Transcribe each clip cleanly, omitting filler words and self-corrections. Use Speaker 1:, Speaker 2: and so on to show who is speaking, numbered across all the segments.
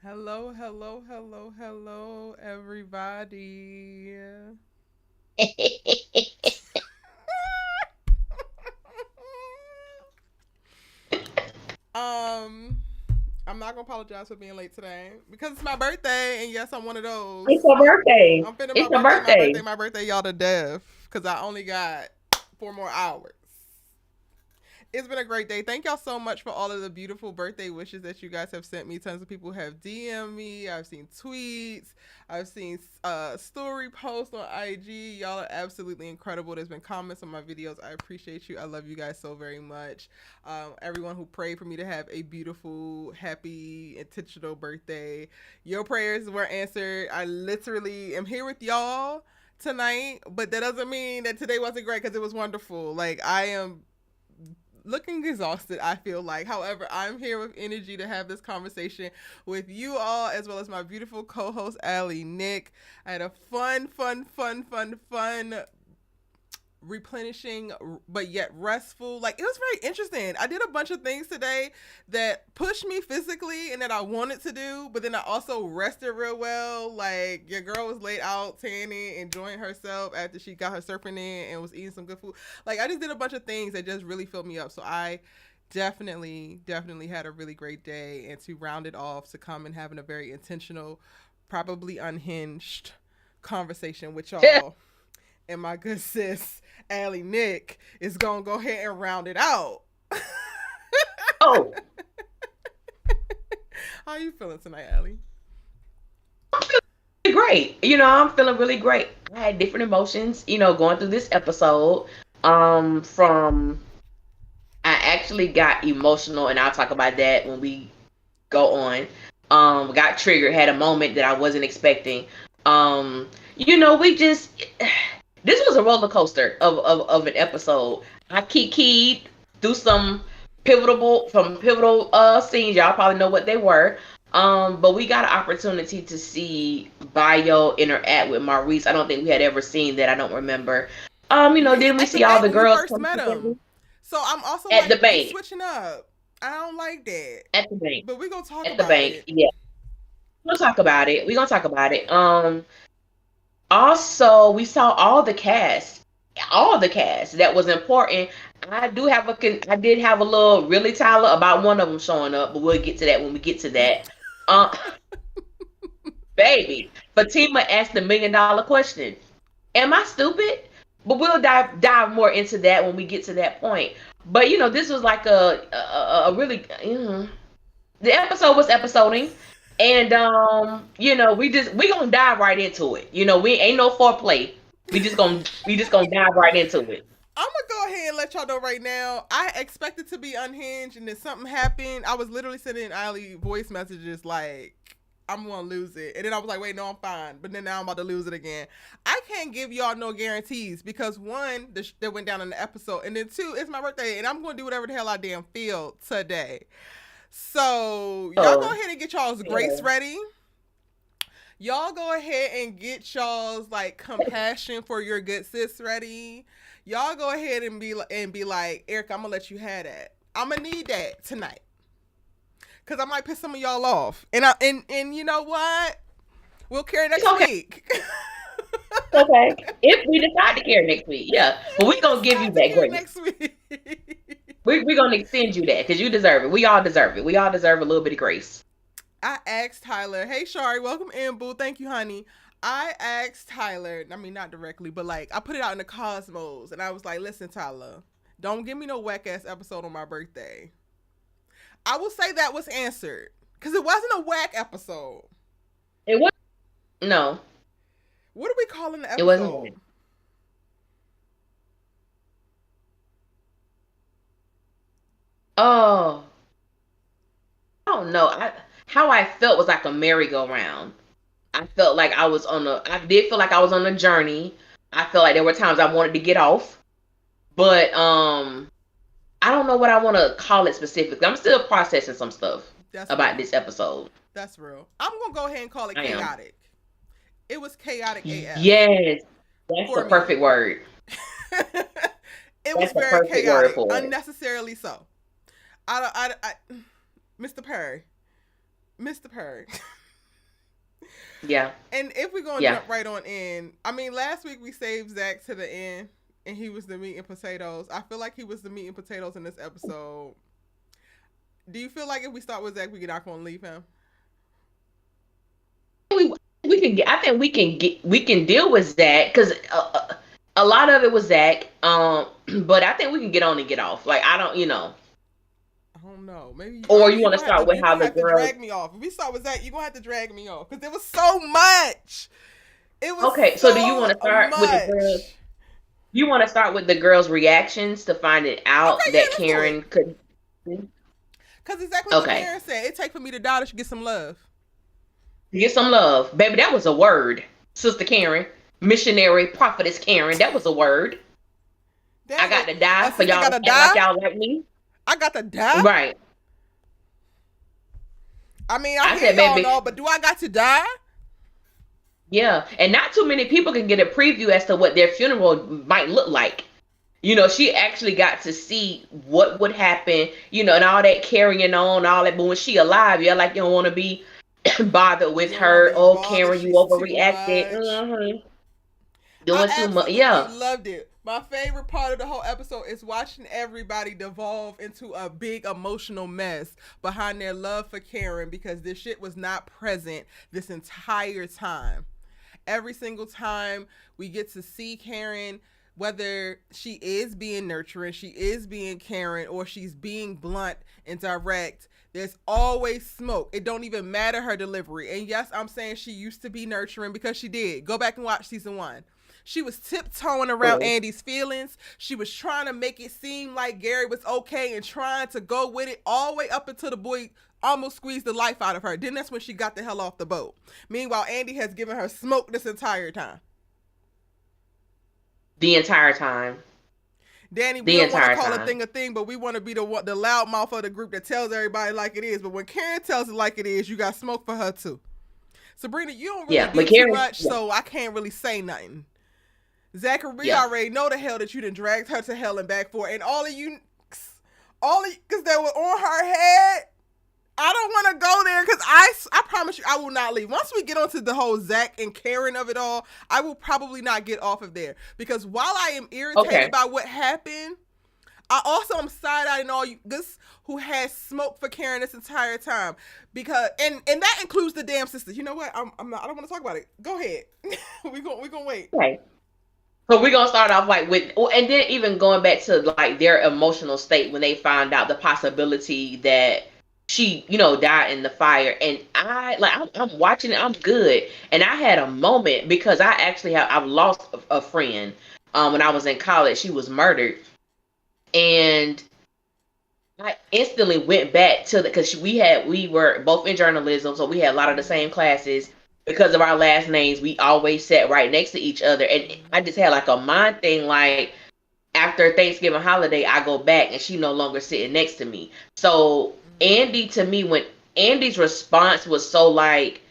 Speaker 1: Hello, hello, hello, hello, everybody. um, I'm not gonna apologize for being late today because it's my birthday, and yes, I'm one of those.
Speaker 2: It's her birthday.
Speaker 1: I'm finna
Speaker 2: It's her birthday.
Speaker 1: my birthday, y'all to death because I only got 4 more hours. It's been a great day. Thank y'all so much for all of the beautiful birthday wishes that you guys have sent me. Tons of people have DM'd me. I've seen tweets. I've seen story posts on IG. Y'all are absolutely incredible. There's been comments on my videos. I appreciate you. I love you guys so very much. Everyone who prayed for me to have a beautiful, happy, intentional birthday. Your prayers were answered. I literally am here with y'all tonight, but that doesn't mean that today wasn't great because it was wonderful. Like, I am looking exhausted, I feel like. However, I'm here with energy to have this conversation with you all, as well as my beautiful co-host Allie Nick. I had a fun replenishing but yet restful, like, it was very interesting. I did a bunch of things today that pushed me physically and that I wanted to do, but then I also rested real well. Like, your girl was laid out tanning, enjoying herself after she got her surfing in and was eating some good food. Like, I just did a bunch of things that just really filled me up. So I definitely had a really great day, and to round it off, to come and having a very intentional, probably unhinged conversation with y'all, and my good sis Allie Nick is gonna go ahead and round it out.
Speaker 2: Oh,
Speaker 1: How you feeling tonight, Allie?
Speaker 2: I'm feeling really great. I'm feeling really great. I had different emotions, going through this episode. From I actually got emotional, and I'll talk about that when we go on. Got triggered, had a moment that I wasn't expecting. We just this was a roller coaster of an episode. I keyed through some pivotal scenes. Y'all probably know what they were. But we got an opportunity to see Bio interact with Maurice. I don't think we had ever seen that. I don't remember.
Speaker 1: Yeah,
Speaker 2: Then we
Speaker 1: at the
Speaker 2: see all
Speaker 1: bank
Speaker 2: the
Speaker 1: when we
Speaker 2: girls
Speaker 1: first
Speaker 2: come
Speaker 1: met
Speaker 2: together
Speaker 1: him. So I'm also
Speaker 2: at the
Speaker 1: like, you
Speaker 2: bank.
Speaker 1: switching up. I don't like that.
Speaker 2: At the bank.
Speaker 1: But we're gonna talk
Speaker 2: At the
Speaker 1: about
Speaker 2: bank.
Speaker 1: it.
Speaker 2: Yeah. We'll talk about it. We're gonna talk about it. Also, we saw all the cast that was important. I did have a little really Tyler about one of them showing up, but we'll get to that when we get to that. Uh, Baby, Fatima asked the $1 million question. Am I stupid? But we'll dive more into that when we get to that point. But this was like a really the episode was episoding, and we gonna dive right into it. We ain't no foreplay. We just gonna dive right into it.
Speaker 1: I'm gonna go ahead and let y'all know right now. I expected to be unhinged, and then something happened. I was literally sending Allie voice messages like, I'm gonna lose it, and then I was like, wait, no, I'm fine. But then now I'm about to lose it again. I can't give y'all no guarantees because one, that went down in the episode, and then two, it's my birthday, and I'm gonna do whatever the hell I damn feel today. So y'all go
Speaker 2: So
Speaker 1: ahead and get y'all's grace
Speaker 2: yeah.
Speaker 1: ready. Y'all go ahead and get y'all's like compassion for your good sis ready. Y'all go ahead and be like, Eric, I'm gonna let you have that. I'm gonna need that tonight because I might piss some of y'all off. And you know what? We'll carry
Speaker 2: It's
Speaker 1: next
Speaker 2: okay.
Speaker 1: week.
Speaker 2: It's okay. If we decide to care next week, yeah. But
Speaker 1: We
Speaker 2: we gonna give you
Speaker 1: decide to
Speaker 2: that
Speaker 1: carry
Speaker 2: grace.
Speaker 1: next week.
Speaker 2: We gonna extend you that because you deserve it. We all deserve it. We all deserve a little bit of grace.
Speaker 1: I asked Tyler, hey Shari, welcome in, boo. Thank you, honey. I asked Tyler, I mean, not directly, but like, I put it out in the cosmos, and I was like, listen, Tyler, don't give me no whack ass episode on my birthday. I will say that was answered because it wasn't a whack episode.
Speaker 2: It was no.
Speaker 1: What are we calling the
Speaker 2: It wasn't.
Speaker 1: episode?
Speaker 2: Oh, I don't know. How I felt was like a merry-go-round. I felt like I did feel like I was on a journey. I felt like there were times I wanted to get off, but I don't know what I want to call it specifically. I'm still processing some stuff
Speaker 1: That's
Speaker 2: about
Speaker 1: real.
Speaker 2: this episode.
Speaker 1: That's real. I'm gonna go ahead and call it
Speaker 2: I am.
Speaker 1: chaotic. It was chaotic AF
Speaker 2: Yes, that's the
Speaker 1: for me.
Speaker 2: perfect word.
Speaker 1: It was
Speaker 2: That's the
Speaker 1: very
Speaker 2: perfect word
Speaker 1: chaotic,
Speaker 2: for it.
Speaker 1: unnecessarily so. Mr. Perry, Mr. Perry.
Speaker 2: Yeah.
Speaker 1: And if we're gonna
Speaker 2: Yeah.
Speaker 1: jump right on in, I mean, last week we saved Zach to the end, and he was the meat and potatoes. I feel like he was the meat and potatoes in this episode. Do you feel like if we start with Zach, we're not gonna leave him?
Speaker 2: We we can get. I think we can deal with Zach because a lot of it was Zach. But I think we can get on and get off. Like I don't,
Speaker 1: I don't know. Maybe
Speaker 2: Or you
Speaker 1: you're
Speaker 2: want to
Speaker 1: gonna have to
Speaker 2: start with
Speaker 1: you're
Speaker 2: how
Speaker 1: gonna
Speaker 2: the
Speaker 1: have to
Speaker 2: girl.
Speaker 1: drag me off. If we start with Zach, you're gonna have to drag me off because there was so much. It was
Speaker 2: Okay, so do you want
Speaker 1: so
Speaker 2: to start with the girls?
Speaker 1: much.
Speaker 2: You want to start with the girls' reactions to finding out
Speaker 1: Okay, yeah,
Speaker 2: that
Speaker 1: let's do
Speaker 2: Karen
Speaker 1: it.
Speaker 2: could.
Speaker 1: Cause exactly what
Speaker 2: Okay,
Speaker 1: Karen said. It take for me to die to get some love.
Speaker 2: get some love, baby. That was a word, Sister Karen, missionary prophetess Karen. That was a word. I
Speaker 1: That was
Speaker 2: got to die
Speaker 1: a
Speaker 2: for
Speaker 1: sister
Speaker 2: y'all to
Speaker 1: gotta
Speaker 2: act like
Speaker 1: die.
Speaker 2: y'all like me.
Speaker 1: I got to die.
Speaker 2: Right.
Speaker 1: I mean, I
Speaker 2: I
Speaker 1: hear
Speaker 2: said,
Speaker 1: y'all
Speaker 2: baby,
Speaker 1: know, but do I got to die?
Speaker 2: yeah. And not too many people can get a preview as to what their funeral might look like. She actually got to see what would happen, and all that carrying on, all that. But when she alive, yeah, like you don't want to be bothered with
Speaker 1: You don't want to
Speaker 2: her.
Speaker 1: be
Speaker 2: Oh,
Speaker 1: bothered.
Speaker 2: Karen, you
Speaker 1: She's too
Speaker 2: overreacted.
Speaker 1: much. I
Speaker 2: Doing too much.
Speaker 1: absolutely
Speaker 2: Yeah.
Speaker 1: loved it. My favorite part of the whole episode is watching everybody devolve into a big emotional mess behind their love for Karen because this shit was not present this entire time. Every single time we get to see Karen, whether she is being nurturing, she is being Karen, or she's being blunt and direct, there's always smoke. It don't even matter her delivery. And yes, I'm saying she used to be nurturing because she did. Go back and watch season 1. She was tiptoeing around
Speaker 2: Oh.
Speaker 1: Andy's feelings. She was trying to make it seem like Gary was okay and trying to go with it all the way up until the boy almost squeezed the life out of her. Then that's when she got the hell off the boat. Meanwhile, Andy has given her smoke this entire time.
Speaker 2: The entire time.
Speaker 1: Danny, we
Speaker 2: The
Speaker 1: don't want to
Speaker 2: entire
Speaker 1: call
Speaker 2: time.
Speaker 1: a thing, but we want to be the loud mouth of the group that tells everybody like it is. But when Karen tells it like it is, you got smoke for her too. Sabrina, you don't really
Speaker 2: Yeah. But
Speaker 1: do too
Speaker 2: Karen.
Speaker 1: much,
Speaker 2: Yeah.
Speaker 1: so I can't really say nothing. Zachary
Speaker 2: Yeah.
Speaker 1: already know the hell that you done dragged her to hell and back for, and all of you, because they were on her head. I don't want to go there because I promise you I will not leave. Once we get onto the whole Zach and Karen of it all, I will probably not get off of there because while I am irritated by what happened, I also am side-eyeing all you this who has smoked for Karen this entire time because and that includes the damn sisters. You know what? I'm not. I don't want to talk about it. Go ahead. we gonna wait.
Speaker 2: Okay. So we're gonna start off like with, and then even going back to like their emotional state when they found out the possibility that she, died in the fire. And I'm watching it, I'm good, and I had a moment because I've lost a friend. When I was in college, she was murdered, and I instantly went back to because we were both in journalism, so we had a lot of the same classes. Because of our last names, we always sat right next to each other, and I just had like a mind thing. Like after Thanksgiving holiday, I go back, and she no longer sitting next to me. So Andy, to me, when Andy's response was so like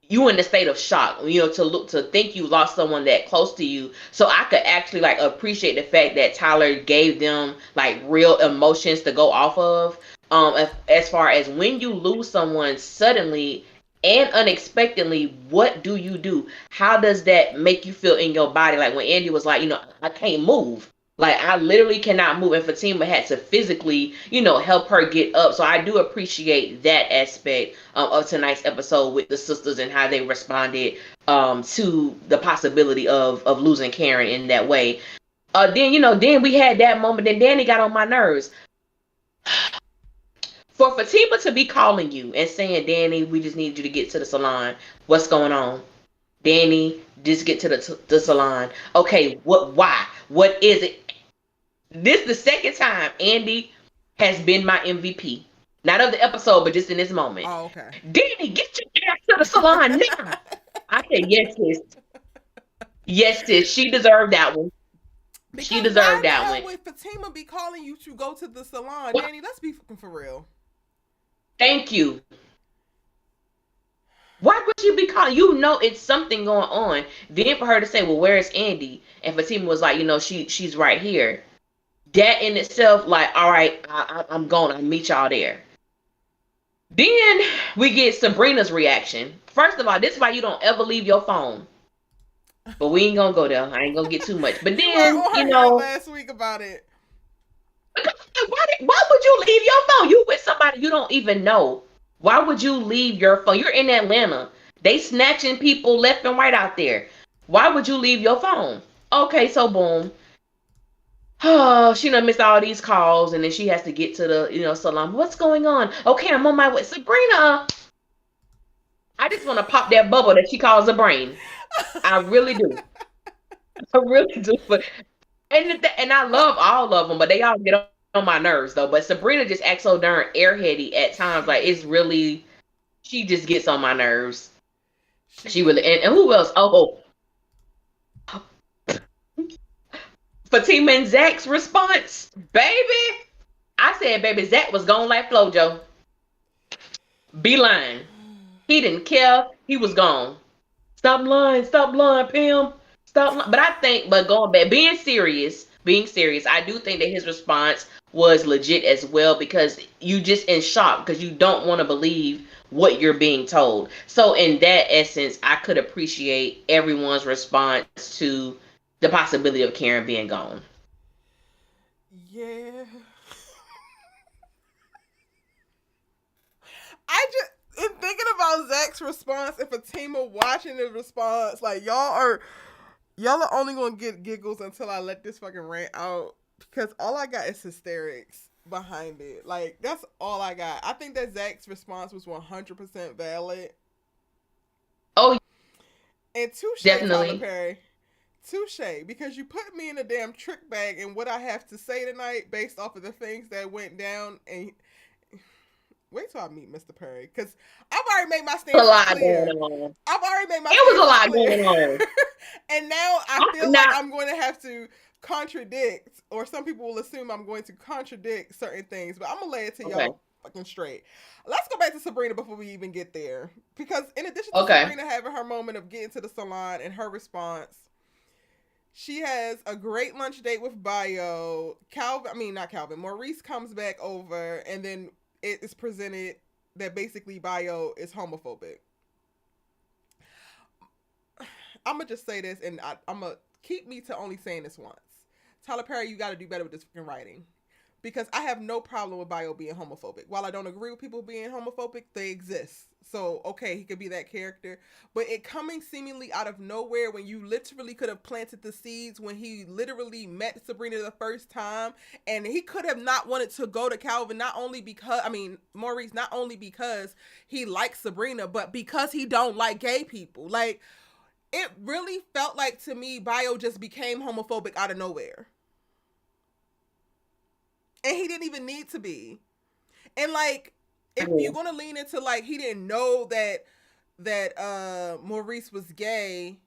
Speaker 2: you in the state of shock, to think you lost someone that close to you. So I could actually like appreciate the fact that Tyler gave them like real emotions to go off of. As far as when you lose someone suddenly and unexpectedly, what do you do? How does that make you feel in your body? Like when Andy was like, I can't move. Like I literally cannot move, and Fatima had to physically, help her get up. So I do appreciate that aspect of tonight's episode with the sisters and how they responded to the possibility of losing Karen in that way. Then we had that moment. Then Danny got on my nerves. For Fatima to be calling you and saying, Danny, we just need you to get to the salon. What's going on? Danny, just get to the salon. Okay, why? What is it? This is the second time Andy has been my MVP. Not of the episode, but just in this moment.
Speaker 1: Oh, okay.
Speaker 2: Danny, get your ass to the salon now. I said, yes, sis. Yes, sis. She deserved that one.
Speaker 1: Because
Speaker 2: she deserved that one.
Speaker 1: Would Fatima be calling you to go to the salon? Danny, let's be fucking for real.
Speaker 2: Thank you. Why would she be calling? It's something going on. Then for her to say, well, where's Andy? And Fatima was like, she's right here. That in itself, like, all right, I'm going. I'll meet y'all there. Then we get Sabrina's reaction. First of all, this is why you don't ever leave your phone. But we ain't gonna go there. I ain't gonna get too much. But
Speaker 1: You were
Speaker 2: then,
Speaker 1: on
Speaker 2: you
Speaker 1: her head
Speaker 2: know,
Speaker 1: last week about it.
Speaker 2: why would you leave your phone? You with somebody you don't even know. Why would you leave your phone? You're in Atlanta. They snatching people left and right out there. Why would you leave your phone? Okay, so boom. Oh, she done missed all these calls, and then she has to get to the, salon. What's going on? Okay, I'm on my way. Sabrina, I just want to pop that bubble that she calls a brain. I really do. I really do. But and I love all of them, but they all get on my nerves though. But Sabrina just acts so darn airheady at times. Like
Speaker 1: She
Speaker 2: it's
Speaker 1: do.
Speaker 2: really, she just gets on my nerves.
Speaker 1: She
Speaker 2: She really,
Speaker 1: do.
Speaker 2: and who else? Oh, Fatima and Zach's response, baby. I said, baby, Zach was gone like Flojo. Be lying. He didn't care. He was gone. Stop lying, Pam. Stop lying. But I think, but going back, being serious, I do think that his response was legit as well because you just in shock because you don't want to believe what you're being told. So in that essence, I could appreciate everyone's response to the possibility of Karen being gone.
Speaker 1: Yeah. I just in thinking about Zach's response and Fatima watching the response, like y'all are only gonna get giggles until I let this fucking rant out because all I got is hysterics behind it. Like that's all I got. I think that Zach's response was 100% valid.
Speaker 2: Oh,
Speaker 1: And touche, Tyler
Speaker 2: definitely.
Speaker 1: Perry. Touche, because you put me in a damn trick bag and what I have to say tonight based off of the things that went down. And wait till I meet Mr. Perry, because I've already made my
Speaker 2: A
Speaker 1: stances
Speaker 2: lot going
Speaker 1: clear.
Speaker 2: on.
Speaker 1: I've already made my
Speaker 2: It was a
Speaker 1: stances
Speaker 2: lot
Speaker 1: clear.
Speaker 2: going on.
Speaker 1: And now I feel like
Speaker 2: Now,
Speaker 1: I'm going to have to contradict, or some people will assume I'm going to contradict certain things, but I'm going to lay it to
Speaker 2: okay,
Speaker 1: y'all fucking straight. Let's go back to Sabrina before we even get there. Because in addition to
Speaker 2: okay.
Speaker 1: Sabrina having her moment of getting to the salon and her response, she has a great lunch date with Bio. Not Calvin. Maurice comes back over, and then it is presented that basically Bio is homophobic. I'm gonna just say this, and I'm gonna keep me to only saying this once. Tyler Perry, you got to do better with this fucking writing, because I have no problem with Bio being homophobic. While I don't agree with people being homophobic, they exist. So okay, he could be that character, but it coming seemingly out of nowhere when you literally could have planted the seeds when he literally met Sabrina the first time, and he could have not wanted to go to Calvin, not only because Maurice, not only because he likes Sabrina, but because he don't like gay people. Like it really felt like to me Bio just became homophobic out of nowhere. And he didn't even need to be. And like if you're gonna lean into like he didn't know that Maurice was gay,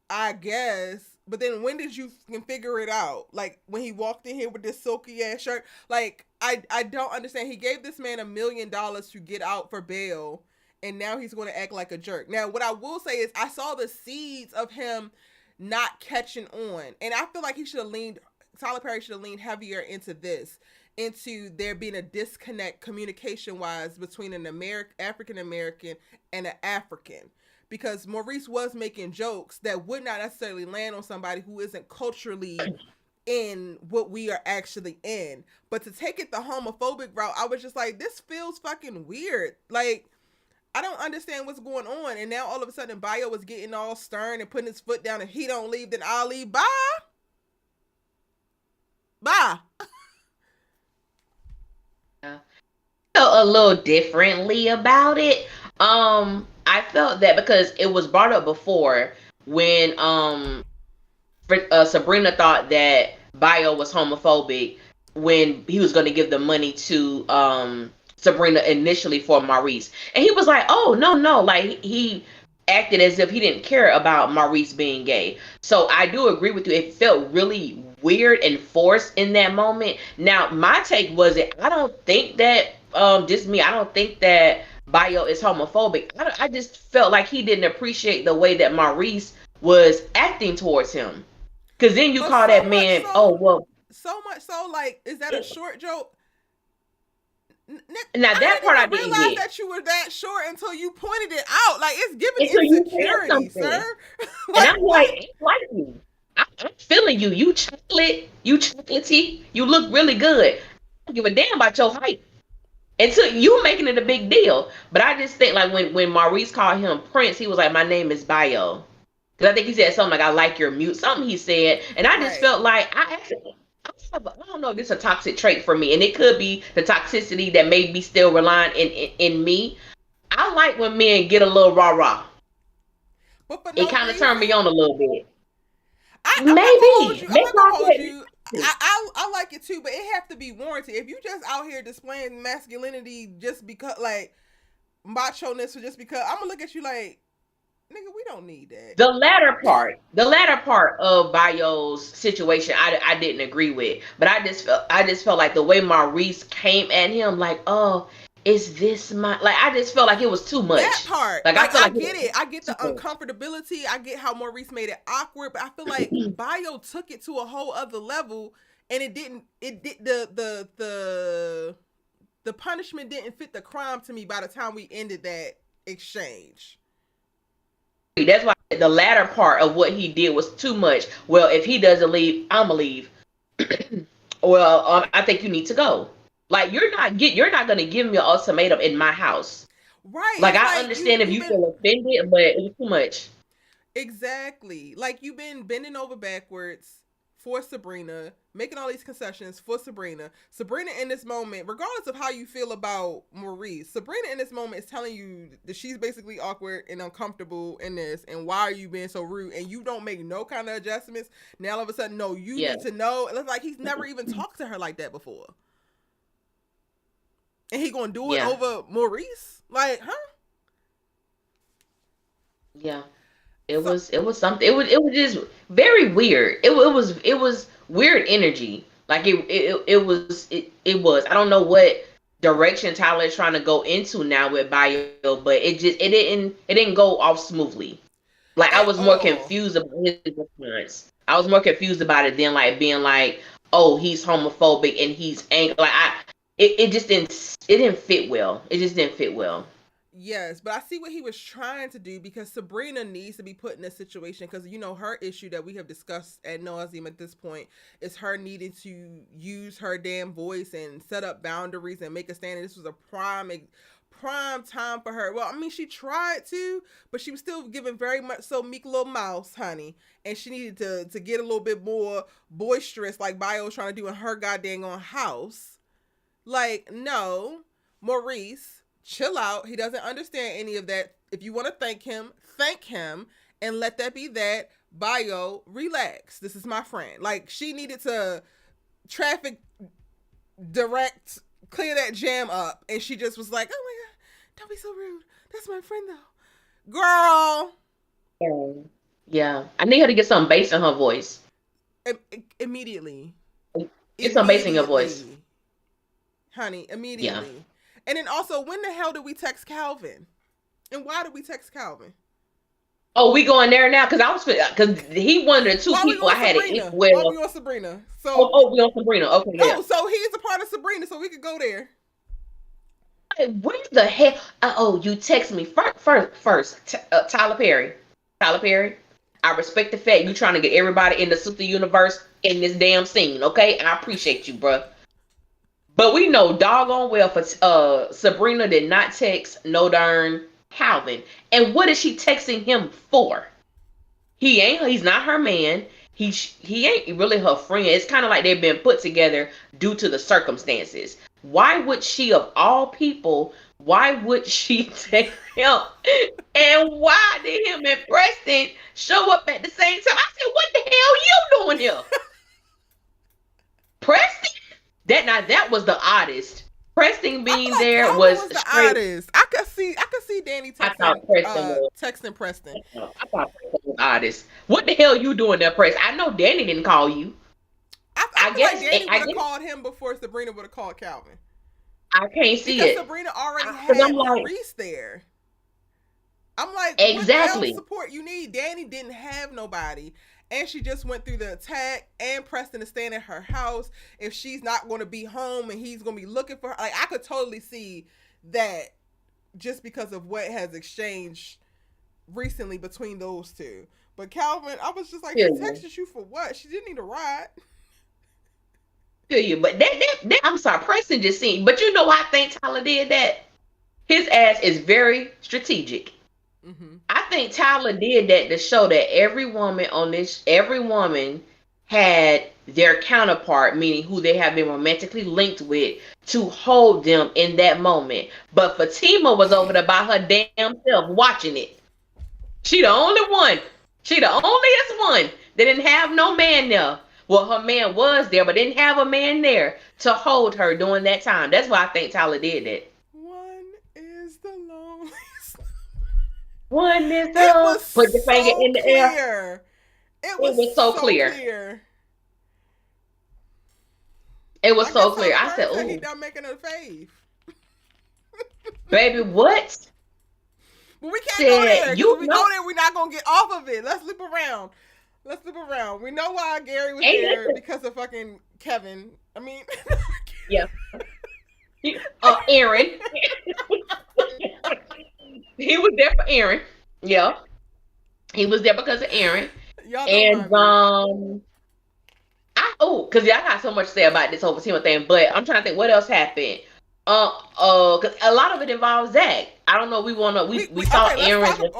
Speaker 1: I guess. But then when did you figure it out? Like when he walked in here with this silky ass shirt? Like I don't understand. He gave this man $1 million to get out for bail, and now he's going to act like a jerk. Now, what I will say is I saw the seeds of him not catching on, and I feel like he should have leaned. Tyler Perry should have leaned heavier into this, into there being a disconnect communication wise between an African American and an African, because Maurice was making jokes that would not necessarily land on somebody who isn't culturally in what we are actually in. But to take it the homophobic route, I was just like, this feels fucking weird. Like, I don't understand what's going on. And now all of a sudden, Bio was getting all stern and putting his foot down. If he don't leave, then I'll leave. Bye. Bye.
Speaker 2: Yeah. Felt a little differently about it. I felt that because it was brought up before when Sabrina thought that Bio was homophobic when he was going to give the money to Sabrina initially for Maurice, and he was like, "Oh no, no!" Like he acted as if he didn't care about Maurice being gay. So I do agree with you. It felt really weird and forced in that moment. Now my take was it. I don't think that just me. I don't think that Bio is homophobic. I just felt like he didn't appreciate the way that Maurice was acting towards him. Cause then you
Speaker 1: But
Speaker 2: call that man, oh well,
Speaker 1: so much so, like, is that a short joke?
Speaker 2: Now
Speaker 1: I
Speaker 2: that
Speaker 1: didn't
Speaker 2: part I
Speaker 1: even
Speaker 2: didn't
Speaker 1: realize
Speaker 2: get.
Speaker 1: that you were that short until you pointed it out. Like, it's giving
Speaker 2: Until you said
Speaker 1: insecurity,
Speaker 2: something.
Speaker 1: sir.
Speaker 2: And
Speaker 1: Like,
Speaker 2: I'm
Speaker 1: what?
Speaker 2: like you. I'm feeling you. You chocolatey. You look really good. I don't give a damn about your height. Until you making it a big deal. But I just think like when Maurice called him Prince, he was like, my name is Bio. Because I think he said something like, I like your mute. Something he said. And I just
Speaker 1: Right.
Speaker 2: felt like I don't know if this is a toxic trait for me. And it could be the toxicity that may be still relying in me. I like when men get a little rah-rah.
Speaker 1: But for
Speaker 2: It
Speaker 1: no
Speaker 2: kind of turned me
Speaker 1: reason.
Speaker 2: on a little bit.
Speaker 1: I'm not gonna hold
Speaker 2: Maybe.
Speaker 1: you. I'm
Speaker 2: Maybe
Speaker 1: not
Speaker 2: I
Speaker 1: gonna hold
Speaker 2: said
Speaker 1: you. I like it too, but it have to be warranted. If you just out here displaying masculinity just because, like, macho ness, or just because, I'm gonna look at you like, nigga, we don't need that.
Speaker 2: the latter part of Bayo's situation, I didn't agree with. But I just felt like the way Maurice came at him, like, oh, is this my like? I just felt like it was too
Speaker 1: That
Speaker 2: much.
Speaker 1: part,
Speaker 2: Like I
Speaker 1: like,
Speaker 2: felt
Speaker 1: I
Speaker 2: like
Speaker 1: get it. I get the
Speaker 2: too much.
Speaker 1: uncomfortability. I get how Maurice made it awkward, but I feel like Bayo took it to a whole other level, and it didn't. It did the punishment didn't fit the crime to me by the time we ended that exchange.
Speaker 2: That's why the latter part of what he did was too much. Well, if he doesn't leave, I'ma leave. Well, I think you need to go. Like you're not gonna give me an ultimatum in my house.
Speaker 1: Right.
Speaker 2: Like
Speaker 1: It's
Speaker 2: I
Speaker 1: like
Speaker 2: understand if
Speaker 1: you've
Speaker 2: you
Speaker 1: been
Speaker 2: feel offended, but it was too much.
Speaker 1: exactly like you've been bending over backwards for Sabrina, making all these concessions for Sabrina. Sabrina in this moment, regardless of how you feel about Maurice, Sabrina in this moment is telling you that she's basically awkward and uncomfortable in this, and why are you being so rude? And you don't make no kind of adjustments. Now all of a sudden, no, you
Speaker 2: Yeah.
Speaker 1: need to know. It looks like he's never even talked to her like that before, and he gonna do it
Speaker 2: Yeah.
Speaker 1: over Maurice? Like, huh?
Speaker 2: Yeah. It
Speaker 1: So
Speaker 2: was something. It was just very weird. It was weird energy. Like it was. I don't know what direction Tyler is trying to go into now with Bio, but it didn't go off smoothly. Like I
Speaker 1: at
Speaker 2: was more
Speaker 1: all.
Speaker 2: confused about his response. I was more confused about it than like being like, oh, he's homophobic and he's angry. Like it just didn't fit well. It just didn't fit well.
Speaker 1: Yes, but I see what he was trying to do, because Sabrina needs to be put in a situation, because her issue that we have discussed ad nauseum at this point is her needing to use her damn voice and set up boundaries and make a stand. And this was a prime time for her. Well, I mean, she tried to, but she was still giving very much so meek little mouse, honey, and she needed to get a little bit more boisterous, like Bio was trying to do in her goddamn on house. Like, no, Maurice, chill out. He doesn't understand any of that. If you want to thank him, and let that be that. Bio, relax. This is my friend. Like, she needed to traffic direct, clear that jam up, and she just was like, oh my God, don't be so rude. That's my friend, though. Girl.
Speaker 2: Yeah. I need her to get some bass in her voice.
Speaker 1: Immediately.
Speaker 2: Get some bass in your voice.
Speaker 1: Honey,
Speaker 2: Yeah.
Speaker 1: immediately. And then also, when the hell did we text Calvin? And why did we text Calvin?
Speaker 2: Oh, we going there now? Because he one of the two
Speaker 1: Why
Speaker 2: people I had
Speaker 1: Sabrina?
Speaker 2: it
Speaker 1: Why
Speaker 2: well.
Speaker 1: we on Sabrina? So
Speaker 2: We on Sabrina. Okay, yeah.
Speaker 1: oh, so he's a part of Sabrina, so we could go there.
Speaker 2: Where the hell? You text me first. Tyler Perry. Tyler Perry. I respect the fact you trying to get everybody in the super universe in this damn scene. Okay, I appreciate you, bruh. But we know doggone well for Sabrina did not text no darn Calvin. And what is she texting him for? He's not her man. He ain't really her friend. It's kind of like they've been put together due to the circumstances. Why would she, of all people, why would she take him? And why did him and Preston show up at the same time? I said, what the hell you doing here? Preston? That was the oddest. Preston being
Speaker 1: like
Speaker 2: there
Speaker 1: Calvin
Speaker 2: was
Speaker 1: the
Speaker 2: straight.
Speaker 1: oddest. I could see Danny texting Preston.
Speaker 2: I thought Preston was oddest. What the hell you doing there, Preston? I know Danny didn't call you.
Speaker 1: I guess like Danny would have called him before Sabrina would have called Calvin.
Speaker 2: I can't see
Speaker 1: because
Speaker 2: it.
Speaker 1: Sabrina already had Maurice there. I'm like,
Speaker 2: exactly.
Speaker 1: What support you need? Danny didn't have nobody. and she just went through the attack, and Preston is staying at her house. If she's not going to be home and he's going to be looking for her, like I could totally see that just because of what has exchanged recently between those two. But Calvin, I was just like, she texted you for what? She didn't need a ride.
Speaker 2: Feel you, but that I'm sorry, Preston just seen. But you know why I think Tyler did that? His ass is very strategic. Mm-hmm. I think Tyler did that to show that every woman had their counterpart, meaning who they have been romantically linked with, to hold them in that moment. But Fatima was over there by her damn self watching it. She the only one. She the onlyest one that didn't have no man there. Well, her man was there, but didn't have a man there to hold her during that time. That's why I think Tyler did that.
Speaker 1: One is the loneliest.
Speaker 2: One is the put your finger in the air.
Speaker 1: It was so clear.
Speaker 2: It was so clear. I said, "Oh,
Speaker 1: he done making a fave."
Speaker 2: Baby, what?
Speaker 1: But we can't go there. If we go there, we're not gonna get off of it. Let's loop around. We know why Gary was there because of fucking Kevin. I mean,
Speaker 2: yeah. Aaron. He was there for Aaron. Yeah. He was there because of Aaron. And because I got so much to say about this whole Fatima thing, but I'm trying to think what else happened. Because a lot of it involves Zach. I don't know. We saw Aaron.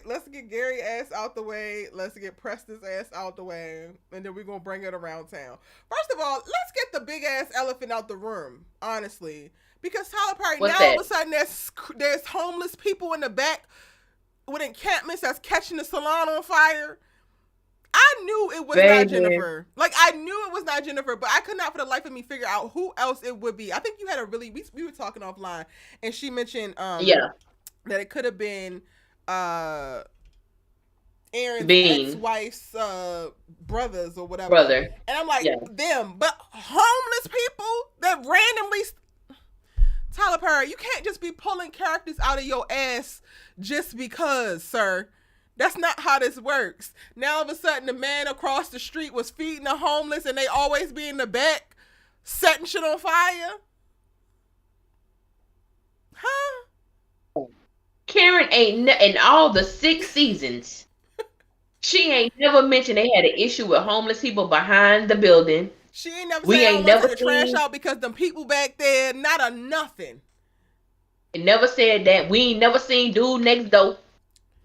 Speaker 1: Let's get Gary ass out the way. Let's get Preston's ass out the way, and then we're gonna bring it around town. First of all, let's get the big ass elephant out the room. Honestly, because Tyler Perry all of a sudden there's homeless people in the back with encampments that's catching the salon on fire. I knew it was not Jennifer. Like, I knew it was not Jennifer, but I could not for the life of me figure out who else it would be. I think you had we were talking offline, and she mentioned that it could have been Aaron's ex-wife's brothers or whatever. And I'm like, them. But homeless people that randomly... Tyler Perry, you can't just be pulling characters out of your ass just because, sir. That's not how this works. Now all of a sudden the man across the street was feeding the homeless and they always be in the back setting shit on fire? Huh?
Speaker 2: Karen ain't in all the 6 seasons. She ain't never mentioned they had an issue with homeless people behind the building.
Speaker 1: She ain't never said I want to take the trash out because them people back there, not a nothing.
Speaker 2: It never said that. We ain't never seen dude next door.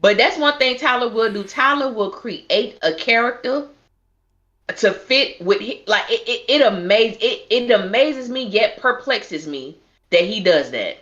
Speaker 2: But that's one thing Tyler will do. Tyler will create a character to fit with it amazes me yet perplexes me that he does that.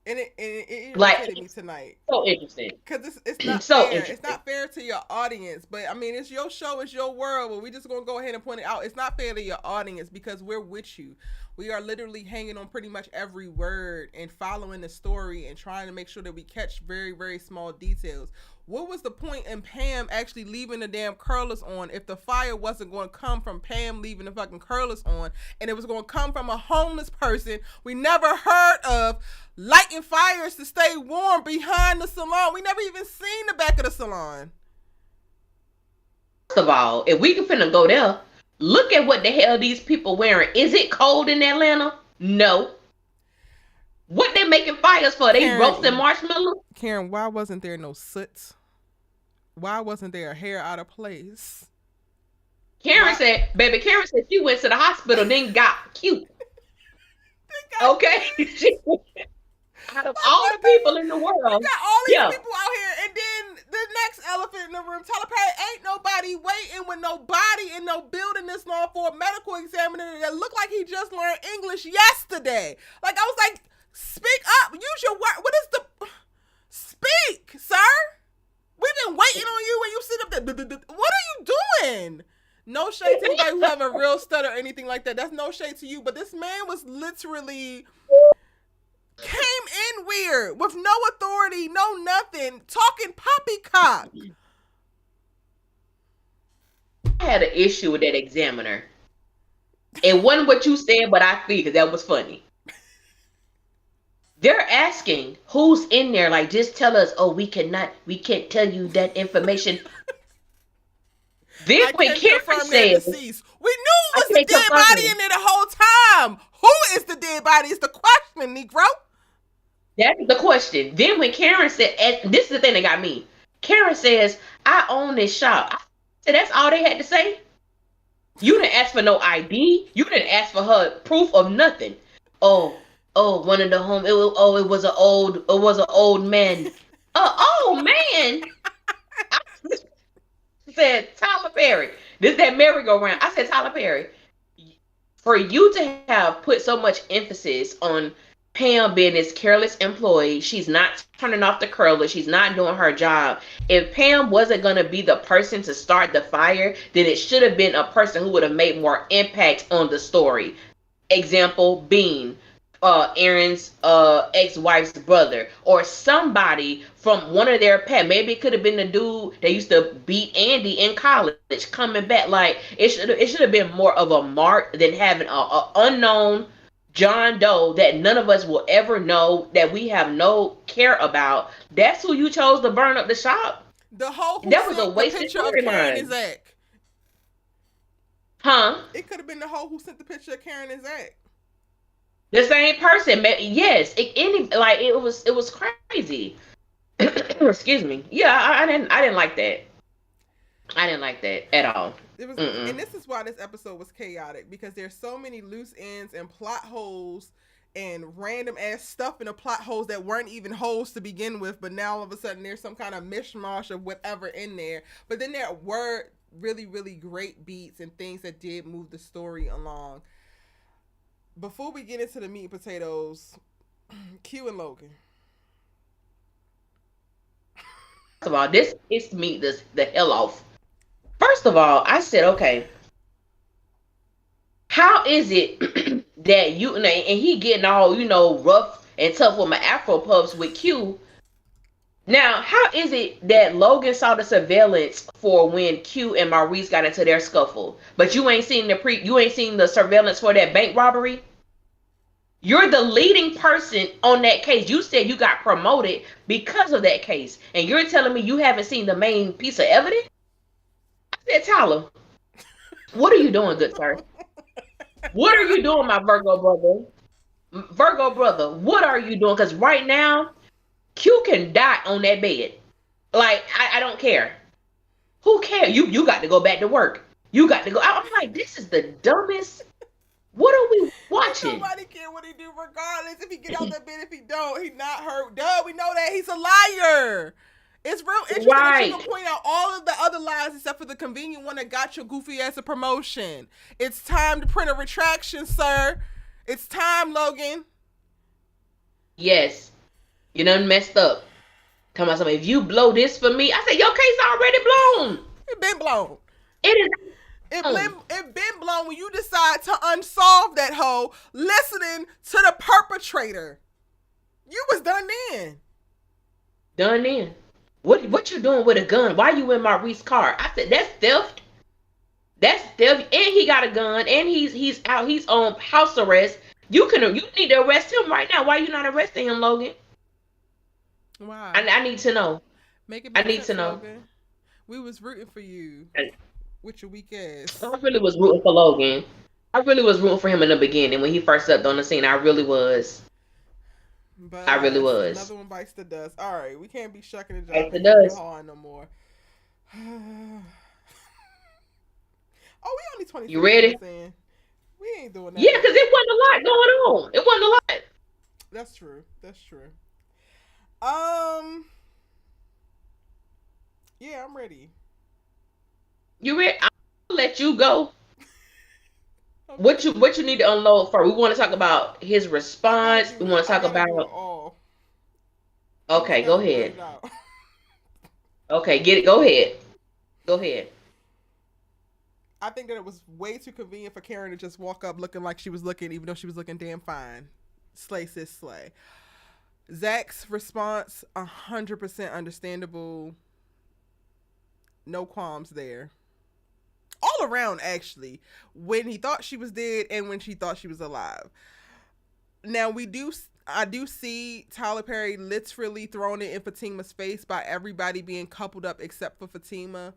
Speaker 1: And it irritated me tonight.
Speaker 2: So interesting.
Speaker 1: Because it's not so fair. It's not fair to your audience. But I mean, it's your show, it's your world. But we just gonna go ahead and point it out. It's not fair to your audience because we're with you. We are literally hanging on pretty much every word and following the story and trying to make sure that we catch very, very small details. What was the point in Pam actually leaving the damn curlers on if the fire wasn't going to come from Pam leaving the fucking curlers on and it was going to come from a homeless person we never heard of lighting fires to stay warm behind the salon? We never even seen the back of the salon.
Speaker 2: First of all, if we can finna go there, look at what the hell these people wearing. Is it cold in Atlanta? No. What they making fires for? They roasting marshmallows?
Speaker 1: Karen, why wasn't there no soot? Why wasn't there a hair out of place?
Speaker 2: Karen said she went to the hospital, then got cute. Okay? Out of all the people in the world.
Speaker 1: You got all these people out here, and then the next elephant in the room, Tyler Perry, ain't nobody waiting with no body in no building this long for a medical examiner that looked like he just learned English yesterday. Like, I was like, speak up, use your word. What is the... Speak, sir. We've been waiting on you when you sit up there. What are you doing? No shade to anybody who have a real stutter or anything like that. That's no shade to you, but this man was literally... came in weird with no authority, no nothing, talking poppycock.
Speaker 2: I had an issue with that examiner. It wasn't what you said, but I feel that was funny. They're asking who's in there, like just tell us, we can't tell you that information. Then
Speaker 1: I
Speaker 2: when
Speaker 1: can
Speaker 2: Karen
Speaker 1: confirm that
Speaker 2: says,
Speaker 1: deceased. We knew
Speaker 2: I
Speaker 1: it was the
Speaker 2: can't
Speaker 1: dead body
Speaker 2: confirm.
Speaker 1: in there the whole time. Who is the dead body is the question, Negro.
Speaker 2: That's the question. Then when Karen said, and this is the thing that got me. Karen says, I own this shop. I said, that's all they had to say? You didn't ask for no ID. You didn't ask for her proof of nothing. One of the home. It was an old man. Old man. I said Tyler Perry. This that merry-go-round. I said Tyler Perry. For you to have put so much emphasis on Pam being this careless employee, she's not turning off the curler, she's not doing her job. If Pam wasn't going to be the person to start the fire, then it should have been a person who would have made more impact on the story. Example being Aaron's ex-wife's brother, or somebody from one of their past. Maybe it could have been the dude that used to beat Andy in college coming back. Like it should have been more of a mark than having a unknown John Doe that none of us will ever know, that we have no care about. That's who you chose to burn up the shop.
Speaker 1: The hoe who
Speaker 2: That was a
Speaker 1: sent the
Speaker 2: wasted
Speaker 1: picture of Karen and
Speaker 2: storyline.
Speaker 1: Zach.
Speaker 2: Huh?
Speaker 1: It could have been the hoe who sent the picture of Karen and Zach.
Speaker 2: The same person. Yes. It was crazy. Excuse me. Yeah, I didn't like that. I didn't like that at all.
Speaker 1: It was,
Speaker 2: Mm-mm.
Speaker 1: and this is why this episode was chaotic, because there's so many loose ends and plot holes and random ass stuff in the plot holes that weren't even holes to begin with, but now all of a sudden there's some kind of mishmash of whatever in there. But then there were really, really great beats and things that did move the story along. Before we get into the meat and potatoes, Q and Logan.
Speaker 2: First of all, this pissed me the hell off. First of all, I said, okay, how is it that you and he getting all rough and tough with my Afro puffs with Q? Now, how is it that Logan saw the surveillance for when Q and Maurice got into their scuffle, but you ain't seen the surveillance for that bank robbery? You're the leading person on that case. You said you got promoted because of that case, and you're telling me you haven't seen the main piece of evidence? I said, Tyler, what are you doing, good sir? What are you doing, my Virgo brother? Virgo brother, what are you doing? Because right now, Q can die on that bed. Like, I don't care. Who cares? You got to go back to work. You got to go. I'm like, this is the dumbest. What are we watching?
Speaker 1: Nobody care what he do, regardless if he get out that bed. If he don't, he not hurt. Duh, we know that he's a liar. It's real interesting that you can point out all of the other lies except for the convenient one that got your goofy ass a promotion. It's time to print a retraction, sir. It's time, Logan.
Speaker 2: Yes. You done messed up. Come on, somebody. If you blow this for me, I said your case already blown.
Speaker 1: It been blown.
Speaker 2: It is.
Speaker 1: It been blown when you decide to unsolve that hoe, listening to the perpetrator. You was done then.
Speaker 2: Done then. What you doing with a gun? Why you in Maurice's car? I said that's theft. That's theft, and he got a gun, and he's out. He's on house arrest. You need to arrest him right now. Why you not arresting him, Logan?
Speaker 1: Why?
Speaker 2: I need to know.
Speaker 1: Make it make
Speaker 2: I need
Speaker 1: sense,
Speaker 2: to know.
Speaker 1: Logan. We was rooting for you with your weak ass.
Speaker 2: I really was rooting for Logan. I really was rooting for him in the beginning when he first stepped on the scene. I really was.
Speaker 1: But
Speaker 2: I really was.
Speaker 1: Another one bites the dust. All right, we can't be shucking and
Speaker 2: Bites the
Speaker 1: jiving
Speaker 2: dust.
Speaker 1: hard no more. Oh, we only 20.
Speaker 2: You ready?
Speaker 1: In. We ain't doing that.
Speaker 2: Yeah, because it wasn't a lot going on. It wasn't a lot.
Speaker 1: That's true. That's true. Yeah, I'm ready.
Speaker 2: You ready? I'll let you go. Okay. What you need to unload for? We want to talk about his response. We want to talk about. Okay, go ahead. Okay, get it. Go ahead. Go ahead.
Speaker 1: I think that it was way too convenient for Karen to just walk up looking like she was looking, even though she was looking damn fine. Slay, sis, slay. Zach's response, 100% understandable. No qualms there. All around, actually, when he thought she was dead and when she thought she was alive. Now, I do see Tyler Perry literally throwing it in Fatima's face by everybody being coupled up except for Fatima.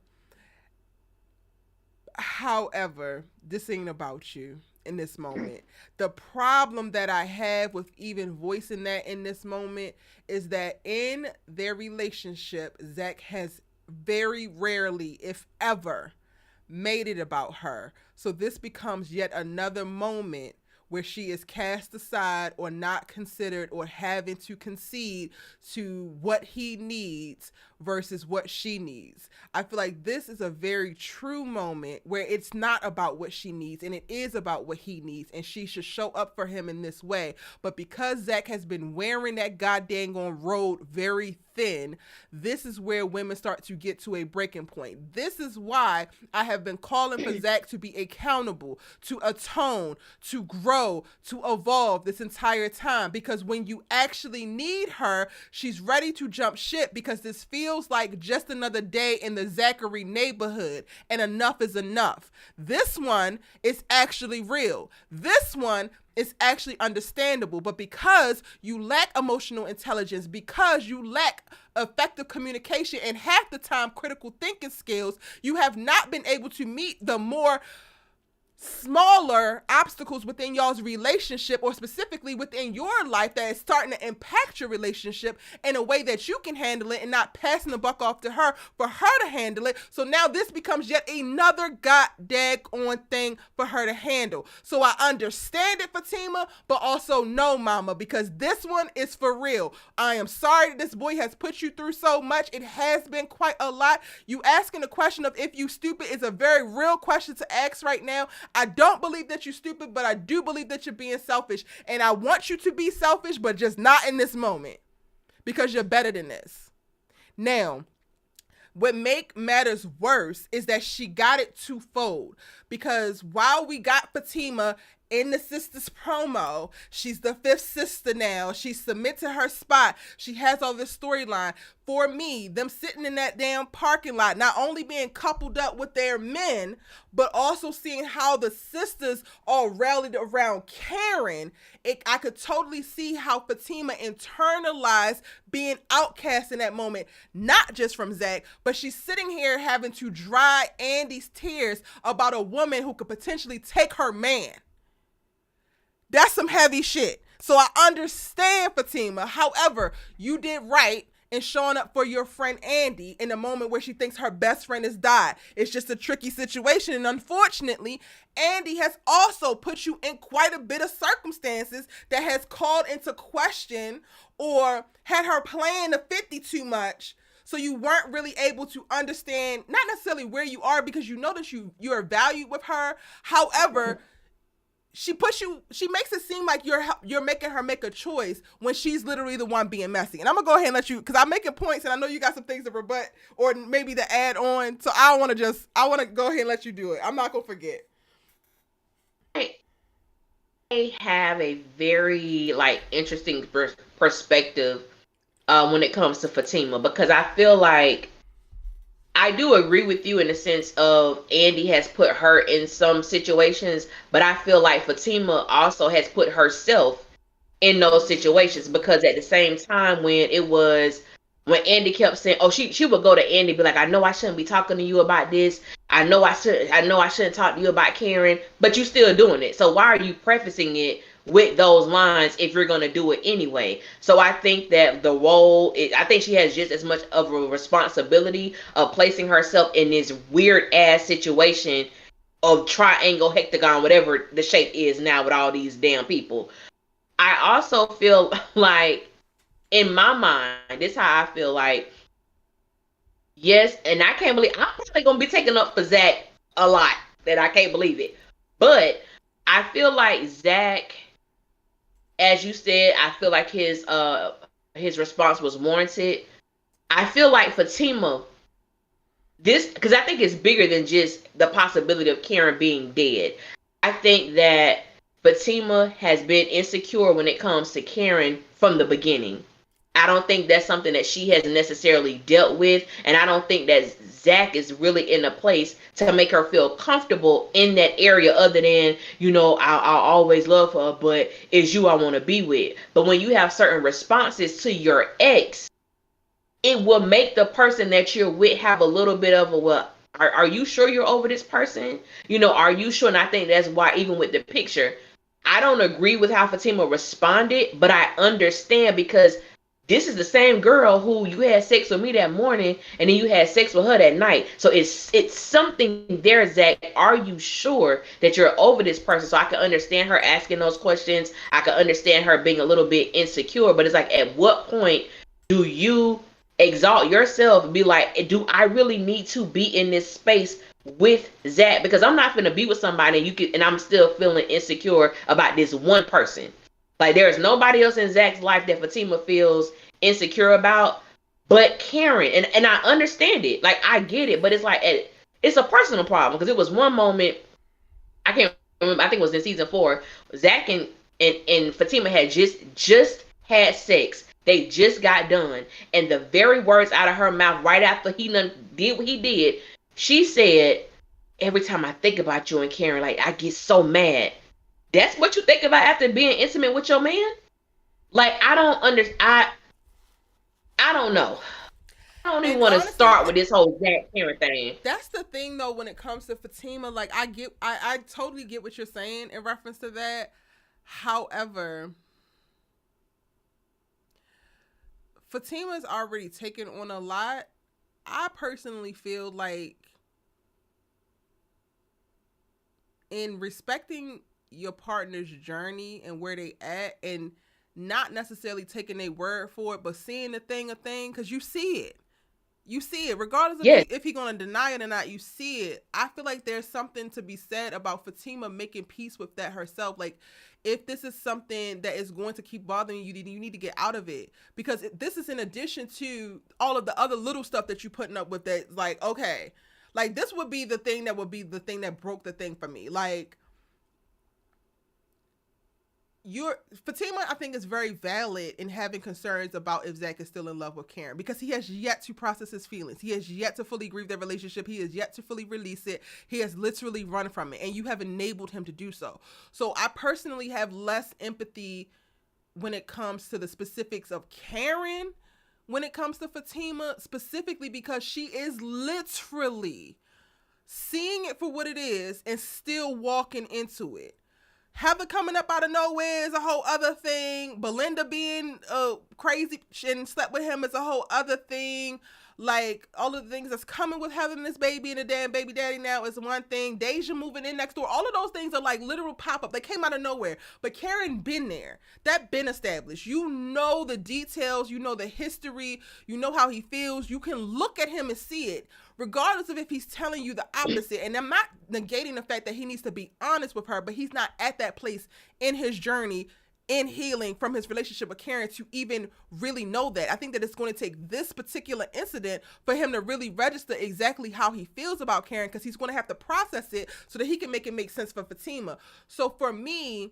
Speaker 1: However, this ain't about you in this moment. The problem that I have with even voicing that in this moment is that in their relationship, Zach has very rarely, if ever, made it about her. So this becomes yet another moment where she is cast aside or not considered or having to concede to what he needs versus what she needs. I feel like this is a very true moment where it's not about what she needs and it is about what he needs, and she should show up for him in this way. But because Zach has been wearing that goddamn road very thin, this is where women start to get to a breaking point. This is why I have been calling for Zach to be accountable, to atone, to grow, to evolve this entire time. Because when you actually need her, she's ready to jump ship because this feels like just another day in the Zachary neighborhood, and enough is enough. This one is actually real. This one is actually understandable, but because you lack emotional intelligence, because you lack effective communication and half the time critical thinking skills, you have not been able to meet the more smaller obstacles within y'all's relationship, or specifically within your life, that is starting to impact your relationship in a way that you can handle it and not passing the buck off to her for her to handle it. So now this becomes yet another goddamn on thing for her to handle. So I understand it, Fatima, but also no, mama, because this one is for real. I am sorry that this boy has put you through so much. It has been quite a lot. You asking the question of if you stupid is a very real question to ask right now. I don't believe that you're stupid, but I do believe that you're being selfish. And I want you to be selfish, but just not in this moment, because you're better than this. Now, what make matters worse is that she got it twofold, because while we got Fatima in the Sistas promo, she's the fifth sister now. She submit to her spot. She has all this storyline. For me, them sitting in that damn parking lot, not only being coupled up with their men, but also seeing how the sisters all rallied around Karen, I could totally see how Fatima internalized being outcast in that moment, not just from Zach, but she's sitting here having to dry Andy's tears about a woman who could potentially take her man. That's some heavy shit. So I understand, Fatima. However, you did right in showing up for your friend Andy in a moment where she thinks her best friend has died. It's just a tricky situation. And unfortunately, Andy has also put you in quite a bit of circumstances that has called into question or had her playing the 50 too much. So you weren't really able to understand, not necessarily where you are, because you know that you are valued with her. However, she makes it seem like you're making her make a choice when she's literally the one being messy. And I'm gonna go ahead and let you, because I'm making points and I know you got some things to rebut or maybe to add on. So I want to go ahead and let you do it. I'm not gonna forget.
Speaker 2: I have a very interesting perspective when it comes to Fatima, because I feel like I do agree with you in the sense of Andy has put her in some situations, but I feel like Fatima also has put herself in those situations, because at the same time when Andy kept saying, oh, she would go to Andy and be like, I know I shouldn't be talking to you about this. I know I shouldn't talk to you about Karen, but you still doing it. So why are you prefacing it with those lines if you're going to do it anyway? So I think that I think she has just as much of a responsibility of placing herself in this weird ass situation of triangle, hectagon, whatever the shape is now with all these damn people. I also feel like, in my mind, this is how I feel like, yes, and I can't believe, I'm probably going to be taking up for Zach a lot, that I can't believe it. But I feel like Zach, as you said, I feel like his response was warranted. I feel like Fatima, because I think it's bigger than just the possibility of Karen being dead. I think that Fatima has been insecure when it comes to Karen from the beginning. I don't think that's something that she has necessarily dealt with, and I don't think that Zach is really in a place to make her feel comfortable in that area, other than, I'll always love her, but it's you I want to be with. But when you have certain responses to your ex, it will make the person that you're with have a little bit of a, well, are you sure you're over this person? Are you sure? And I think that's why, even with the picture, I don't agree with how Fatima responded, but I understand, because this is the same girl who you had sex with me that morning, and then you had sex with her that night. So it's something there, Zach. Are you sure that you're over this person? So I can understand her asking those questions. I can understand her being a little bit insecure, but it's like, at what point do you exalt yourself and be like, do I really need to be in this space with Zach? Because I'm not gonna be with somebody and I'm still feeling insecure about this one person. Like, there's nobody else in Zach's life that Fatima feels insecure about but Karen. And I understand it. Like, I get it, but it's like, it's a personal problem, because it was one moment, I can't remember, I think it was in season 4, Zach and Fatima had just had sex. They just got done. And the very words out of her mouth right after he did what he did, she said, every time I think about you and Karen, like, I get so mad. That's what you think about after being intimate with your man? Like, I don't I don't know. I don't even want to start with this whole Zach Karen thing.
Speaker 1: That's the thing, though, when it comes to Fatima. Like, I totally get what you're saying in reference to that. However, Fatima's already taken on a lot. I personally feel like, in respecting your partner's journey and where they at, and not necessarily taking their word for it, but seeing the thing a thing, because you see it. You see it. Regardless of if he's going to deny it or not, you see it. I feel like there's something to be said about Fatima making peace with that herself. Like, if this is something that is going to keep bothering you, you need to get out of it. Because this is in addition to all of the other little stuff that you're putting up with, that, like, okay. Like, this would be the thing that broke the thing for me. Like, Fatima, I think, is very valid in having concerns about if Zach is still in love with Karen, because he has yet to process his feelings. He has yet to fully grieve their relationship. He has yet to fully release it. He has literally run from it, and you have enabled him to do so. So I personally have less empathy when it comes to the specifics of Karen, when it comes to Fatima, specifically because she is literally seeing it for what it is and still walking into it. Heather coming up out of nowhere is a whole other thing. Belinda being crazy and slept with him is a whole other thing. Like, all of the things that's coming with Heather and this baby and the damn baby daddy now is one thing. Deja moving in next door. All of those things are like literal pop-up. They came out of nowhere. But Karen been there. That been established. You know the details. You know the history. You know how he feels. You can look at him and see it, regardless of if he's telling you the opposite. And I'm not negating the fact that he needs to be honest with her, but he's not at that place in his journey in healing from his relationship with Karen to even really know that. I think that it's going to take this particular incident for him to really register exactly how he feels about Karen, because he's going to have to process it so that he can make it make sense for Fatima. So for me,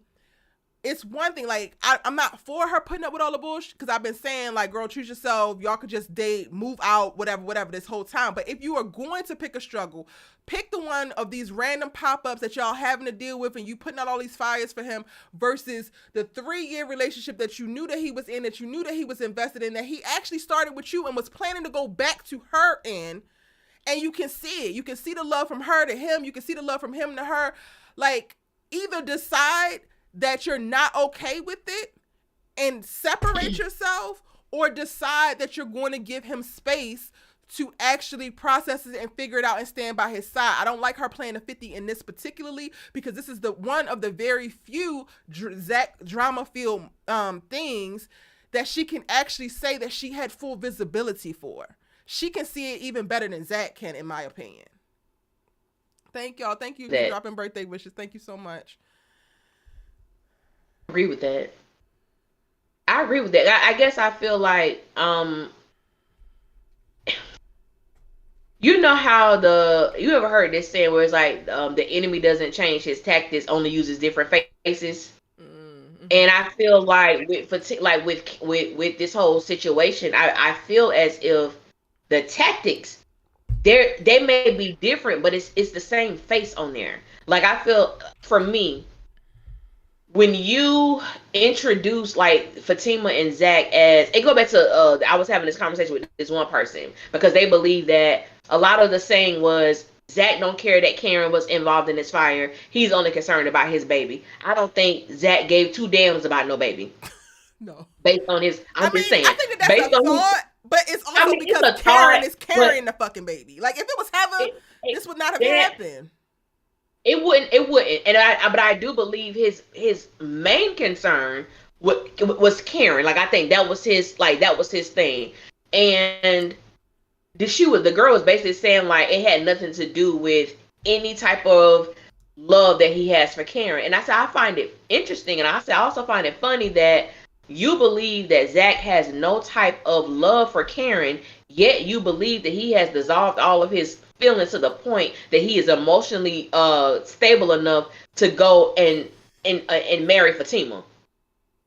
Speaker 1: it's one thing, like, I'm not for her putting up with all the bullshit, because I've been saying, like, girl, choose yourself. Y'all could just date, move out, whatever this whole time. But if you are going to pick a struggle, pick the one of these random pop-ups that y'all having to deal with, and you putting out all these fires for him, versus the 3-year relationship that you knew that he was in, that you knew that he was invested in, that he actually started with you and was planning to go back to her in. And you can see it. You can see the love from her to him. You can see the love from him to her. Like, either decide that you're not okay with it and separate yourself, or decide that you're going to give him space to actually process it and figure it out and stand by his side. I don't like her playing a 50 in this particularly, because this is the one of the very few Zach drama-filled things that she can actually say that she had full visibility for. She can see it even better than Zach can, in my opinion. Thank y'all. Thank you for dropping birthday wishes. Thank you so much.
Speaker 2: Agree with that. I agree with that. I guess I feel like, you know how you ever heard this saying where it's like, the enemy doesn't change his tactics, only uses different faces. Mm-hmm. And I feel like with this whole situation, I feel as if the tactics, they may be different, but it's the same face on there. Like, I feel, for me, when you introduce, like, Fatima and Zach as, it go back to, I was having this conversation with this one person, because they believe that a lot of the saying was, Zach don't care that Karen was involved in this fire. He's only concerned about his baby. I don't think Zach gave two damns about no baby.
Speaker 1: No.
Speaker 2: Based on his,
Speaker 1: I
Speaker 2: I'm just
Speaker 1: mean, I
Speaker 2: saying,
Speaker 1: think that that's
Speaker 2: based
Speaker 1: a
Speaker 2: on his,
Speaker 1: thought, but it's
Speaker 2: I
Speaker 1: also
Speaker 2: mean, it's
Speaker 1: because
Speaker 2: a
Speaker 1: Karen
Speaker 2: thought,
Speaker 1: is
Speaker 2: but
Speaker 1: carrying the fucking baby. Like, if it was Heather,
Speaker 2: it,
Speaker 1: this would not have
Speaker 2: that
Speaker 1: happened.
Speaker 2: it wouldn't, and but I do believe his main concern was Karen. Like I think that was his thing, and the girl was basically saying like it had nothing to do with any type of love that he has for Karen. And I said I find it interesting, and I said I also find it funny that you believe that Zach has no type of love for Karen, yet you believe that he has dissolved all of his feelings to the point that he is emotionally stable enough to go and marry Fatima.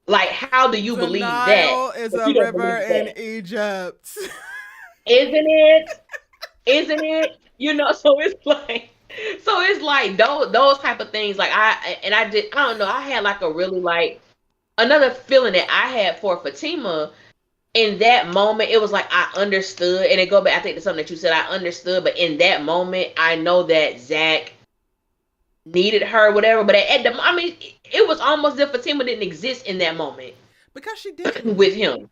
Speaker 2: Like, how do you
Speaker 1: The
Speaker 2: believe that?
Speaker 1: Nile is
Speaker 2: But
Speaker 1: a
Speaker 2: you don't
Speaker 1: river
Speaker 2: believe
Speaker 1: in
Speaker 2: that,
Speaker 1: Egypt.
Speaker 2: isn't it? Isn't it? So it's like those type of things. Like I don't know. I had like a really like another feeling that I had for Fatima in that moment. It was like I understood, and it go back. I think to something that you said. I understood, but in that moment, I know that Zach needed her, whatever. But I mean, it was almost as if Fatima didn't exist in that moment
Speaker 1: Because she didn't.
Speaker 2: with him.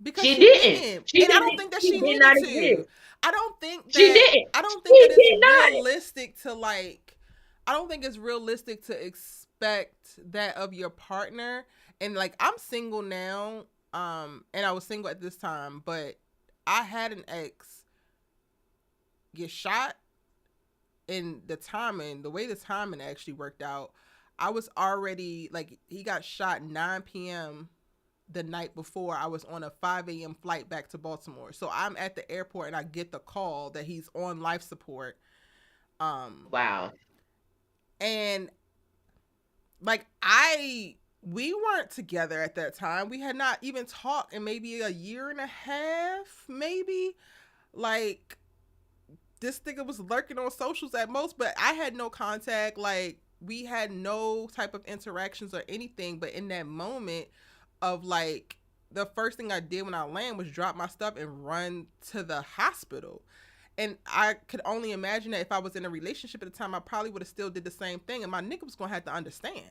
Speaker 1: Because
Speaker 2: She
Speaker 1: she
Speaker 2: didn't.
Speaker 1: didn't.
Speaker 2: She
Speaker 1: And I
Speaker 2: didn't.
Speaker 1: don't think that
Speaker 2: She
Speaker 1: she
Speaker 2: did
Speaker 1: needed
Speaker 2: not
Speaker 1: to.
Speaker 2: exist.
Speaker 1: I don't think
Speaker 2: She
Speaker 1: that
Speaker 2: didn't.
Speaker 1: I don't think that
Speaker 2: She
Speaker 1: it's
Speaker 2: did not.
Speaker 1: realistic to like I don't think it's realistic to expect that of your partner. And like I'm single now, and I was single at this time, but I had an ex get shot, and the way the timing actually worked out, I was already like he got shot 9 p.m. the night before. I was on a 5 a.m. flight back to Baltimore. So I'm at the airport and I get the call that he's on life support.
Speaker 2: Wow.
Speaker 1: And like we weren't together at that time. We had not even talked in maybe a year and a half, maybe. Like this nigga was lurking on socials at most, but I had no contact. Like we had no type of interactions or anything. But in that moment of like the first thing I did when I landed was drop my stuff and run to the hospital. And I could only imagine that if I was in a relationship at the time, I probably would have still did the same thing. And my nigga was gonna have to understand.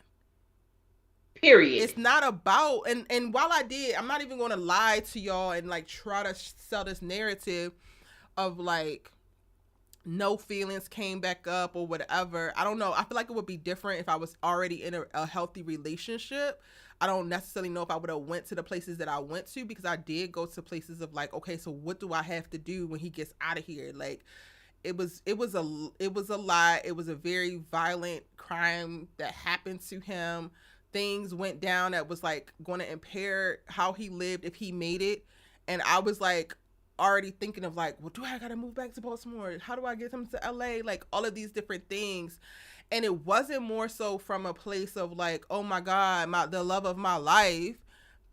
Speaker 2: Period.
Speaker 1: It's not about and while I did, I'm not even gonna lie to y'all and like try to sell this narrative of like no feelings came back up or whatever. I don't know. I feel like it would be different if I was already in a healthy relationship. I don't necessarily know if I would have went to the places that I went to, because I did go to places of like, okay, so what do I have to do when he gets out of here? Like it was a lot. It was a very violent crime that happened to him. Things went down that was like going to impair how he lived if he made it. And I was like already thinking of like, well, do I gotta move back to Baltimore? How do I get him to LA? Like all of these different things. And it wasn't more so from a place of like, oh my God, the love of my life,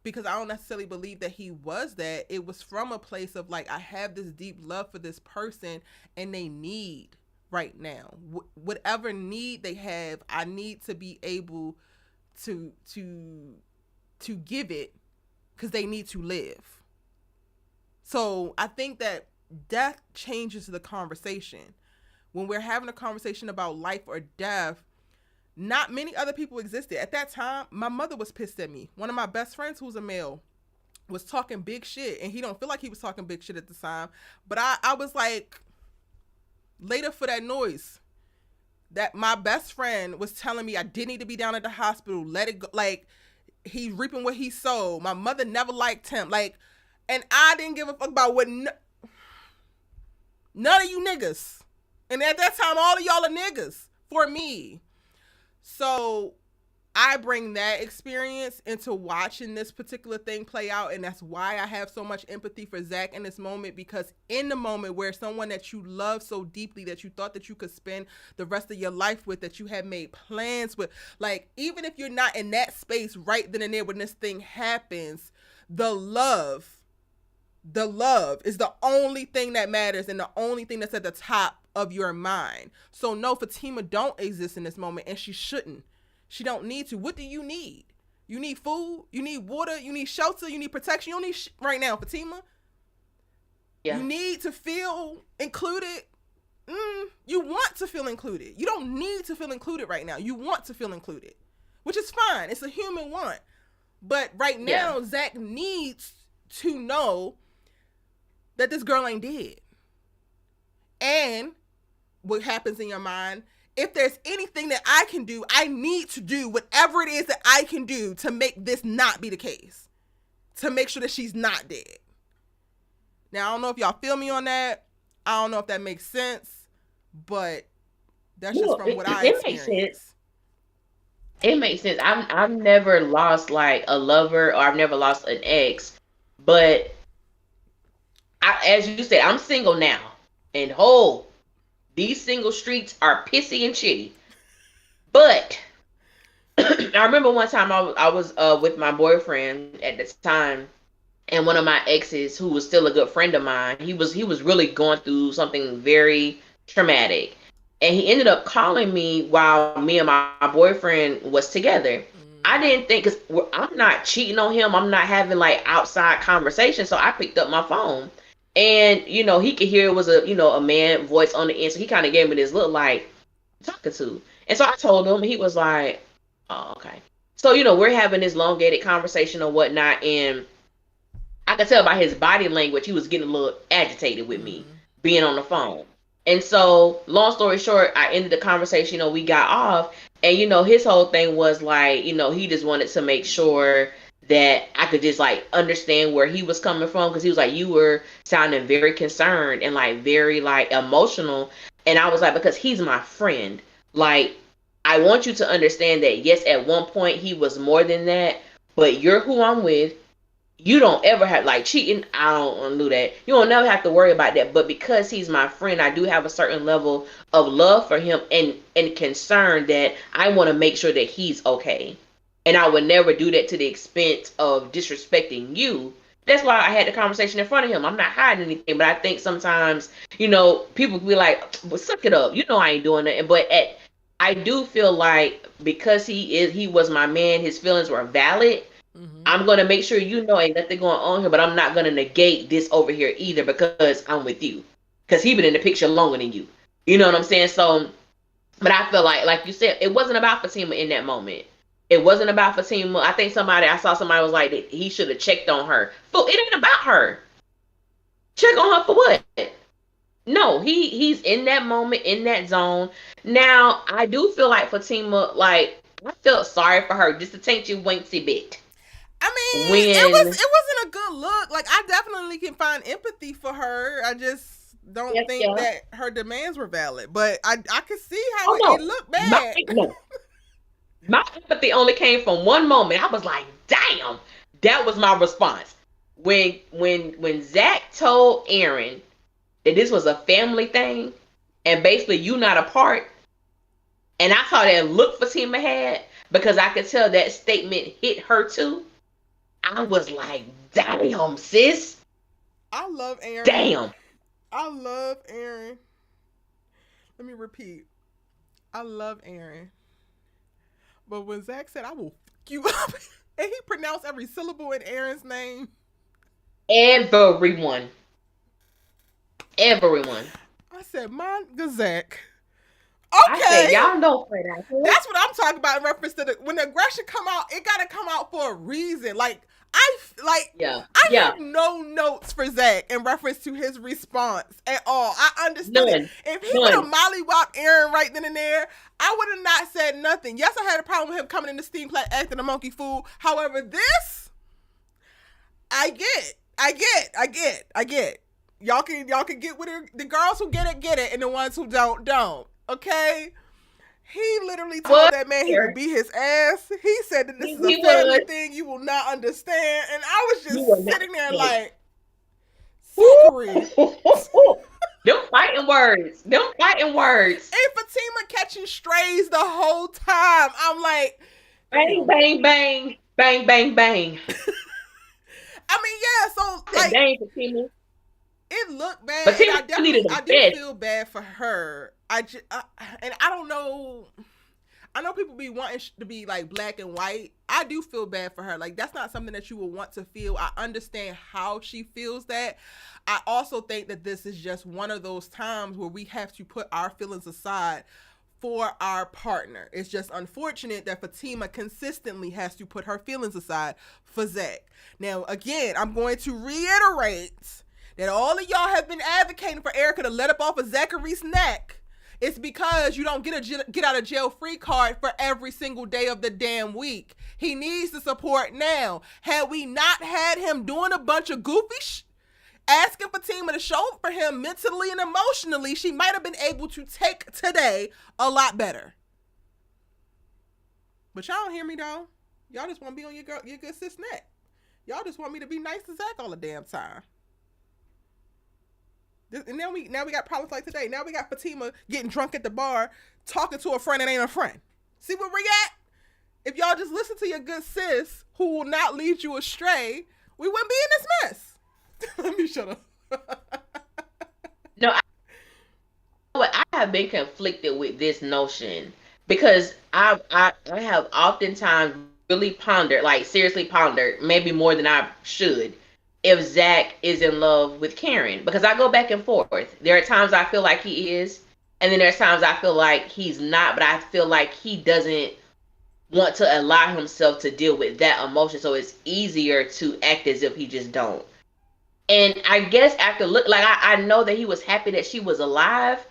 Speaker 1: because I don't necessarily believe that he was that. It was from a place of like, I have this deep love for this person and they need right now. Whatever need they have, I need to be able to give it, because they need to live. So I think that death changes the conversation. When we're having a conversation about life or death, not many other people existed. At that time, my mother was pissed at me. One of my best friends, who's a male, was talking big shit, and he don't feel like he was talking big shit at the time. But I was like, later for that noise, that my best friend was telling me I didn't need to be down at the hospital. Let it go. Like, he's reaping what he sowed. My mother never liked him. Like, and I didn't give a fuck about what none of you niggas. And at that time, all of y'all are niggas for me. So I bring that experience into watching this particular thing play out. And that's why I have so much empathy for Zach in this moment, because in the moment where someone that you love so deeply, that you thought that you could spend the rest of your life with, that you had made plans with, like, even if you're not in that space right then and there when this thing happens, the love is the only thing that matters and the only thing that's at the top of your mind. So no, Fatima don't exist in this moment, and she shouldn't. She don't need to. What do you need? You need food, you need water, you need shelter, you need protection. You don't need right now, Fatima.
Speaker 2: Yeah.
Speaker 1: You need to feel included. you want to feel included. You don't need to feel included right now. You want to feel included, which is fine. It's a human want. But right now, Zach needs to know that this girl ain't dead. And what happens in your mind, if there's anything that I can do, I need to do whatever it is that I can do to make this not be the case. To make sure that she's not dead. Now, I don't know if y'all feel me on that. I don't know if that makes sense. But that's just from what I experienced.
Speaker 2: It makes sense. I've never lost like a lover, or I've never lost an ex. But as you said, I'm single now. And these single streets are pissy and shitty. But I remember one time I was with my boyfriend at the time, and one of my exes, who was still a good friend of mine, he was really going through something very traumatic, and he ended up calling me while me and my boyfriend was together. I didn't think, because I'm not cheating on him, I'm not having like outside conversation, so I picked up my phone, and he could hear it was a man voice on the end, so he kind of gave me this look like, talking to, and so I told him, and he was like, oh, okay. So we're having this elongated conversation or whatnot, and I could tell by his body language he was getting a little agitated with me being on the phone. And so, long story short, I ended the conversation, we got off, and his whole thing was like, he just wanted to make sure that I could just like understand where he was coming from, because he was like, you were sounding very concerned and like very like emotional. And I was like, because he's my friend, like, I want you to understand that yes, at one point he was more than that, but you're who I'm with. You don't ever have, like, cheating, I don't want to do that. You don't never have to worry about that. But because he's my friend, I do have a certain level of love for him and concern that I want to make sure that he's okay. And I would never do that to the expense of disrespecting you. That's why I had the conversation in front of him. I'm not hiding anything, but I think sometimes, people be like, well, suck it up. I ain't doing that. But I do feel like because he was my man, his feelings were valid. I'm going to make sure ain't nothing going on here, but I'm not going to negate this over here either because I'm with you. Because he been in the picture longer than you. You know what I'm saying? So, but I feel like you said, it wasn't about Fatima in that moment. It wasn't about Fatima. I think I saw somebody was like, that he should have checked on her. But it ain't about her. Check on her for what? No, he's in that moment, in that zone. Now, I do feel like Fatima, like, I felt sorry for her just a teensy wincy bit.
Speaker 1: I mean, it wasn't a good look. Like, I definitely can find empathy for her. I just don't think that her demands were valid. But I could see how it looked bad.
Speaker 2: My empathy only came from one moment. I was like, damn. That was my response. When Zach told Aaron that this was a family thing, and basically you not a part, and I saw that look Fatima had, because I could tell that statement hit her too. I was like, damn, sis.
Speaker 1: I love Aaron.
Speaker 2: Damn.
Speaker 1: I love Aaron. Let me repeat. I love Aaron. But when Zach said, I will fuck you up, and he pronounced every syllable in Aaron's name.
Speaker 2: Everyone.
Speaker 1: I said, my Zach. Okay.
Speaker 2: I said, y'all don't play that.
Speaker 1: That's what I'm talking about in reference to when the aggression come out, it gotta come out for a reason. Like, I have no notes for Zach in reference to his response at all. I understand it. If he would have mollywhopped Aaron right then and there, I would have not said nothing. Yes, I had a problem with him coming in the steam plat acting a monkey fool. However, this, I get. Y'all can get with it. The girls who get it, and the ones who don't. Okay? He literally told that man he would beat his ass. He said that this is a family thing you will not understand. And I was just sitting there like,
Speaker 2: Them fighting words.
Speaker 1: And Fatima catching strays the whole time. I'm like,
Speaker 2: bang, bang, bang, bang, bang, bang.
Speaker 1: I mean, yeah, so like,
Speaker 2: dang, Fatima.
Speaker 1: It looked bad. I do feel bad for her. And I don't know. I know people be wanting to be like black and white. I I do feel bad for her. Like, that's not something that you would want to feel. I understand how she feels that. I also think that this is just one of those times where we have to put our feelings aside for our partner. It's just unfortunate that Fatima consistently has to put her feelings aside for Zach. Now, again, I'm going to reiterate that all of y'all have been advocating for Erica to let up off of Zachary's neck. It's because you don't get a get out of jail free card for every single day of the damn week. He needs the support now. Had we not had him doing a bunch of goofy asking Fatima to show up for him mentally and emotionally, she might have been able to take today a lot better. But y'all don't hear me though. Y'all just want to be on your good sis neck. Y'all just want me to be nice to Zach all the damn time. And now we got problems like today. Now we got Fatima getting drunk at the bar, talking to a friend that ain't a friend. See where we at? If y'all just listen to your good sis, who will not lead you astray, we wouldn't be in this mess. Let me shut up.
Speaker 2: No, I have been conflicted with this notion because I have oftentimes really pondered, like seriously pondered, maybe more than I should, if Zach is in love with Karen, because I go back and forth. There are times I feel like he is, and then there's times I feel like he's not, but I feel like he doesn't want to allow himself to deal with that emotion, so it's easier to act as if he just don't. And I guess after I know that he was happy that she was alive,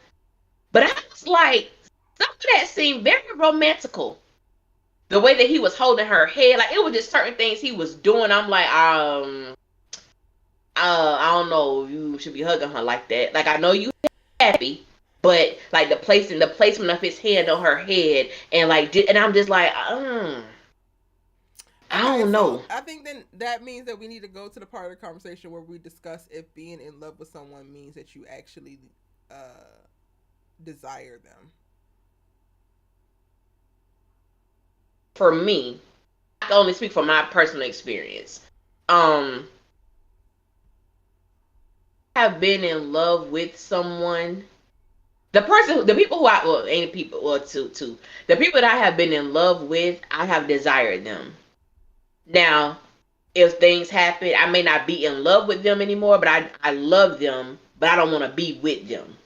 Speaker 2: but I was like, some of that seemed very romantical. The way that he was holding her head, like it was just certain things he was doing. I'm like, I don't know, you should be hugging her like that. Like I know you happy, but like the placement of his hand on her head, and and I'm just like, I don't know.
Speaker 1: I think then that means that we need to go to the part of the conversation where we discuss if being in love with someone means that you actually desire them.
Speaker 2: For me, I can only speak from my personal experience. Have been in love with someone. The people who the people that I have been in love with, I have desired them. Now, if things happen, I may not be in love with them anymore, but I love them, but I don't want to be with them.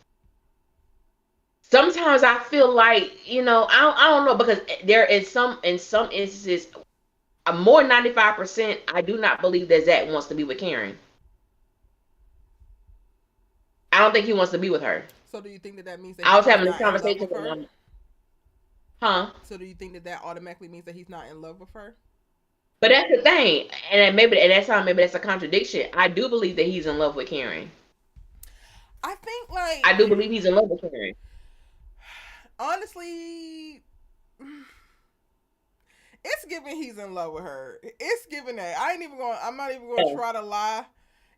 Speaker 2: Sometimes I feel like, I don't know, because there is in some instances, more 95%, I do not believe that Zach wants to be with Karen. I don't think he wants to be with her.
Speaker 1: So do you think that means that
Speaker 2: I was having this conversation with her? Huh?
Speaker 1: So do you think that automatically means that he's not in love with her?
Speaker 2: But that's the thing, and that's a contradiction. I do believe that he's in love with Karen.
Speaker 1: I think
Speaker 2: I do believe he's in love with Karen.
Speaker 1: Honestly, it's given he's in love with her. It's given that. I'm not even going to try to lie.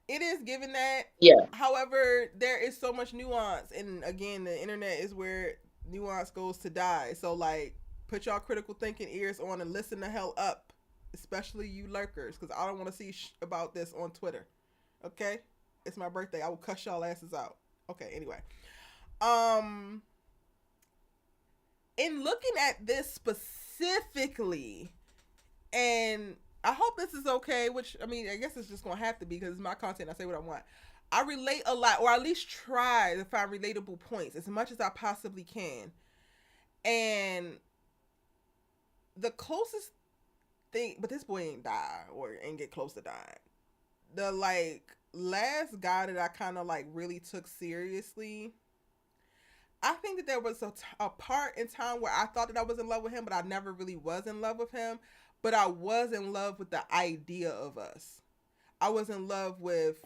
Speaker 1: It is given that.
Speaker 2: Yeah.
Speaker 1: However, there is so much nuance, and again, the internet is where nuance goes to die. So put y'all critical thinking ears on and listen the hell up, especially you lurkers, because I don't want to see about this on Twitter. Okay, it's my birthday. I will cuss y'all asses out. Okay. Anyway, in looking at this specifically, and I hope this is okay, which, I mean, I guess it's just going to have to be because it's my content. I say what I want. I relate a lot, or at least try to find relatable points as much as I possibly can. And the closest thing, but this boy ain't die or ain't get close to dying. The last guy that I kind of really took seriously, I think that there was a part in time where I thought that I was in love with him, but I never really was in love with him. But I was in love with the idea of us. I was in love with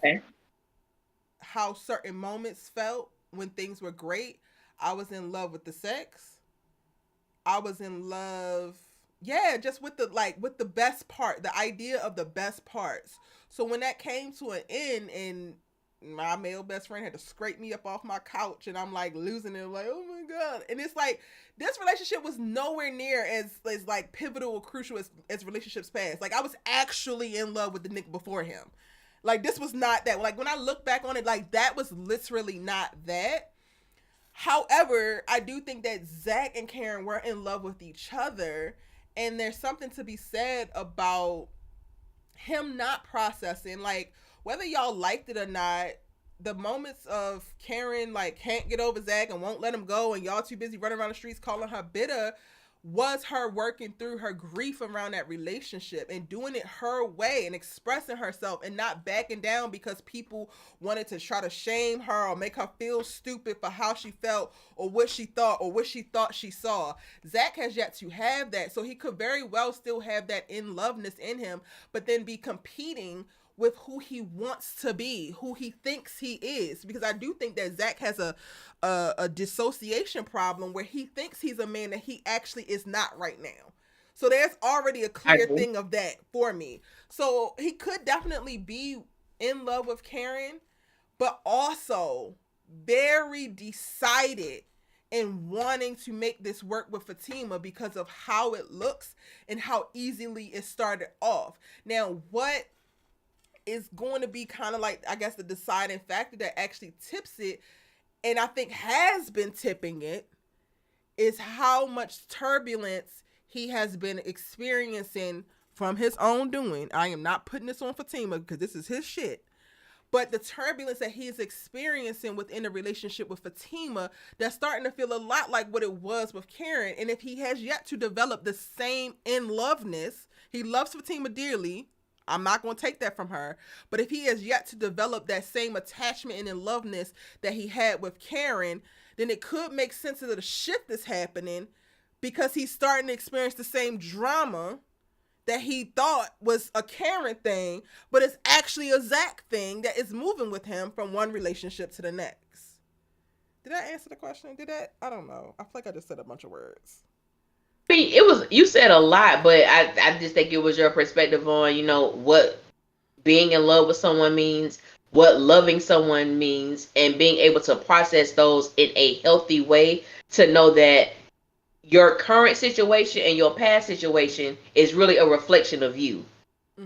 Speaker 1: how certain moments felt when things were great. I was in love with the sex. I was in love, just with the best part, the idea of the best parts. So when that came to an end and my male best friend had to scrape me up off my couch and I'm losing it, oh my God. And it's this relationship was nowhere near as pivotal or crucial as relationships past. I was actually in love with the nigga before him. This was not that. When I look back on it, that was literally not that. However, I do think that Zach and Karen were in love with each other, And there's something to be said about him not processing, like, whether y'all liked it or not, the moments of Karen like can't get over Zach and won't let him go, and y'all too busy running around the streets calling her bitter, was her working through her grief around that relationship and doing it her way and expressing herself and not backing down because people wanted to try to shame her or make her feel stupid for how she felt or what she thought or what she thought she saw. Zach has yet to have that, so he could very well still have that in loveness in him, but then be competing with who he wants to be, who he thinks he is. Because I do think that Zach has a dissociation problem where he thinks he's a man that he actually is not right now. So there's already a clear thing of that for me. So he could definitely be in love with Karen, but also very decided in wanting to make this work with Fatima because of how it looks and how easily it started off. Now, what is going to be kind of like, I guess, the deciding factor that actually tips it, and I think has been tipping it, is how much turbulence he has been experiencing from his own doing. I am not putting this on Fatima because this is his shit. But the turbulence that he is experiencing within a relationship with Fatima, that's starting to feel a lot like what it was with Karen. And if he has yet to develop the same in-loveness, he loves Fatima dearly, I'm not going to take that from her. But if he has yet to develop that same attachment and in loveness that he had with Karen, then it could make sense of the shift that's happening because he's starting to experience the same drama that he thought was a Karen thing, but it's actually a Zach thing that is moving with him from one relationship to the next. Did I answer the question? Did that? I don't know. I feel like I just said a bunch of words.
Speaker 2: It was, you said a lot, but I just think it was your perspective on, what being in love with someone means, what loving someone means, and being able to process those in a healthy way to know that your current situation and your past situation is really a reflection of you.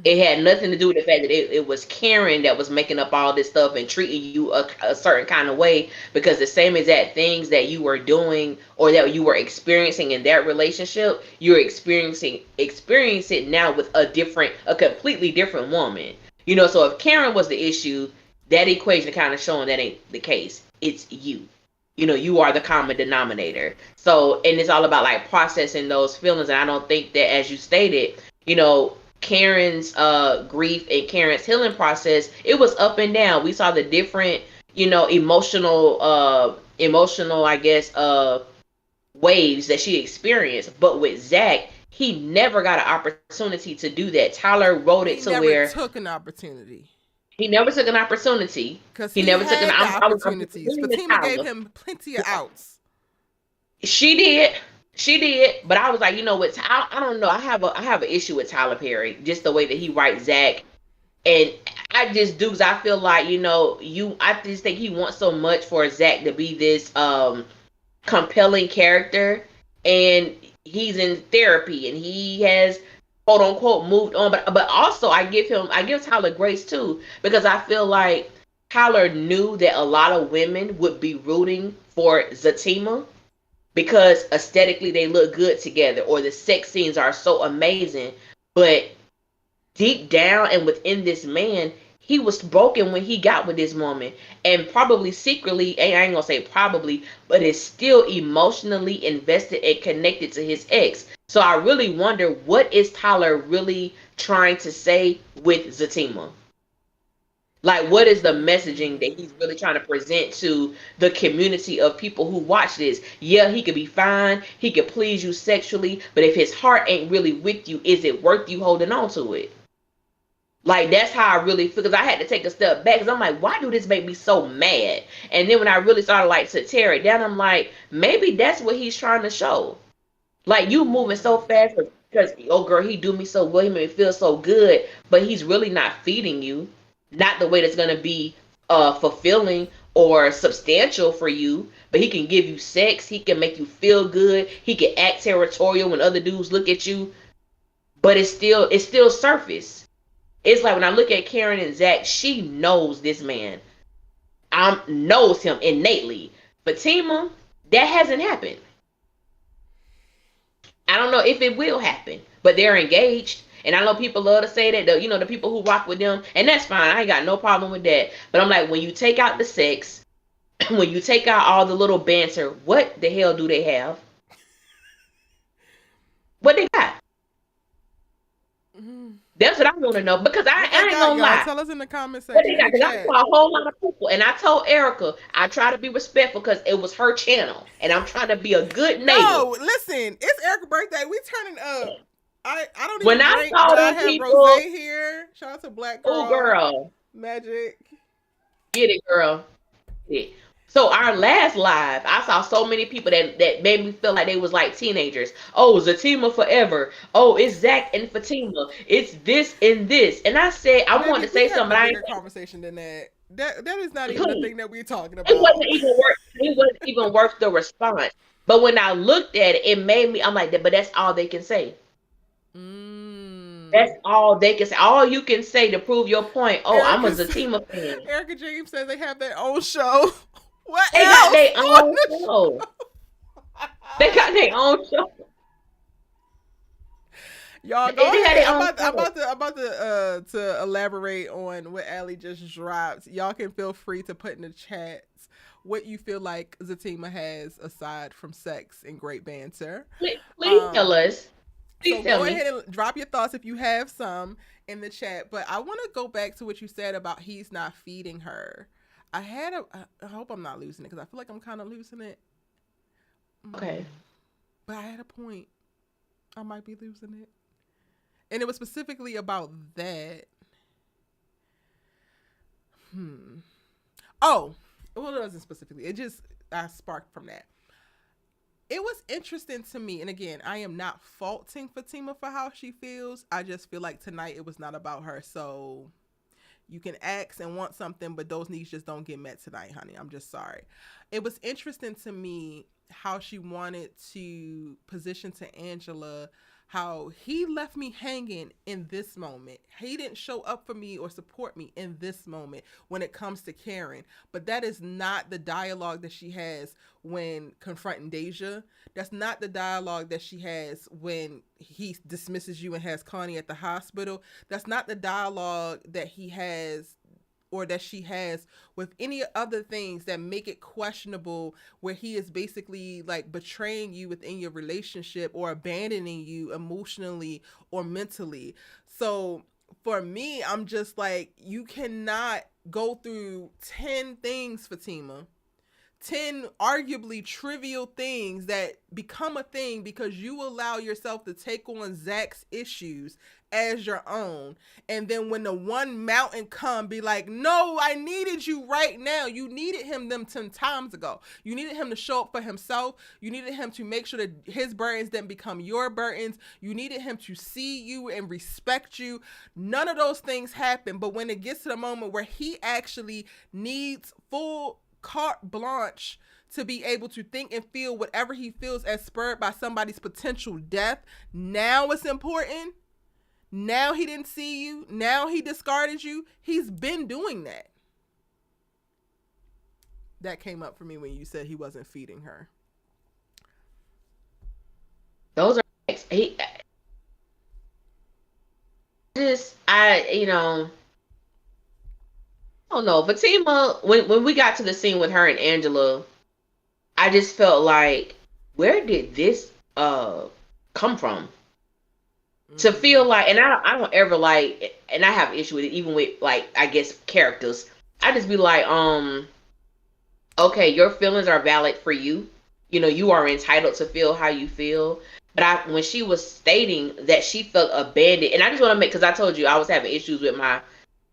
Speaker 2: It had nothing to do with the fact that it was Karen that was making up all this stuff and treating you a certain kind of way, because the same exact things that you were doing or that you were experiencing in that relationship, you're experiencing it now with a completely different woman. So if Karen was the issue, that equation kind of showing that ain't the case. It's you. You are the common denominator. So, and it's all about like processing those feelings. And I don't think that, as you stated, Karen's grief and Karen's healing process, it was up and down. We saw the different, emotional, I guess, waves that she experienced. But with Zach, he never got an opportunity to do that. Tyler wrote it to where
Speaker 1: he never took an opportunity.
Speaker 2: He never took an opportunity.
Speaker 1: Because he never took an opportunity. Fatima gave him plenty of outs.
Speaker 2: She did, but I was like, what? I don't know. I have an issue with Tyler Perry, just the way that he writes Zach, and I just do, because I feel like I just think he wants so much for Zach to be this compelling character, and he's in therapy and he has quote unquote moved on, but also I give Tyler grace too, because I feel like Tyler knew that a lot of women would be rooting for Zatima because aesthetically they look good together, or the sex scenes are so amazing. But deep down and within this man, he was broken when he got with this woman, and probably secretly, and I ain't gonna say probably, but is still emotionally invested and connected to his ex. So I really wonder, what is Tyler really trying to say with Zatima? Like, what is the messaging that he's really trying to present to the community of people who watch this? Yeah, he could be fine. He could please you sexually. But if his heart ain't really with you, is it worth you holding on to it? Like, that's how I really feel. Because I had to take a step back. Because I'm like, why do this make me so mad? And then when I really started, like, to tear it down, I'm like, maybe that's what he's trying to show. Like, you moving so fast because, oh, girl, he do me so well. He made me feel so good. But he's really not feeding you. Not the way that's going to be fulfilling or substantial for you, but he can give you sex. He can make you feel good. He can act territorial when other dudes look at you, but it's still surface. It's like when I look at Karen and Zach, she knows this man. Knows him innately. Fatima, that hasn't happened. I don't know if it will happen, but they're engaged. And I know people love to say that, the people who rock with them, and that's fine. I ain't got no problem with that. But I'm like, when you take out the sex, when you take out all the little banter, what the hell do they have? What they got?
Speaker 1: Mhm.
Speaker 2: That's what I want to know. Because
Speaker 1: What
Speaker 2: I
Speaker 1: they
Speaker 2: ain't
Speaker 1: got,
Speaker 2: gonna
Speaker 1: y'all?
Speaker 2: lie.
Speaker 1: Tell us in the comment
Speaker 2: What
Speaker 1: section
Speaker 2: they
Speaker 1: in
Speaker 2: got?
Speaker 1: the
Speaker 2: Because I
Speaker 1: chat.
Speaker 2: saw a whole lot of people, and I told Erica I try to be respectful because it was her channel, and I'm trying to be a good neighbor.
Speaker 1: No, listen, it's Erica's birthday. We turning up. I don't
Speaker 2: When
Speaker 1: even
Speaker 2: I
Speaker 1: drink,
Speaker 2: saw
Speaker 1: but I
Speaker 2: them
Speaker 1: have rose
Speaker 2: people,
Speaker 1: here. Shout out to Black
Speaker 2: oh
Speaker 1: Girl
Speaker 2: girl,
Speaker 1: Magic.
Speaker 2: get it, girl. Get it. So our last live, I saw so many people that made me feel like they was like teenagers. Oh, Zatima forever. Oh, it's Zach and Fatima. It's this and this. And I said I wanted
Speaker 1: Baby,
Speaker 2: to
Speaker 1: we
Speaker 2: say
Speaker 1: having
Speaker 2: something,
Speaker 1: a
Speaker 2: but I
Speaker 1: bigger
Speaker 2: ain't
Speaker 1: conversation than that. That is not even a
Speaker 2: please.
Speaker 1: thing that we're talking
Speaker 2: It
Speaker 1: about.
Speaker 2: wasn't even worth. It wasn't even worth the response. But when I looked at it, it made me. I'm like, but that's all they can say. That's
Speaker 1: Mm.
Speaker 2: all they can say. All you can say to prove your point. Oh, I'm a
Speaker 1: Erica,
Speaker 2: Zatima fan.
Speaker 1: Erica James says they have their own show. What
Speaker 2: They got
Speaker 1: else
Speaker 2: their
Speaker 1: on
Speaker 2: own
Speaker 1: the
Speaker 2: show.
Speaker 1: show?
Speaker 2: They got their own show.
Speaker 1: Y'all go
Speaker 2: They got
Speaker 1: ahead.
Speaker 2: their own show.
Speaker 1: I'm about to elaborate on what Allie just dropped. Y'all can feel free to put in the chats what you feel like Zatima has aside from sex and great banter.
Speaker 2: Please tell
Speaker 1: Um,
Speaker 2: us.
Speaker 1: so
Speaker 2: Please tell
Speaker 1: go
Speaker 2: me.
Speaker 1: ahead and drop your thoughts if you have some in the chat. But I want to go back to what you said about he's not feeding her. I hope I'm not losing it because I feel like I'm kind of losing it. Mm,
Speaker 2: Okay.
Speaker 1: but I had a point. I might be losing it. And it was specifically about that. Hmm. Oh, well, it wasn't specifically. It just I sparked from that. It was interesting to me, and again, I am not faulting Fatima for how she feels. I just feel like tonight it was not about her. So you can ask and want something, but those needs just don't get met tonight, honey. I'm just sorry. It was interesting to me how she wanted to position to Angela how he left me hanging in this moment. He didn't show up for me or support me in this moment when it comes to caring. But that is not the dialogue that she has when confronting Deja. That's not the dialogue that she has when he dismisses you and has Connie at the hospital. That's not the dialogue that he has or that she has with any other things that make it questionable, where he is basically like betraying you within your relationship or abandoning you emotionally or mentally. So for me, I'm just like, you cannot go through 10 things, Fatima, 10 arguably trivial things that become a thing because you allow yourself to take on Zach's issues as your own. And then when the one mountain come, be like, no, I needed you right now. You needed him them 10 times ago. You needed him to show up for himself. You needed him to make sure that his burdens didn't become your burdens. You needed him to see you and respect you. None of those things happen. But when it gets to the moment where he actually needs full carte blanche to be able to think and feel whatever he feels as spurred by somebody's potential death, now it's important. Now he didn't see you. Now he discarded you. He's been doing that. That came up for me when you said he wasn't feeding her.
Speaker 2: Those are he just I don't know. Fatima, when we got to the scene with her and Angela, I just felt like, where did this come from? To feel
Speaker 1: Mm.
Speaker 2: like, and I don't ever like, and I have issue with it even with, like, I guess characters. I just be like, okay, your feelings are valid for you. You are entitled to feel how you feel. But when she was stating that she felt abandoned, and I just want to make, because I told you I was having issues with my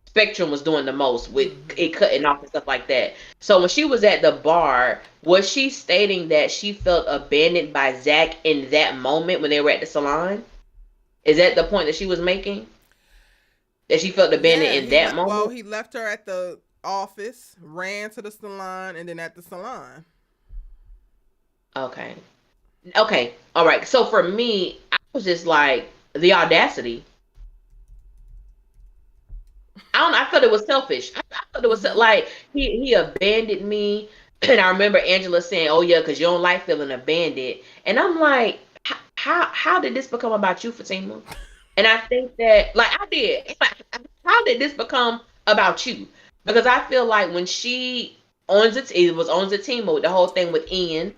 Speaker 2: Spectrum was doing the most with
Speaker 1: Mm-hmm.
Speaker 2: it cutting off and stuff like that. So when she was at the bar, was she stating that she felt abandoned by Zach in that moment when they were at the salon? Is that the point that she was making? That she felt abandoned
Speaker 1: Yeah,
Speaker 2: in that moment?
Speaker 1: he left her at the office, ran to the salon, and then at the salon.
Speaker 2: Okay. Okay. All right. So for me, I was just like, the audacity. I don't. I felt it was selfish. I thought it was
Speaker 1: Mm-hmm.
Speaker 2: like he abandoned me, and I remember Angela saying, "Oh yeah, because you don't like feeling abandoned," and I'm like, how did this become about you, Fatima? And I think that, like, I did. How did this become about you? Because I feel like when she it was on Zatima, the whole thing with Ian,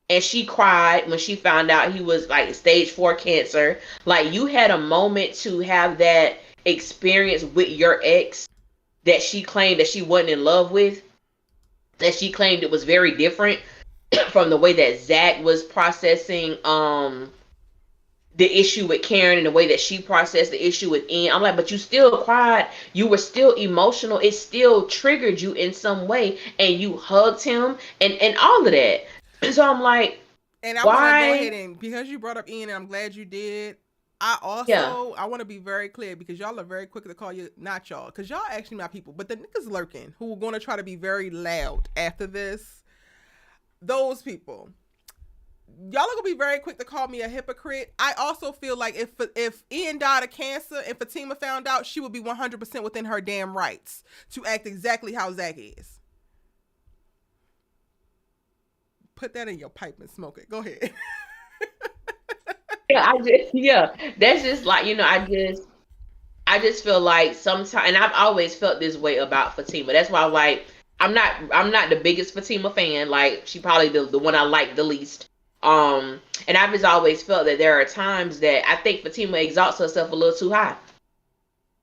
Speaker 2: and she cried when she found out he was like stage 4 cancer. Like, you had a moment to have that experience with your ex that she claimed that she wasn't in love with, that she claimed it was very different from the way that Zach was processing the issue with Karen and the way that she processed the issue with Ian. I'm like, but you still cried. You were still emotional. It still triggered you in some way, and you hugged him and all of that. And so I'm like,
Speaker 1: And I want to go ahead
Speaker 2: why?
Speaker 1: and, because you brought up Ian, and I'm glad you did.
Speaker 2: Yeah.
Speaker 1: I want to be very clear, because y'all are very quick to call you, not y'all, because y'all actually my people, but the niggas lurking who are going to try to be very loud after this, those people, y'all are gonna be very quick to call me a hypocrite. I also feel like if Ian died of cancer and Fatima found out, she would be 100% within her damn rights to act exactly how Zach is. Put that in your pipe and smoke it. Go ahead.
Speaker 2: Yeah, that's just like, I just feel like sometimes, and I've always felt this way about Fatima. That's why, like, I'm not the biggest Fatima fan. Like, she probably the one I like the least. And I've just always felt that there are times that I think Fatima exalts herself a little too high.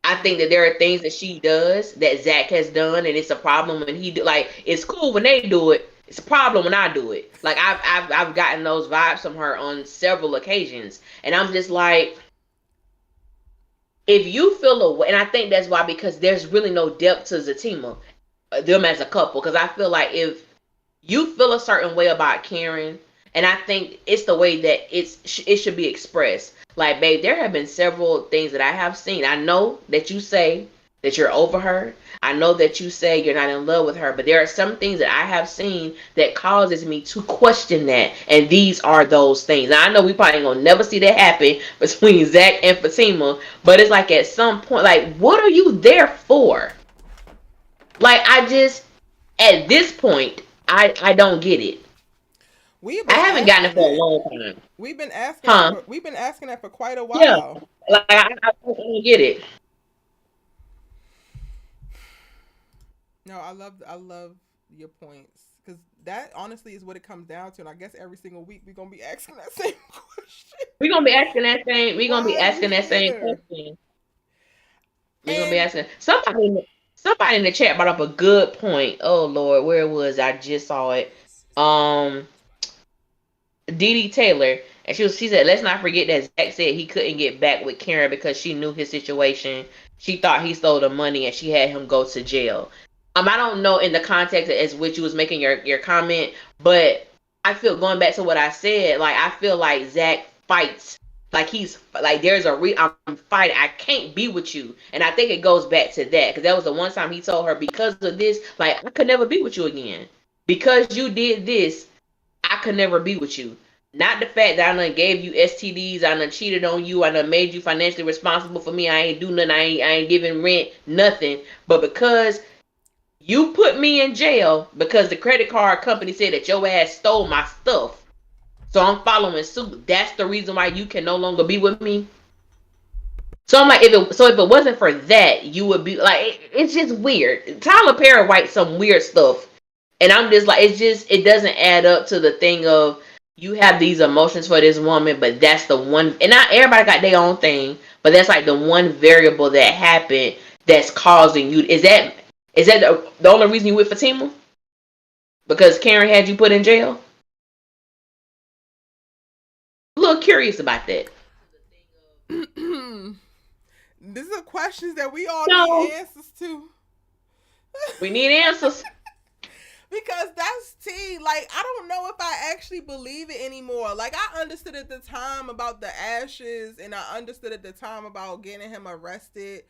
Speaker 2: I think that there are things that she does that Zach has done, and it's a problem when he do. Like, it's cool when they do it. It's a problem when I do it. Like, I've gotten those vibes from her on several occasions, and I'm just like, if you feel a way, and I think that's why, because there's really no depth to Zatima, them as a couple. Because I feel like if you feel a certain way about Karen, and I think it's the way that it should be expressed. Like, babe, there have been several things that I have seen. I know that you say that you're over her. I know that you say you're not in love with her, but there are some things that I have seen that causes me to question that, and these are those things. Now, I know we probably ain't gonna never see that happen between Zach and Fatima, but it's like, at some point, like, what are you there for? Like, at this point, I don't get it.
Speaker 1: We've
Speaker 2: I
Speaker 1: been
Speaker 2: haven't gotten it
Speaker 1: asking
Speaker 2: for a
Speaker 1: that.
Speaker 2: long time. Huh?
Speaker 1: We've been asking that for quite a
Speaker 2: Yeah.
Speaker 1: while.
Speaker 2: Like, I don't get it.
Speaker 1: No, I love your points, because that honestly is what it comes down to. And I guess every single week we're gonna be asking that same question.
Speaker 2: We're gonna be
Speaker 1: Why are you
Speaker 2: asking that same
Speaker 1: here?
Speaker 2: question. We're gonna be
Speaker 1: And
Speaker 2: asking somebody in the chat brought up a good point. Oh Lord, where was I just saw it? Um Dee Dee Taylor. And she said, let's not forget that Zach said he couldn't get back with Karen because she knew his situation. She thought he stole the money and she had him go to jail. I don't know in the context as which you was making your comment, but I feel, going back to what I said, like, I feel like Zach fights, like, he's like, I'm fighting. I can't be with you, and I think it goes back to that, because that was the one time he told her, because of this, like, I could never be with you again because you did this. I could never be with you. Not the fact that I done gave you STDs, I done cheated on you, I done made you financially responsible for me. I ain't do nothing. I ain't giving rent, nothing. But because you put me in jail because the credit card company said that your ass stole my stuff, so I'm following suit. That's the reason why you can no longer be with me. So I'm like, if it wasn't for that, you would be like, it's just weird. Tyler Perry writes some weird stuff, and I'm just like, it doesn't add up to the thing of, you have these emotions for this woman, but that's the one, and not everybody got their own thing, but that's like the one variable that happened that's causing you. Is that the only reason you with Fatima? Because Karen had you put in jail? A little curious about that.
Speaker 1: these are questions that we all need
Speaker 2: No,
Speaker 1: answers to.
Speaker 2: we need answers.
Speaker 1: Because that's tea. Like, I don't know if I actually believe it anymore. Like, I understood at the time about the ashes, and I understood at the time about getting him arrested.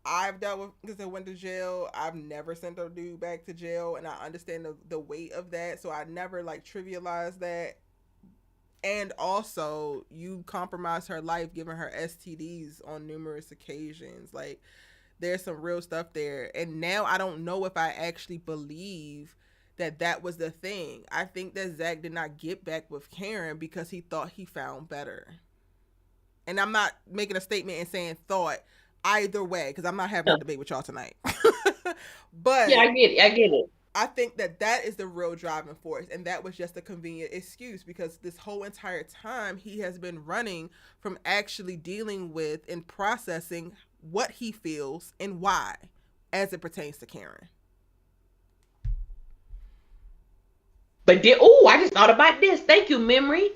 Speaker 1: I've dealt with, because I went to jail. I've never sent a dude back to jail, and I understand the weight of that. So I never, like, trivialized that. And also, you compromised her life, giving her STDs on numerous occasions. Like, there's some real stuff there. And now I don't know if I actually believe that was the thing. I think that Zach did not get back with Karen because he thought he found better. And I'm not making a statement and saying thought either way, because I'm not having a debate with y'all tonight. But
Speaker 2: yeah, I get it. I get it.
Speaker 1: I think that is the real driving force, and that was just a convenient excuse, because this whole entire time he has been running from actually dealing with and processing what he feels and why as it pertains to Karen.
Speaker 2: But I just thought about this. Thank you, memory.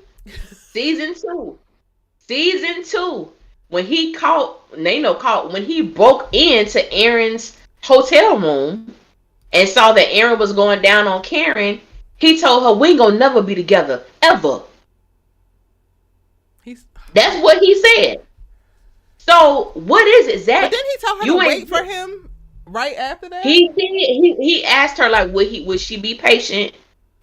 Speaker 2: Season 2. When he when he broke into Aaron's hotel room and saw that Aaron was going down on Karen, he told her, "We ain't gonna never be together, ever." That's what he said. So what is it, Zach?
Speaker 1: But didn't he tell her to wait for him right after that?
Speaker 2: He did. He asked her, like, would she be patient?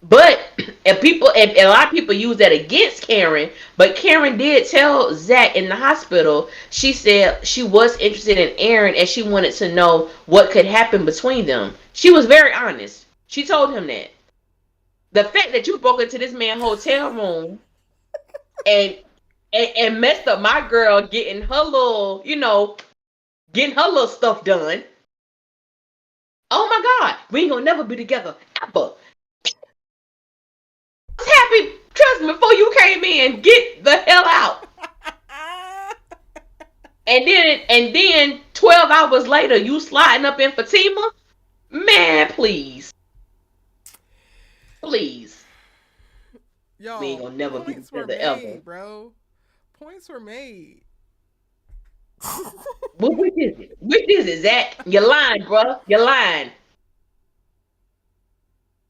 Speaker 2: But a lot of people use that against Karen. But Karen did tell Zach in the hospital. She said she was interested in Aaron and she wanted to know what could happen between them. She was very honest. She told him that. The fact that you broke into this man's hotel room and messed up my girl getting her little, stuff done. Oh my God, we ain't gonna never be together ever. I was happy, trust me, before you came in, get the hell out. And then 12 hours later, you sliding up in Fatima? Man, please. Please.
Speaker 1: Yo,
Speaker 2: we ain't gonna never be together ever.
Speaker 1: Bro. Points were made.
Speaker 2: Which is it? Which is it, Zach? You're lying, bro. You're lying.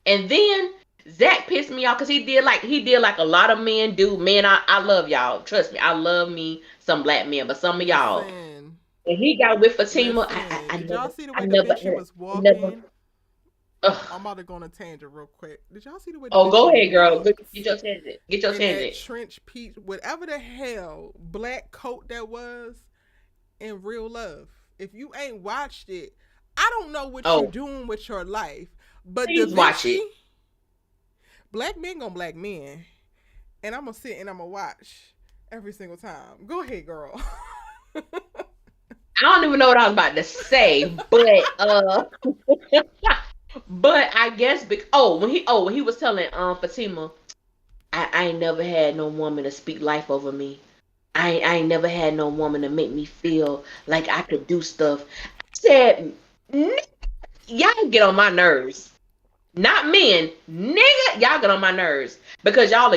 Speaker 2: And then Zach pissed me off because he did like a lot of men do. Man, I love y'all. Trust me, I love me some black men, but some of y'all.
Speaker 1: Listen,
Speaker 2: and he got with Fatima.
Speaker 1: Did y'all see the way the bitch was walking? I'm about to go on a tangent real quick. Did y'all see the way?
Speaker 2: Go ahead, girl. Get your tangent. Get your tangent.
Speaker 1: That trench peach, whatever the hell black coat that was in Real Love. If you ain't watched it, I don't know what you're doing with your life. But
Speaker 2: please watch it.
Speaker 1: Black men gonna black men, and I'm gonna sit and I'm gonna watch every single time. Go ahead, girl.
Speaker 2: I don't even know what I was about to say, but but I guess when he was telling Fatima, I ain't never had no woman to speak life over me. I ain't never had no woman to make me feel like I could do stuff. I said, y'all get on my nerves. Not men, nigga, y'all get on my nerves because y'all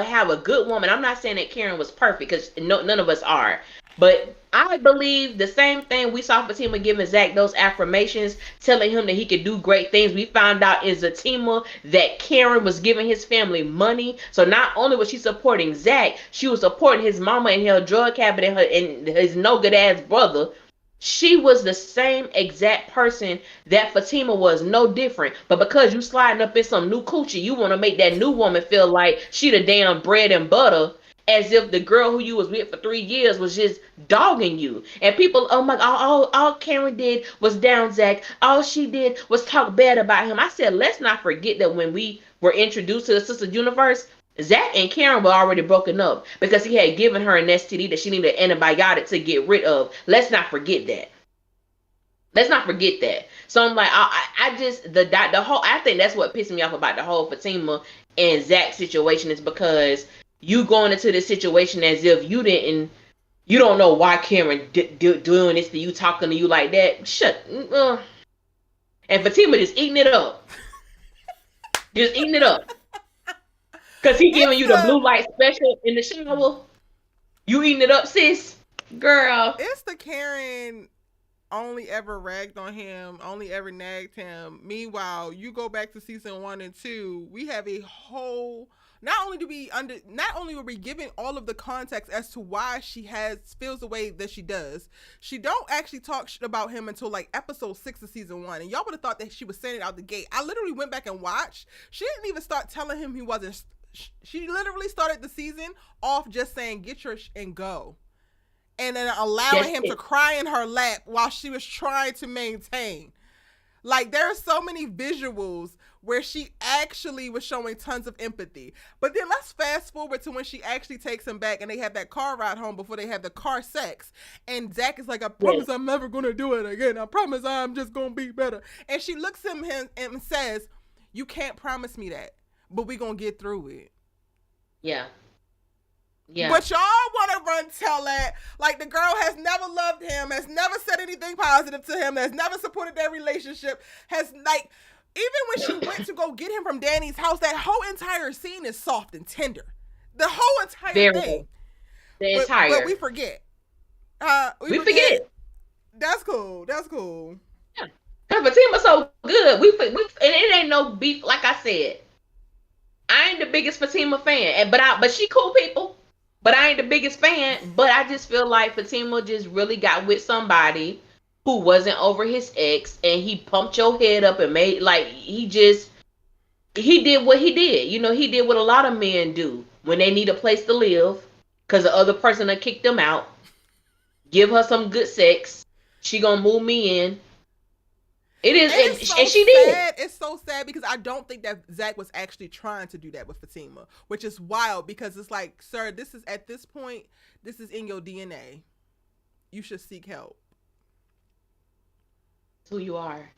Speaker 2: have a good woman. I'm not saying that Karen was perfect because none of us are, but I believe the same thing we saw Fatima giving Zach those affirmations, telling him that he could do great things. We found out in Zatima that Karen was giving his family money. So not only was she supporting Zach, she was supporting his mama and her drug habit and his no good ass brother. She was the same exact person that Fatima was, no different. But because you sliding up in some new coochie, you want to make that new woman feel like she the damn bread and butter, as if the girl who you was with for 3 years was just dogging you. And people, oh my God, all Karen did was down Zach. All she did was talk bad about him. I said, let's not forget that when we were introduced to the Sistas universe, Zach and Karen were already broken up because he had given her an STD that she needed an antibiotic to get rid of. Let's not forget that. Let's not forget that. So I'm like, I think that's what pissed me off about the whole Fatima and Zach situation is because you going into this situation as if you don't know why Karen doing this to you, talking to you like that. And Fatima just eating it up. Just eating it up. Because he giving you the blue light special in the shower. You eating it up, sis? Girl.
Speaker 1: It's the Karen only ever ragged on him, only ever nagged him. Meanwhile, you go back to season 1 and 2, we have a whole... Not only were we given all of the context as to why she feels the way that she does, she don't actually talk shit about him until like episode 6 of season 1. And y'all would have thought that she was saying it out the gate. I literally went back and watched. She didn't even start telling him he wasn't. She literally started the season off just saying, get your and go. And then allowing him to cry in her lap while she was trying to maintain. Like there are so many visuals where she actually was showing tons of empathy. But then let's fast forward to when she actually takes him back and they have that car ride home before they have the car sex. And Zach is like, I promise
Speaker 2: Yes.
Speaker 1: I'm never gonna do it again. I promise I'm just gonna be better. And she looks at him and says, you can't promise me that, but we gonna get through it.
Speaker 2: Yeah. Yeah.
Speaker 1: But y'all want to run tell that like the girl has never loved him, has never said anything positive to him, has never supported their relationship, has like even when she went to go get him from Danny's house, that whole entire scene is soft and tender. The whole entire
Speaker 2: Very
Speaker 1: thing.
Speaker 2: good. The
Speaker 1: But
Speaker 2: entire.
Speaker 1: we forget. We
Speaker 2: We
Speaker 1: forget.
Speaker 2: forget.
Speaker 1: That's cool. That's cool.
Speaker 2: Yeah. Cause Fatima so good. And it ain't no beef. Like I said, I ain't the biggest Fatima fan, but she cool people. But I ain't the biggest fan. But I just feel like Fatima just really got with somebody who wasn't over his ex, and he pumped your head up and made like he did what he did. You know, he did what a lot of men do when they need a place to live, because the other person that kicked them out. Give her some good sex. She gonna move me in. It is,
Speaker 1: It is so
Speaker 2: and she did.
Speaker 1: sad. It's so sad because I don't think that Zach was actually trying to do that with Fatima, which is wild because it's like, sir, this is at this point, this is in your DNA. You should seek help.
Speaker 2: It's who you are.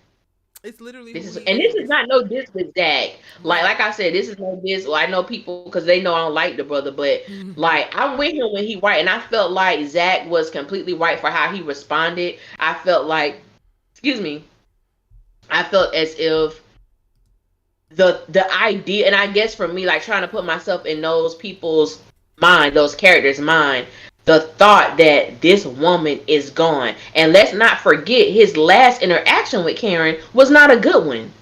Speaker 1: It's literally
Speaker 2: This
Speaker 1: who
Speaker 2: is,
Speaker 1: he
Speaker 2: and this is
Speaker 1: is.
Speaker 2: not no diss with Zach.
Speaker 1: Right.
Speaker 2: Like I said, this is no diss. Well, I know people because they know I don't like the brother, but like I'm with him when he right, and I felt like Zach was completely right for how he responded. I felt like, excuse me, I felt as if the idea, and I guess for me, like trying to put myself in those people's mind, those characters' mind, the thought that this woman is gone. And let's not forget his last interaction with Karen was not a good one.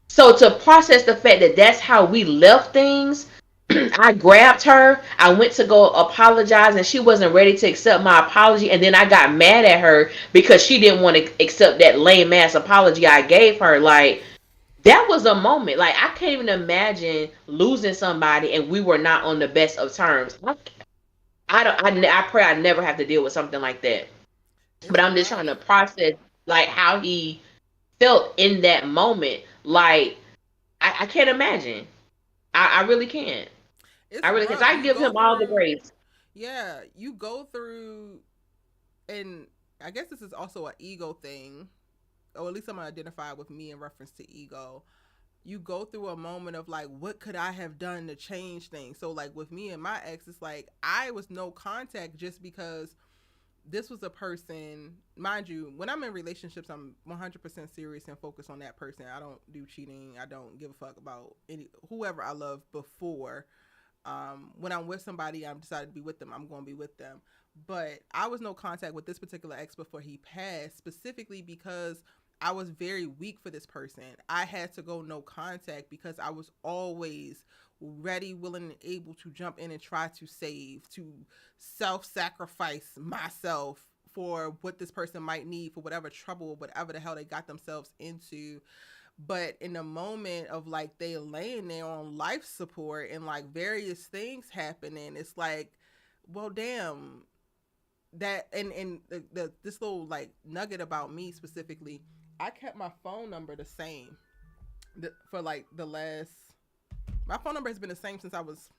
Speaker 2: So to process the fact that that's how we left things, I grabbed her. I went to go apologize, and she wasn't ready to accept my apology. And then I got mad at her because she didn't want to accept that lame ass apology I gave her. Like, that was a moment. Like, I can't even imagine losing somebody and we were not on the best of terms. I don't. I pray I never have to deal with something like that. But
Speaker 1: It's
Speaker 2: I'm just trying
Speaker 1: rough.
Speaker 2: to process like how he felt in that moment. Like, I can't imagine. I really can't. I
Speaker 1: It's
Speaker 2: really can't.
Speaker 1: rough.
Speaker 2: I
Speaker 1: You
Speaker 2: give
Speaker 1: go
Speaker 2: him all the
Speaker 1: through,
Speaker 2: grace.
Speaker 1: yeah, you go through, and I guess this is also an ego thing, or at least I'm gonna identify with me in reference to ego. You go through a moment of like, what could I have done to change things? So like with me and my ex, it's like I was no contact just because this was a person, mind you, when I'm in relationships, I'm 100% serious and focused on that person. I don't do cheating. I don't give a fuck about whoever I love before. When I'm with somebody, I'm decided to be with them. I'm going to be with them. But I was no contact with this particular ex before he passed, specifically because I was very weak for this person. I had to go no contact because I was always ready, willing, and able to jump in and try to save, to self sacrifice myself for what this person might need, for whatever trouble, whatever the hell they got themselves into. But in the moment of like they laying there on life support and like various things happening, it's like, well, damn, that and the this little like nugget about me specifically, I kept my phone number the same for like the last. My phone number has been the same since I was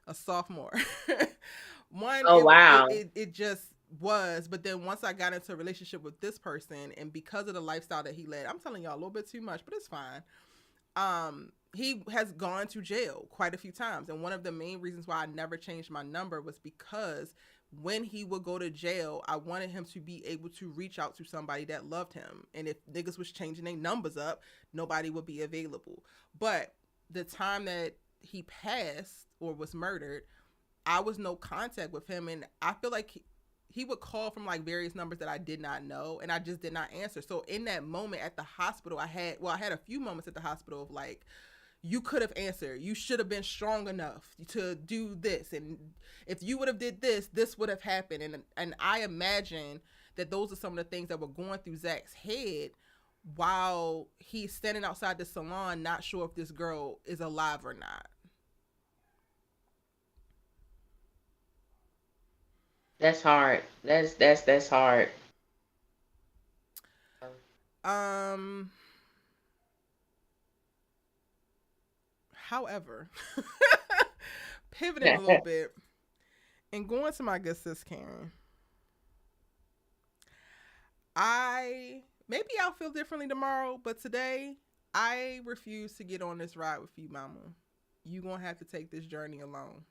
Speaker 1: a sophomore. One,
Speaker 2: Oh wow.
Speaker 1: it just was, but then once I got into a relationship with this person, and because of the lifestyle that he led, I'm telling y'all a little bit too much, but it's fine. He has gone to jail quite a few times, and one of the main reasons why I never changed my number was because when he would go to jail, I wanted him to be able to reach out to somebody that loved him, and if niggas was changing their numbers up, nobody would be available. But the time that he passed or was murdered, I was no contact with him, and I feel like he would call from like various numbers that I did not know, and I just did not answer. So in that moment at the hospital, I had a few moments at the hospital of like, you could have answered, you should have been strong enough to do this, and if you would have did this, this would have happened. And I imagine that those are some of the things that were going through Zach's head while he's standing outside the salon, not sure if this girl is alive or not.
Speaker 2: That's hard. That's hard.
Speaker 1: Um, However, pivoting a little bit and going to my good sis Karen, maybe I'll feel differently tomorrow, but today I refuse to get on this ride with you, mama. You gonna have to take this journey alone.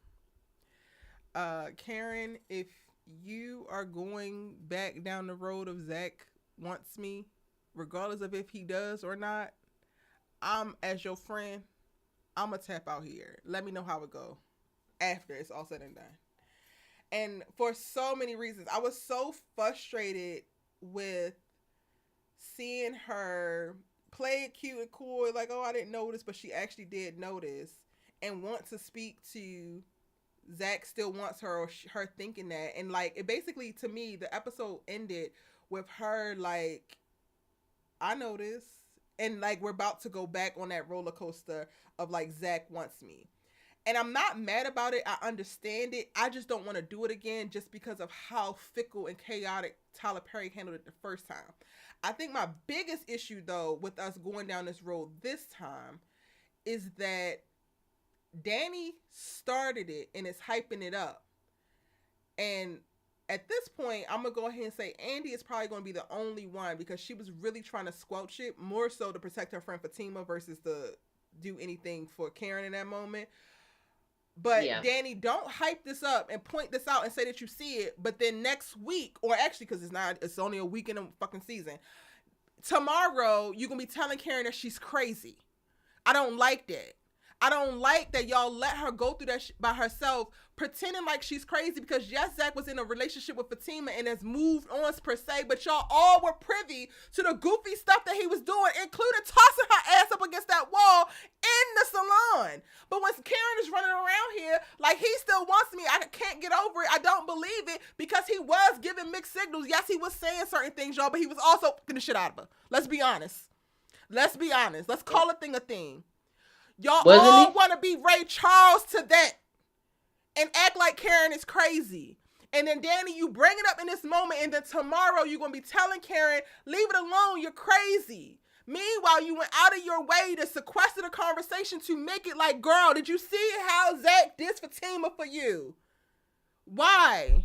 Speaker 1: Karen, if you are going back down the road of Zach wants me, regardless of if he does or not, I'm as your friend, I'm gonna tap out here. Let me know how it go after it's all said and done. And for so many reasons, I was so frustrated with seeing her play it cute and cool, like, oh, I didn't notice, but she actually did notice and want to speak to Zach still wants her, or her thinking that. And like, it basically, to me, the episode ended with her like, I noticed, and like, we're about to go back on that roller coaster of like, Zach wants me. And I'm not mad about it. I understand it. I just don't want to do it again just because of how fickle and chaotic Tyler Perry handled it the first time. I think my biggest issue, though, with us going down this road this time is that Danny started it and is hyping it up. And at this point, I'm going to go ahead and say Andy is probably going to be the only one, because she was really trying to squelch it, more so to protect her friend Fatima versus to do anything for Karen in that moment. But yeah, Danny, don't hype this up and point this out and say that you see it. But then next week, or actually, because it's only a week in a fucking season, tomorrow you're going to be telling Karen that she's crazy. I don't like that. I don't like that y'all let her go through that by herself, pretending like she's crazy, because yes, Zach was in a relationship with Fatima and has moved on per se, but y'all all were privy to the goofy stuff that he was doing, including tossing her ass up against that wall in the salon. But when Karen is running around here like, he still wants me, I can't get over it, I don't believe it, because he was giving mixed signals. Yes, he was saying certain things, y'all, but he was also fucking the shit out of her. Let's be honest. Let's call a thing a thing. Y'all all want to be Ray Charles to that and act like Karen is crazy. And then, Danny, you bring it up in this moment, and then tomorrow you're going to be telling Karen, leave it alone, you're crazy. Meanwhile, you went out of your way to sequester the conversation to make it like, girl, did you see how Zach did Fatima for you? Why?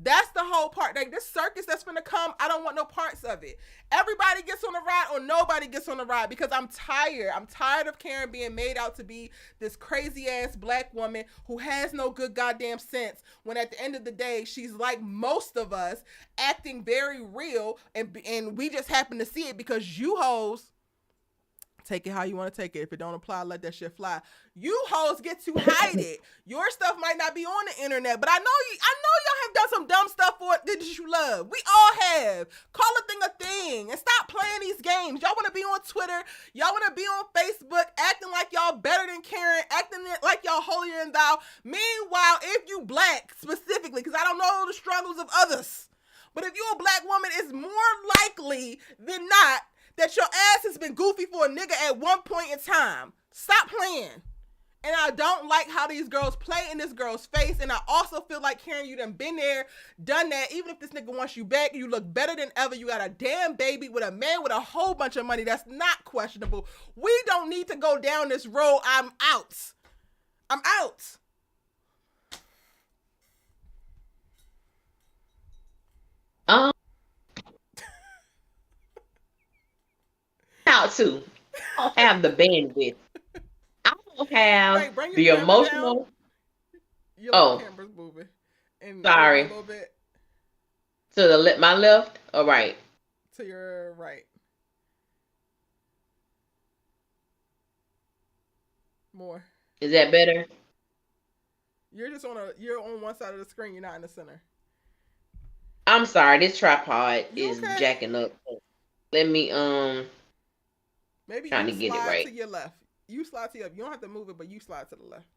Speaker 1: That's the whole part. Like, this circus that's finna come, I don't want no parts of it. Everybody gets on the ride or nobody gets on the ride, because I'm tired. I'm tired of Karen being made out to be this crazy ass black woman who has no good goddamn sense, when at the end of the day, she's like most of us, acting very real, and we just happen to see it because you hoes take it how you want to take it. If it don't apply, let that shit fly. You hoes get to hide it. Your stuff might not be on the internet, but I know y'all have done some dumb stuff for it that you love. We all have. Call a thing a thing and stop playing these games. Y'all want to be on Twitter. Y'all want to be on Facebook acting like y'all better than Karen, acting like y'all holier than thou. Meanwhile, if you black specifically, because I don't know the struggles of others, but if you're a black woman, it's more likely than not that your ass has been goofy for a nigga at one point in time. Stop playing. And I don't like how these girls play in this girl's face. And I also feel like, Karen, you done been there, done that. Even if this nigga wants you back, you look better than ever. You got a damn baby with a man with a whole bunch of money. That's not questionable. We don't need to go down this road. I'm out. I'm out.
Speaker 2: Out too. I don't have the bandwidth. I don't have the emotional.
Speaker 1: Your camera's moving. And
Speaker 2: sorry.
Speaker 1: A little bit.
Speaker 2: To my left or right?
Speaker 1: To your right. More.
Speaker 2: Is that better?
Speaker 1: You're on one side of the screen. You're not in the center.
Speaker 2: I'm sorry. This tripod is jacking up. Let me
Speaker 1: Maybe
Speaker 2: trying
Speaker 1: you
Speaker 2: to get
Speaker 1: slide
Speaker 2: it right.
Speaker 1: To your left. You slide to your left. You don't have to move it, but you slide to the left.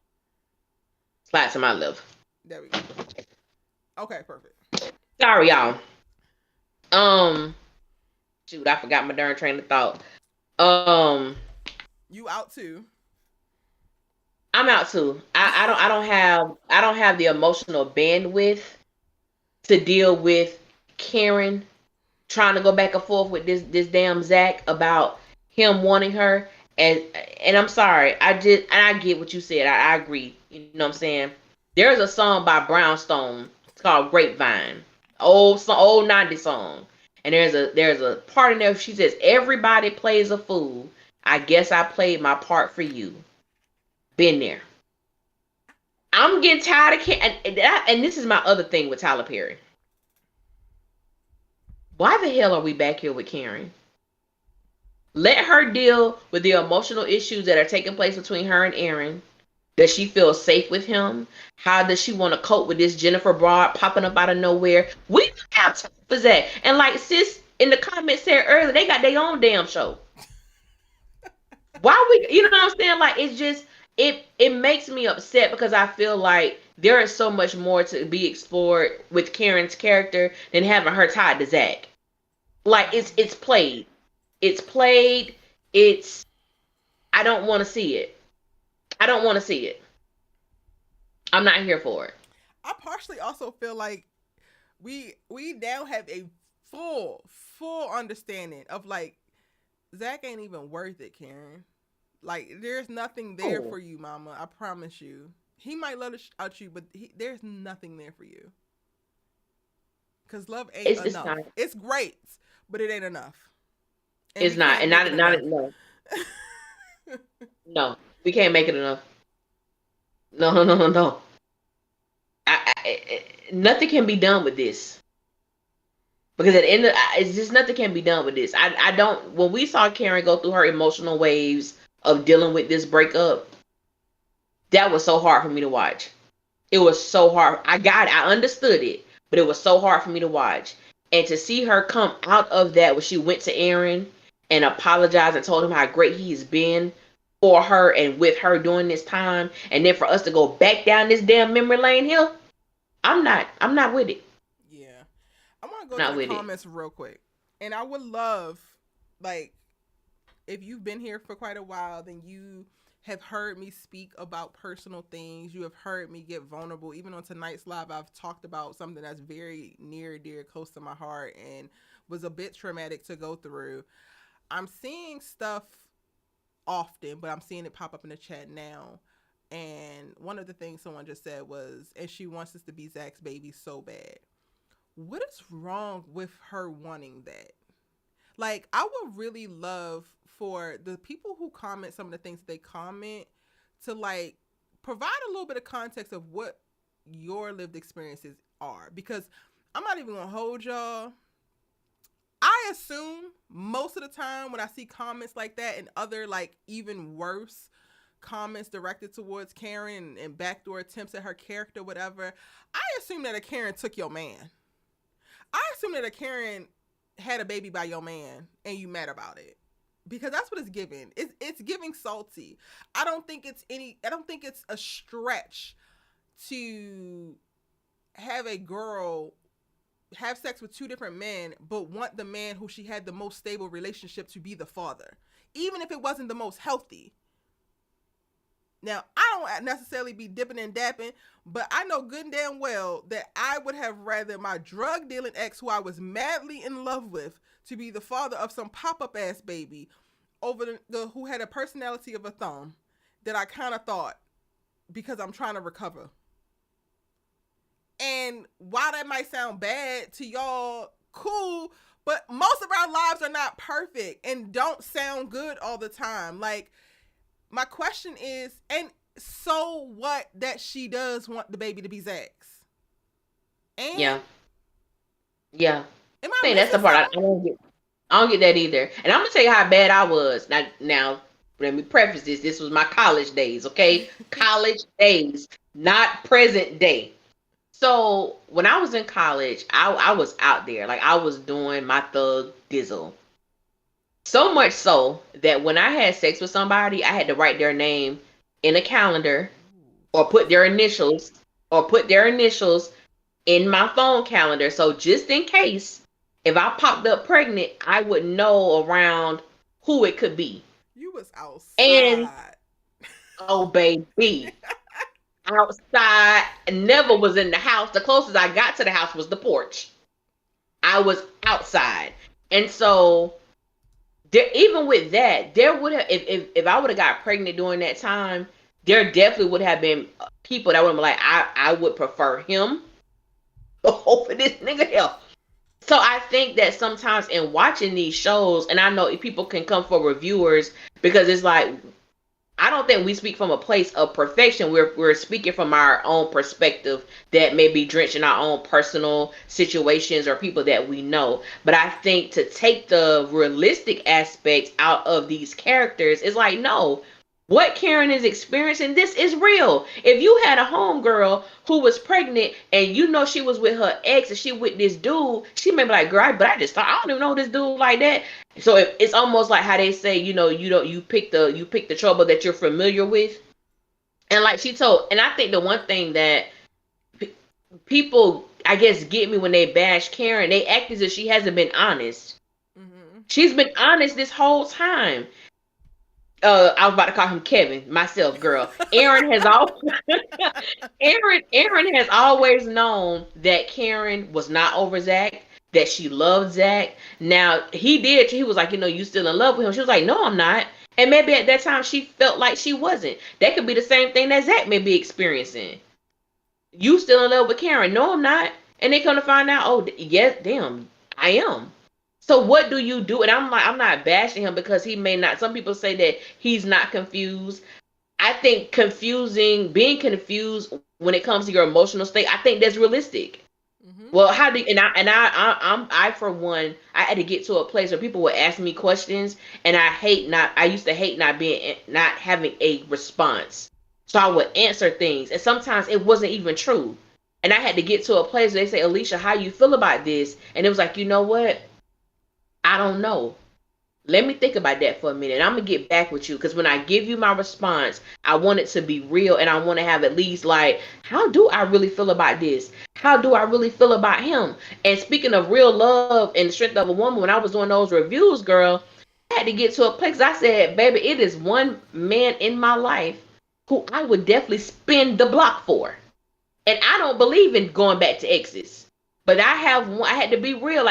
Speaker 2: Slide to my left.
Speaker 1: There we go. Okay, perfect.
Speaker 2: Sorry, y'all. Shoot, I forgot my darn train of thought.
Speaker 1: You out too.
Speaker 2: I'm out too. I don't have the emotional bandwidth to deal with Karen trying to go back and forth with this damn Zach about him wanting her, and and I'm sorry, I get what you said. I agree. You know what I'm saying? There's a song by Brownstone. It's called Grapevine. Old 90s song. And there's a part in there she says, "Everybody plays a fool. I guess I played my part for you." Been there. I'm getting tired of and this is my other thing with Tyler Perry. Why the hell are we back here with Karen? Let her deal with the emotional issues that are taking place between her and Aaron. Does she feel safe with him? How does she want to cope with this Jennifer Broad popping up out of nowhere? We don't have time for that. And like sis in the comments said earlier, they got their own damn show. Why we, you know what I'm saying? Like it's just it makes me upset because I feel like there is so much more to be explored with Karen's character than having her tied to Zach. Like it's played. It's played. It's I don't want to see it. I don't want to see it. I'm not here for it.
Speaker 1: I partially also feel like we now have a full understanding of like Zach ain't even worth it, Karen. Like there's nothing there
Speaker 2: Oh,
Speaker 1: for you, Mama. I promise you. He might love out you, but there's nothing there for you. Cause love ain't
Speaker 2: it's
Speaker 1: enough.
Speaker 2: not.
Speaker 1: It's great, but it ain't enough, and
Speaker 2: It's
Speaker 1: we
Speaker 2: not.
Speaker 1: can't
Speaker 2: And
Speaker 1: make it
Speaker 2: not
Speaker 1: enough.
Speaker 2: no. No. We can't make it enough. No, no, no, no, no. Nothing can be done with this. Because at the end of it's just nothing can be done with this. I don't when we saw Karen go through her emotional waves of dealing with this breakup, that was so hard for me to watch. It was so hard. I got it. I understood it, but it was so hard for me to watch. And to see her come out of that when she went to Aaron and apologized and told him how great he's been for her and with her during this time, and then for us to go back down this damn memory lane here, I'm not with it.
Speaker 1: Yeah. I want to go to
Speaker 2: Not
Speaker 1: the
Speaker 2: with it.
Speaker 1: comments real quick. And I would love, like, if you've been here for quite a while, then you have heard me speak about personal things. You have heard me get vulnerable. Even on tonight's live, I've talked about something that's very near, dear, close to my heart and was a bit traumatic to go through. I'm seeing stuff often, but I'm seeing it pop up in the chat now. And one of the things someone just said was, and she wants us to be Zach's baby so bad. What is wrong with her wanting that? Like, I would really love for the people who comment some of the things that they comment to like provide a little bit of context of what your lived experiences are. Because I'm not even gonna hold y'all. I assume most of the time when I see comments like that and other like even worse comments directed towards Karen and backdoor attempts at her character, whatever, I assume that a Karen took your man. I assume that a Karen had a baby by your man and you mad about it. Because that's what it's giving. It's giving salty. I don't think it's a stretch to have a girl have sex with two different men, but want the man who she had the most stable relationship to be the father, even if it wasn't the most healthy. Now, I don't necessarily be dipping and dapping, but I know good and damn well that I would have rather my drug dealing ex, who I was madly in love with, to be the father of some pop up ass baby over the who had a personality of a thumb that I kind of thought because I'm trying to recover. And while that might sound bad to y'all, cool, but most of our lives are not perfect and don't sound good all the time. Like, my question is, and so what that she does want the baby to be Zach's? And
Speaker 2: Yeah. Yeah.
Speaker 1: am
Speaker 2: I
Speaker 1: I
Speaker 2: think that's
Speaker 1: missing
Speaker 2: the part I
Speaker 1: something?
Speaker 2: don't get. I don't get that either. And I'm gonna tell you how bad I was. Now, let me preface this. This was my college days, okay? College days, not present day. So when I was in college, I was out there. Like I was doing my thug dizzle. So much so that when I had sex with somebody, I had to write their name in a calendar
Speaker 1: Ooh,
Speaker 2: or put their
Speaker 1: spicy.
Speaker 2: initials or put their initials in my phone calendar. So just in case if I popped up pregnant, I would know around who it could be.
Speaker 1: You was
Speaker 2: And
Speaker 1: outside.
Speaker 2: oh baby, outside, never was in the house. The closest I got to the house was the porch. I was outside. And so there, even with that, there would have if I would have got pregnant during that time, there definitely would have been people that would have been like, I would prefer him over this nigga hell. So I think that sometimes in watching these shows, and I know people can come for reviewers because it's like I don't think we speak from a place of perfection. We're speaking from our own perspective that may be drenched in our own personal situations or people that we know. But I think to take the realistic aspects out of these characters is like, no, what Karen is experiencing, this is real. If you had a homegirl who was pregnant and you know she was with her ex and she with this dude, she may be like, girl, but I just thought I don't even know this dude like that. So it's almost like how they say, you pick the trouble that you're familiar with. And like she told, and I think the one thing that people I guess get me when they bash Karen, they act as if she hasn't been honest. Mm-hmm. She's been honest this whole time. I was about to call him Kevin, myself, girl. Aaron has always known that Karen was not over Zach, that she loved Zach. Now he was like, you still in love with him. She was like, no, I'm not. And maybe at that time she felt like she wasn't. That could be the same thing that Zach may be experiencing. You still in love with Karen? No, I'm not. And they come to find out, oh yes, damn, I am. So what do you do? And I'm not bashing him because he may not. Some people say that he's not confused. I think being confused when it comes to your emotional state, I think that's realistic. Mm-hmm. Well, how do you, I for one, I had to get to a place where people would ask me questions, and I used to hate not having a response. So I would answer things, and sometimes it wasn't even true. And I had to get to a place where they say, Alicia, how you feel about this? And it was like, you know what? I don't know. Let me think about that for a minute. I'm going to get back with you because when I give you my response, I want it to be real and I want to have at least like, how do I really feel about this? How do I really feel about him? And speaking of real love and the strength of a woman, when I was doing those reviews, girl, I had to get to a place. I said, baby, it is one man in my life who I would definitely spin the block for. And I don't believe in going back to exes. But I had to be real.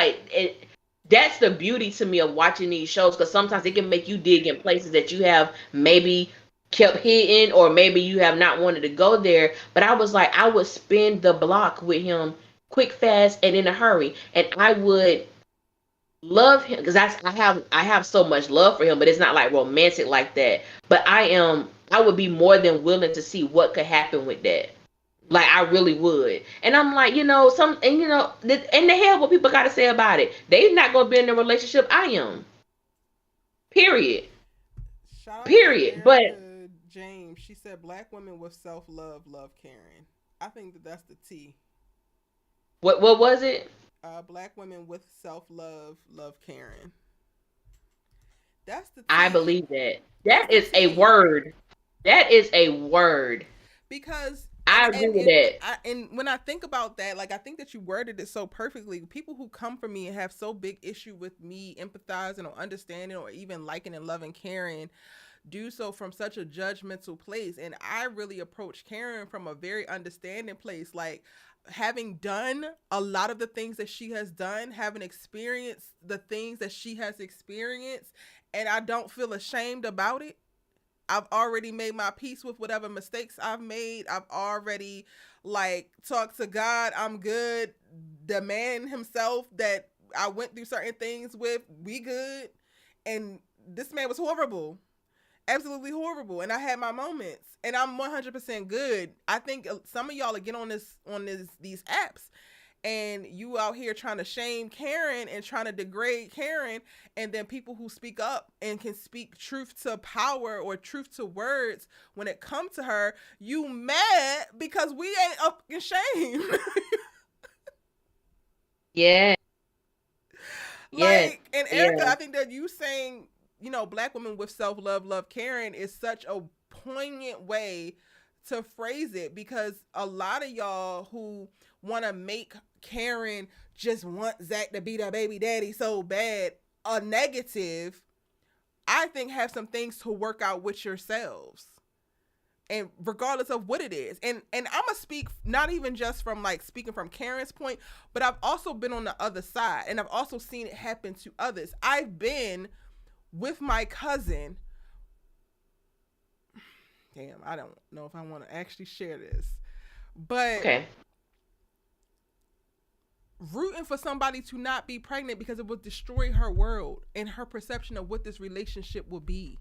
Speaker 2: That's the beauty to me of watching these shows because sometimes it can make you dig in places that you have maybe kept hidden or maybe you have not wanted to go there. But I was like, I would spin the block with him quick, fast, and in a hurry. And I would love him because I have so much love for him, but it's not like romantic like that. But I would be more than willing to see what could happen with that. Like I really would. And I'm like, and the hell what people got to say about it. They're not going to be in a relationship. I am. Period. Period. But
Speaker 1: James, she said black women with self-love love Karen. I think that's the T.
Speaker 2: What was it?
Speaker 1: Black women with self-love love Karen. That's the T.
Speaker 2: I believe that. That is a word. That is a word.
Speaker 1: Because
Speaker 2: I agree with that.
Speaker 1: And when I think about that, like I think that you worded it so perfectly. People who come for me and have so big issue with me empathizing or understanding or even liking and loving Karen do so from such a judgmental place. And I really approach Karen from a very understanding place. Like having done a lot of the things that she has done, having experienced the things that she has experienced, and I don't feel ashamed about it. I've already made my peace with whatever mistakes I've made. I've already talked to God. I'm good. The man himself that I went through certain things with, we good. And this man was horrible. Absolutely horrible. And I had my moments and I'm 100% good. I think some of y'all get on these apps and you out here trying to shame Karen and trying to degrade Karen, and then people who speak up and can speak truth to power or truth to words when it comes to her, you mad because we ain't up in shame.
Speaker 2: Yeah.
Speaker 1: And Erica, I think that you saying, black women with self-love love Karen is such a poignant way to phrase it, because a lot of y'all who want to make Karen just want Zach to be their baby daddy so bad a negative, I think have some things to work out with yourselves, and regardless of what it is. And I'm gonna speak not even just from speaking from Karen's point, but I've also been on the other side and I've also seen it happen to others. I've been with my cousin. Damn, I don't know if I want to actually share this, but
Speaker 2: Okay.
Speaker 1: rooting for somebody to not be pregnant because it would destroy her world and her perception of what this relationship will be.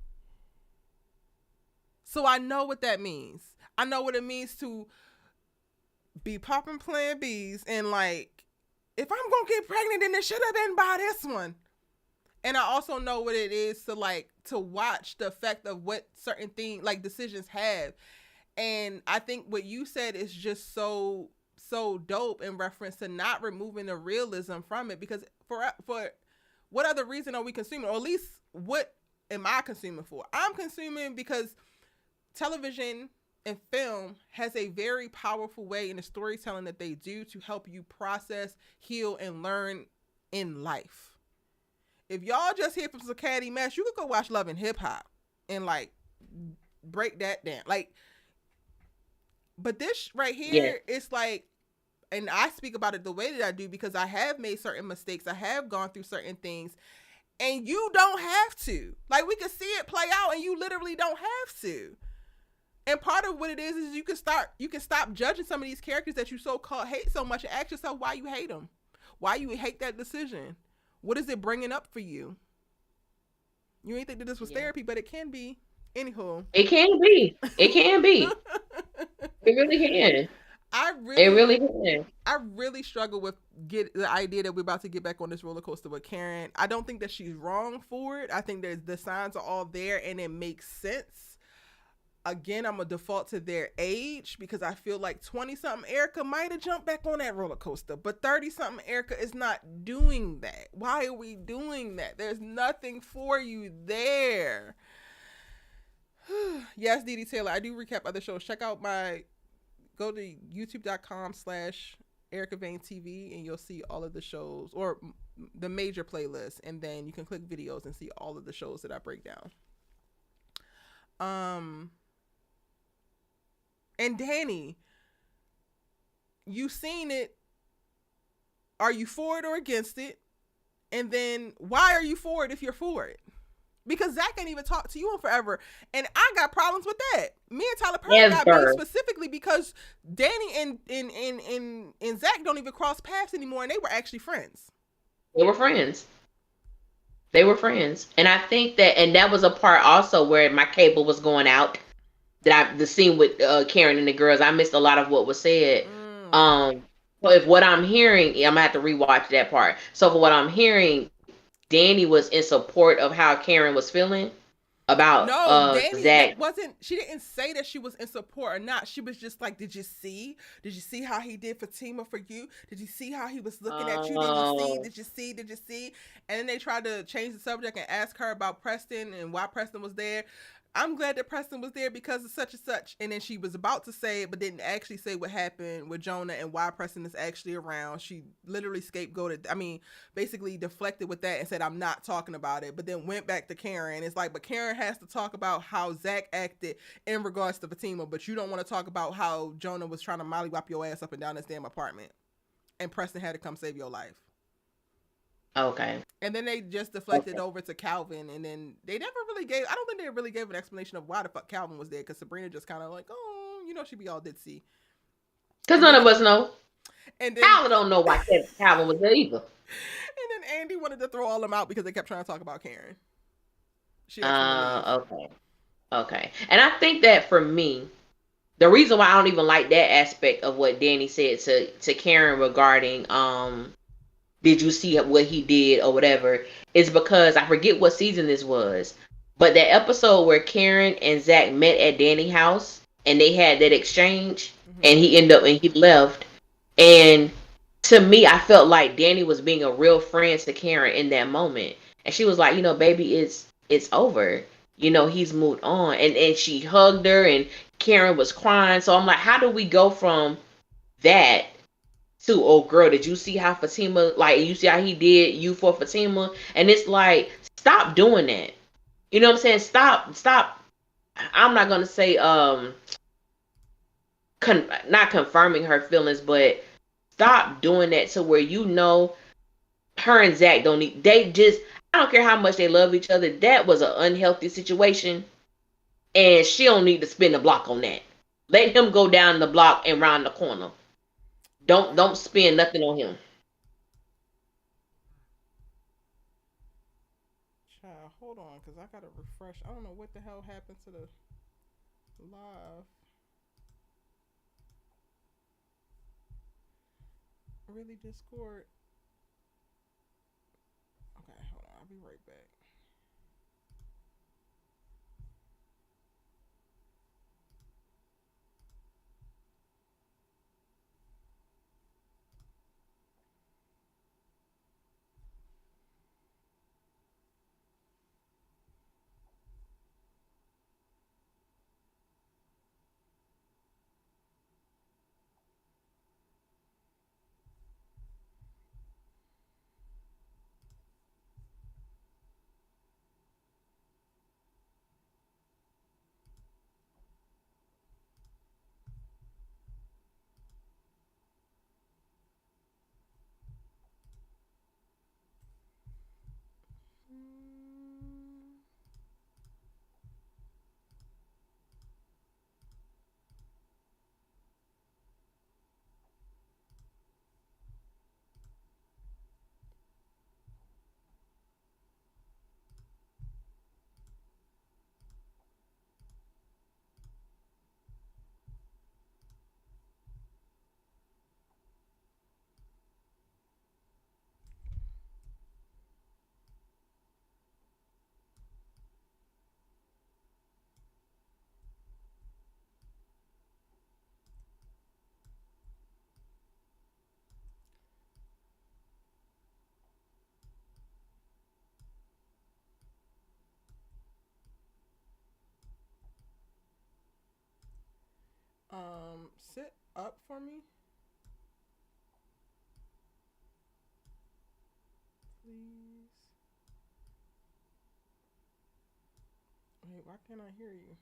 Speaker 1: So I know what that means. I know what it means to be popping plan Bs and like, if I'm gonna get pregnant, then it should have been by this one. And I also know what it is to like to watch the effect of what certain things like decisions have. And I think what you said is just so dope in reference to not removing the realism from it, because for what other reason are we consuming, or at least what am I consuming for? I'm consuming because television and film has a very powerful way in the storytelling that they do to help you process, heal, and learn in life. If y'all just here from some catty mess, you could go watch Love and Hip Hop and like break that down. Like, but this right here, it's like, and I speak about it the way that I do because I have made certain mistakes. I have gone through certain things, and you don't have to. Like, we can see it play out, and you literally don't have to. And part of what it is you can stop judging some of these characters that you so-called hate so much, and ask yourself why you hate them. Why you hate that decision. What is it bringing up for you? You ain't think that this was therapy, but it can be. Anywho.
Speaker 2: It can be. It can be. It really can. It really can.
Speaker 1: I really struggle with the idea that we're about to get back on this roller coaster with Karen. I don't think that she's wrong for it. I think that the signs are all there and it makes sense. Again, I'm a default to their age because I feel like 20-something Erica might have jumped back on that roller coaster, but 30-something Erica is not doing that. Why are we doing that? There's nothing for you there. Yes, Dee Taylor, I do recap other shows. Check out go to youtube.com/Erica Vane TV and you'll see all of the shows, or the major playlist, and then you can click videos and see all of the shows that I break down. And Danny, you seen it. Are you for it or against it? And then why are you for it if you're for it? Because Zach ain't even talked to you in forever. And I got problems with that. Me and Tyler Perry got beef specifically because Danny and Zach don't even cross paths anymore, and they were actually friends.
Speaker 2: They were friends. And I think that was a part also where my cable was going out. The scene with Karen and the girls, I missed a lot of what was said. But if what I'm hearing, I'm gonna have to rewatch that part. So for what I'm hearing, Danny was in support of how Karen was feeling about
Speaker 1: Danny
Speaker 2: Zach.
Speaker 1: She didn't say that she was in support or not. She was just like, did you see how he did Fatima for you? Did you see how he was looking at you? Did you see? And then they tried to change the subject and ask her about Preston and why Preston was there. I'm glad that Preston was there because of such and such. And then she was about to say it, but didn't actually say what happened with Jonah and why Preston is actually around. She literally basically deflected with that and said, I'm not talking about it, but then went back to Karen. It's like, but Karen has to talk about how Zach acted in regards to Fatima, but you don't want to talk about how Jonah was trying to mollywop your ass up and down this damn apartment. And Preston had to come save your life.
Speaker 2: Okay.
Speaker 1: And then they just deflected over to Calvin, and then they never really gave, I don't think they really gave an explanation of why the fuck Calvin was there, because Sabrina just kind of like, oh, she be all ditzy.
Speaker 2: Because none of us know.
Speaker 1: And then
Speaker 2: Calvin don't know why Calvin was there either.
Speaker 1: And then Andy wanted to throw all them out because they kept trying to talk about Karen.
Speaker 2: Okay. And I think that for me, the reason why I don't even like that aspect of what Danny said to Karen regarding did you see what he did or whatever, is because I forget what season this was, but that episode where Karen and Zach met at Danny's house and they had that exchange, and he left, and to me I felt like Danny was being a real friend to Karen in that moment, and she was like, baby, it's over, he's moved on, and she hugged her and Karen was crying. So I'm like, how do we go from that to, oh girl, did you see how Fatima, like, you see how he did you for Fatima? And it's like, stop doing that. You know what I'm saying? Stop. I'm not gonna say not confirming her feelings, but stop doing that to where her and Zach don't need. I don't care how much they love each other. That was an unhealthy situation, and she don't need to spin the block on that. Let him go down the block and round the corner. Don't
Speaker 1: Right.
Speaker 2: spend nothing on him.
Speaker 1: Child, hold on, cause I gotta refresh. I don't know what the hell happened to the live. Really, Discord. Okay, hold on. I'll be right back. Mm, sit up for me, please. Wait, why can't I hear you?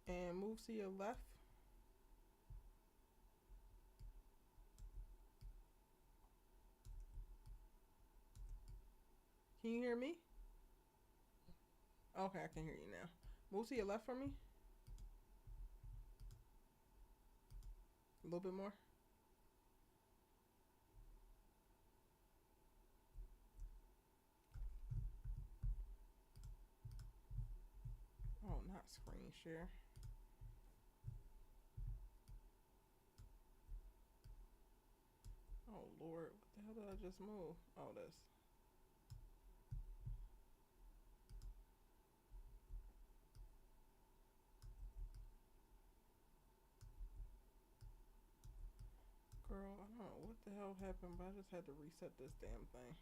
Speaker 1: And move to your left. Can you hear me? Okay, I can hear you now. Move to your left for me. A little bit more. Oh, not screen share. Oh Lord, what the hell did I just move? Oh, this. Girl, I don't know what the hell happened, but I just had to reset this damn thing.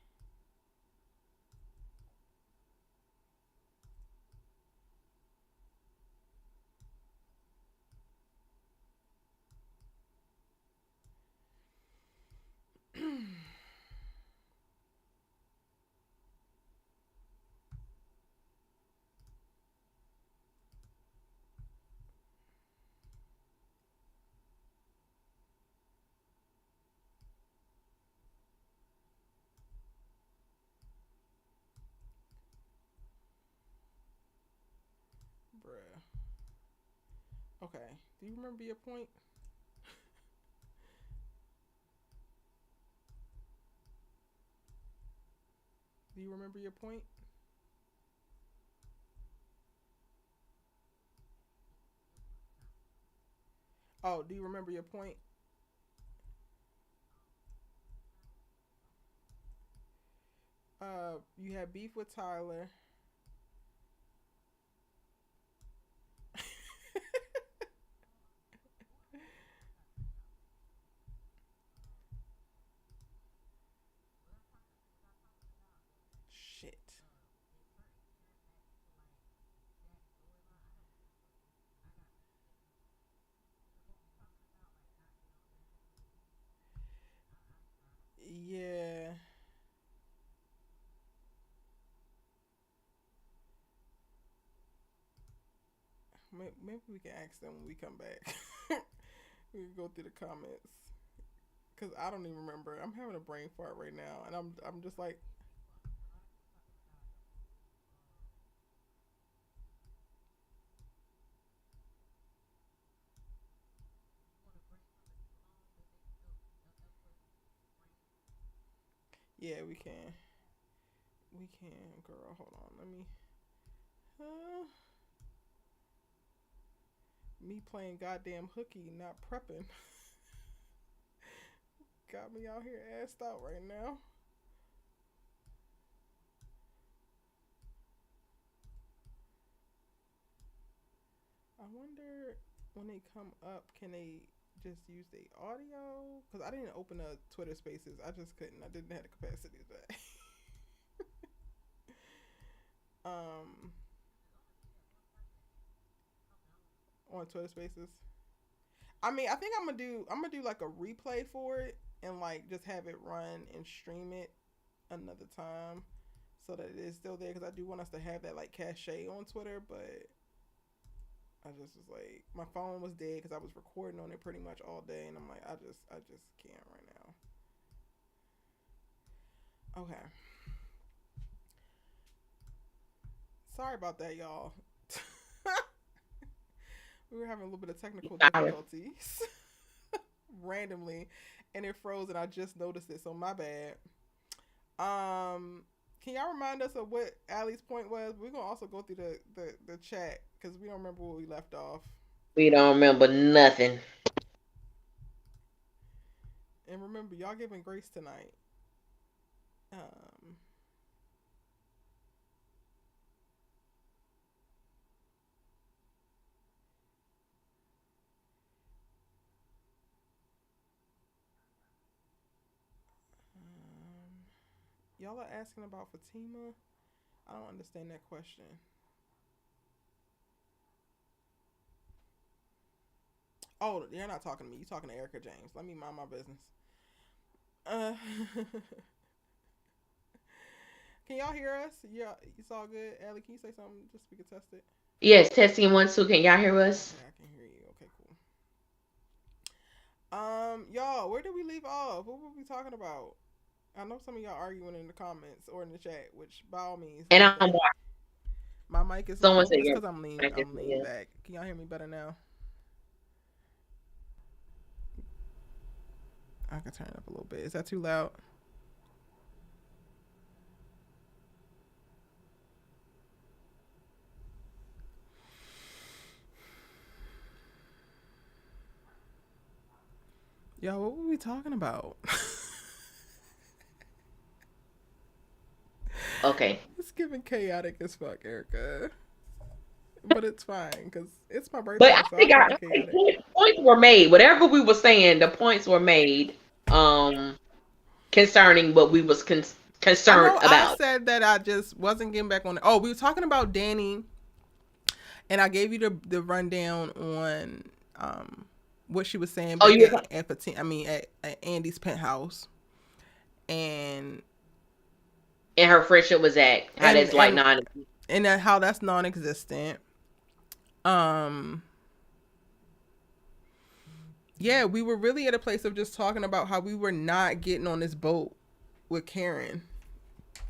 Speaker 1: Bruh. Okay. Do you remember your point? Do you remember your point? Oh, do you remember your point? You had beef with Tyler. Shit. Yeah. Maybe we can ask them when we come back. We can go through the comments because I don't even remember. I'm having a brain fart right now, and I'm just like, yeah, we can, girl. Hold on, let me. Uh, Me playing goddamn hooky, not prepping, got me out here assed out right now. I wonder when they come up, can they just use the audio? Because I didn't open up Twitter Spaces. I just couldn't. I didn't have the capacity to that. um, on Twitter Spaces. I mean, I think I'm gonna do like a replay for it and like just have it run and stream it another time so that it is still there because I do want us to have that like cachet on Twitter, but I just was like my phone was dead because I was recording on it pretty much all day, and I'm like I just can't right now. Okay, sorry about that, y'all. We were having a little bit of technical difficulties randomly, and it froze, and I just noticed it. So my bad. Can y'all remind us of what Allie's point was? We're gonna also go through the chat because we don't remember where we left off.
Speaker 2: We don't remember nothing.
Speaker 1: And remember, y'all giving grace tonight. Um, y'all are asking about Fatima. I don't understand that question. Oh, you're not talking to me. You're talking to Erica James. Let me mind my business. Uh, can y'all hear us? Yeah, it's all good. Ellie, can you say something just so we can test it?
Speaker 2: Yes, testing 1 2. Can y'all hear us?
Speaker 1: Yeah, I can hear you. Okay, cool. Y'all, where did we leave off? What were we talking about? I know some of y'all arguing in the comments or in the chat, which by all means,
Speaker 2: And
Speaker 1: do
Speaker 2: I'm
Speaker 1: that. My mic is
Speaker 2: someone
Speaker 1: low.
Speaker 2: said
Speaker 1: It's
Speaker 2: yeah.
Speaker 1: because I'm leaning back. Can y'all hear me better now? I can turn it up a little bit. Is that too loud? Yo, what were we talking about?
Speaker 2: Okay.
Speaker 1: It's giving chaotic as fuck, Erica. But it's fine because it's my
Speaker 2: But
Speaker 1: birthday,
Speaker 2: I
Speaker 1: so
Speaker 2: think
Speaker 1: I'll take the chaotic.
Speaker 2: points were made. Whatever we were saying, the points were made. Concerning what we was
Speaker 1: I
Speaker 2: concerned
Speaker 1: know I
Speaker 2: about.
Speaker 1: said that I just wasn't getting back on it. Oh, we were talking about Danny, and I gave you the rundown on what she was saying
Speaker 2: Oh,
Speaker 1: back
Speaker 2: you were
Speaker 1: at Andy's penthouse, and
Speaker 2: her friendship was at how
Speaker 1: and
Speaker 2: that's like
Speaker 1: and
Speaker 2: non.
Speaker 1: and that how that's non-existent. Um, yeah, we were really at a place of just talking about how we were not getting on this boat with Karen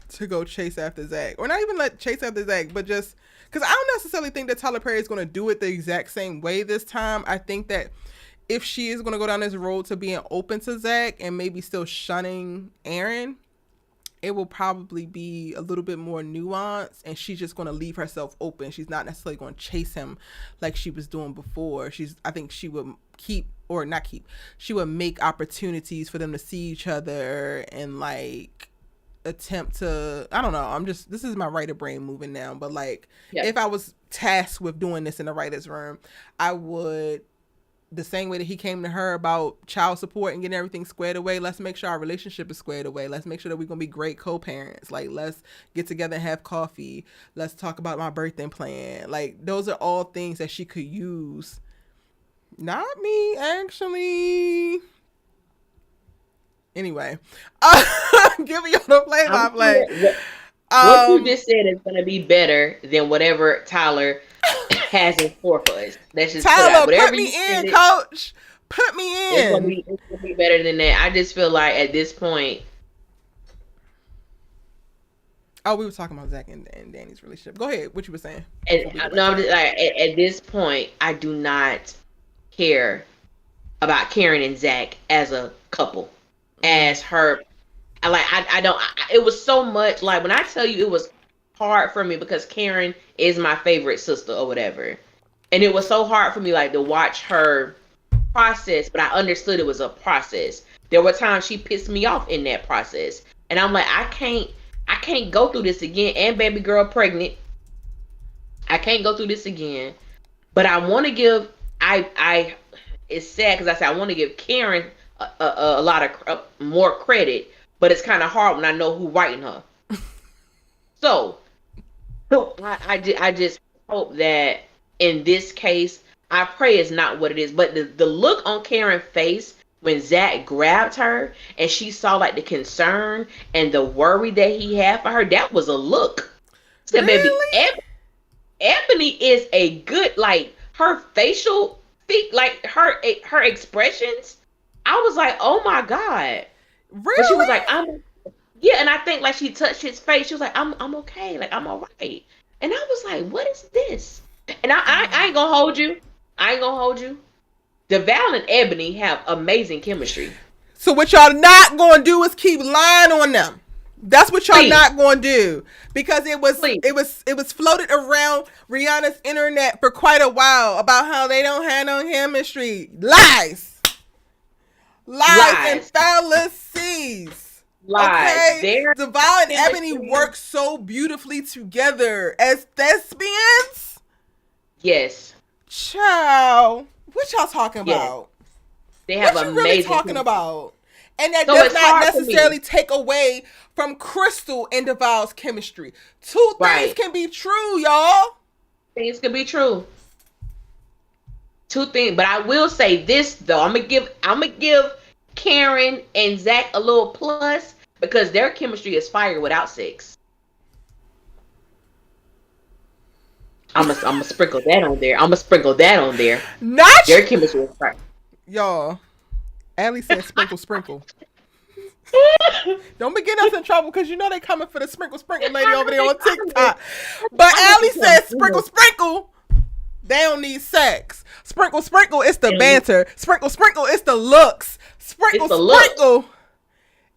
Speaker 1: to go chase after Zach, or not even let chase after Zach, but just because I don't necessarily think that Tyler Perry is going to do it the exact same way this time. I think that if she is going to go down this road to being open to Zach and maybe still shunning Aaron, it will probably be a little bit more nuanced, and she's just going to leave herself open. She's not necessarily going to chase him like she was doing before. I think she would she would make opportunities for them to see each other and like attempt to, I don't know, this is my writer brain moving now, but like if I was tasked with doing this in the writer's room, I would, the same way that he came to her about child support and getting everything squared away, let's make sure our relationship is squared away. Let's make sure that we're going to be great co-parents. Like, let's get together and have coffee. Let's talk about my birthday plan. Like, those are all things that she could use. Not me, actually. Anyway, giving you the play-by-play.
Speaker 2: What you just said is going to be better than whatever Tyler has in store for us. Let's just put out
Speaker 1: Tyler, put
Speaker 2: whatever
Speaker 1: me
Speaker 2: you
Speaker 1: in,
Speaker 2: send it.
Speaker 1: coach. Put me in.
Speaker 2: It's gonna be better than that. I just feel like at this point.
Speaker 1: Oh, we were talking about Zach and Danny's relationship. Go ahead. What you were saying?
Speaker 2: And no, I'm just like at this point, I do not care about Karen and Zach as a couple, as her. I don't. It was so much like when I tell you it was hard for me because Karen is my favorite sister or whatever, and it was so hard for me like to watch her process, but I understood it was a process. There were times she pissed me off in that process, and I'm like, I can't go through this again. And baby girl pregnant, I can't go through this again. But I want to give I it's sad because I said I want to give Karen a lot of more credit, but it's kind of hard when I know who writing her. So I just hope that in this case, I pray it's not what it is. But the look on Karen's face when Zach grabbed her and she saw like the concern and the worry that he had for her, that was a look. So
Speaker 1: Really?
Speaker 2: baby, Ebony is a good, like her facial feet, like her expressions. I was like, oh my God.
Speaker 1: Really?
Speaker 2: But she was like, yeah, and I think like she touched his face. She was like, I'm okay, like I'm all right. And I was like, what is this? And I ain't gonna hold you. I ain't gonna hold you. DeVal and Ebony have amazing chemistry.
Speaker 1: So what y'all not gonna do is keep lying on them. That's what y'all not gonna do, because it was floated around Rihanna's internet for quite a while about how they don't have no chemistry. Lies and fallacies.
Speaker 2: Lies.
Speaker 1: Okay, DeVal and Ebony work so beautifully together as thespians.
Speaker 2: Yes.
Speaker 1: Child, what y'all talking about?
Speaker 2: They have
Speaker 1: what
Speaker 2: amazing.
Speaker 1: You really talking about? And that does not necessarily take away from Crystal and DeVal's chemistry. Two things can be true, y'all.
Speaker 2: Things can be true. Two things, but I will say this though. I'm gonna give Karen and Zach a little plus because their chemistry is fire without sex. I'm gonna sprinkle that on there.
Speaker 1: Not
Speaker 2: their chemistry is fire.
Speaker 1: Y'all, Allie said sprinkle. Don't be getting us in trouble because you know they coming for the sprinkle lady over there on TikTok. But Allie said sprinkle. They don't need sex. Sprinkle it's the banter. Sprinkle it's the looks. Sprinkle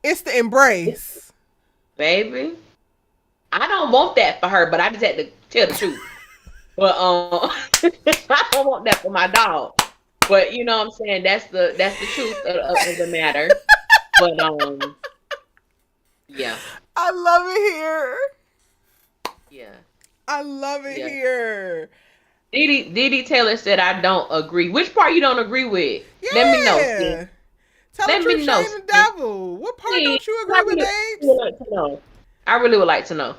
Speaker 1: it's the embrace.
Speaker 2: Baby, I don't want that for her, but I just had to tell the truth. But I don't want that for my dog. But you know what I'm saying? That's the truth of the matter. But yeah.
Speaker 1: I love it here.
Speaker 2: Yeah.
Speaker 1: I love it here.
Speaker 2: Didi Taylor said I don't agree. Which part you don't agree with? Yeah. Let me know. Steve.
Speaker 1: Tell the truth, shame the devil. What part don't you agree with, babes?
Speaker 2: I really would like to know.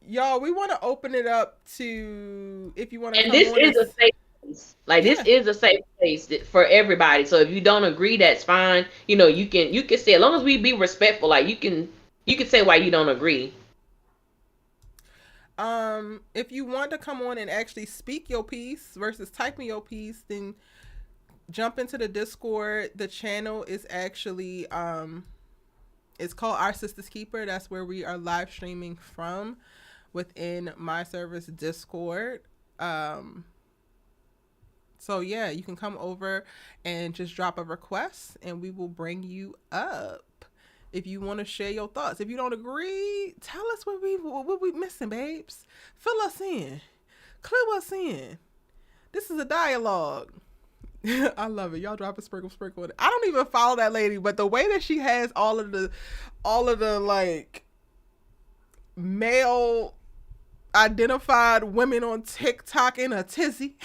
Speaker 1: Y'all, we want to open it up to if you want to.
Speaker 2: And this is a safe place. Like this is a safe place for everybody. So if you don't agree, that's fine. You know, you can say as long as we be respectful. Like you can say why you don't agree.
Speaker 1: If you want to come on and actually speak your piece versus typing your piece, then jump into the Discord. The channel is actually it's called Our Sistas Keeper. That's where we are live streaming from within my service Discord. So yeah, you can come over and just drop a request and we will bring you up. If you want to share your thoughts, if you don't agree, tell us what we missing, babes. Fill us in, clue us in. This is a dialogue. I love it. Y'all drop a sprinkle. I don't even follow that lady, but the way that she has all of the like male identified women on TikTok in a tizzy.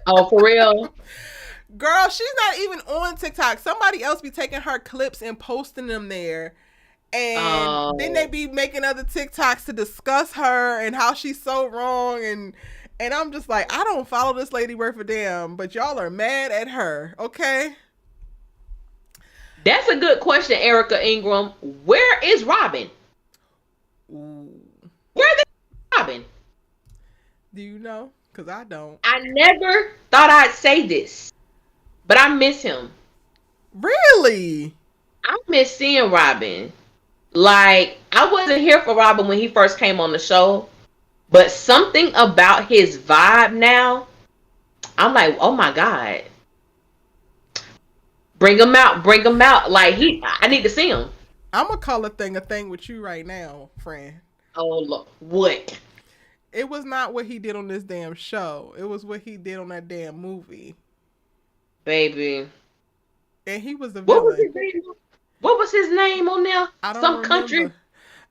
Speaker 2: Oh, for real?
Speaker 1: Girl, she's not even on TikTok. Somebody else be taking her clips and posting them there. And then they be making other TikToks to discuss her and how she's so wrong. And I'm just like, I don't follow this lady worth a damn, but y'all are mad at her, okay?
Speaker 2: That's a good question, Erica Ingram. Where is Robin?
Speaker 1: Ooh.
Speaker 2: Where is Robin?
Speaker 1: Do you know? Because I don't.
Speaker 2: I never thought I'd say this, but I miss him.
Speaker 1: Really?
Speaker 2: I miss seeing Robin. Like, I wasn't here for Robin when he first came on the show, but something about his vibe now, I'm like, oh my God. Bring him out, bring him out. Like, I need to see him.
Speaker 1: I'm going to call a thing with you right now, friend.
Speaker 2: Oh, look, what?
Speaker 1: It was not what he did on this damn show. It was what he did on that damn movie.
Speaker 2: Baby.
Speaker 1: And he was the
Speaker 2: What was
Speaker 1: villain.
Speaker 2: his name? What was his name on there?
Speaker 1: I don't
Speaker 2: Some
Speaker 1: remember.
Speaker 2: country.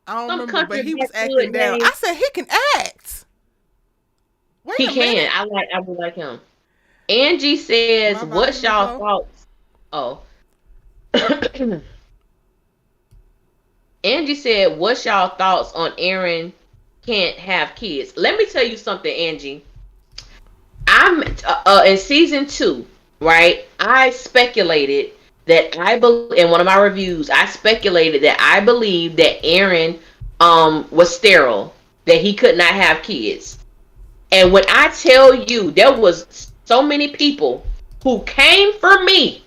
Speaker 1: I don't
Speaker 2: Some
Speaker 1: remember, but
Speaker 2: country
Speaker 1: he was
Speaker 2: backwoods
Speaker 1: acting down.
Speaker 2: name.
Speaker 1: I said he can act. Wait
Speaker 2: He
Speaker 1: a
Speaker 2: can.
Speaker 1: minute.
Speaker 2: I would like him. Angie says,
Speaker 1: My
Speaker 2: what's
Speaker 1: volume is
Speaker 2: y'all
Speaker 1: low.
Speaker 2: thoughts? Oh. Angie said, what's y'all thoughts on Aaron can't have kids? Let me tell you something, Angie. I'm in season 2, right? I speculated that in one of my reviews, I speculated that I believed that Aaron was sterile, that he could not have kids. And when I tell you, there was so many people who came for me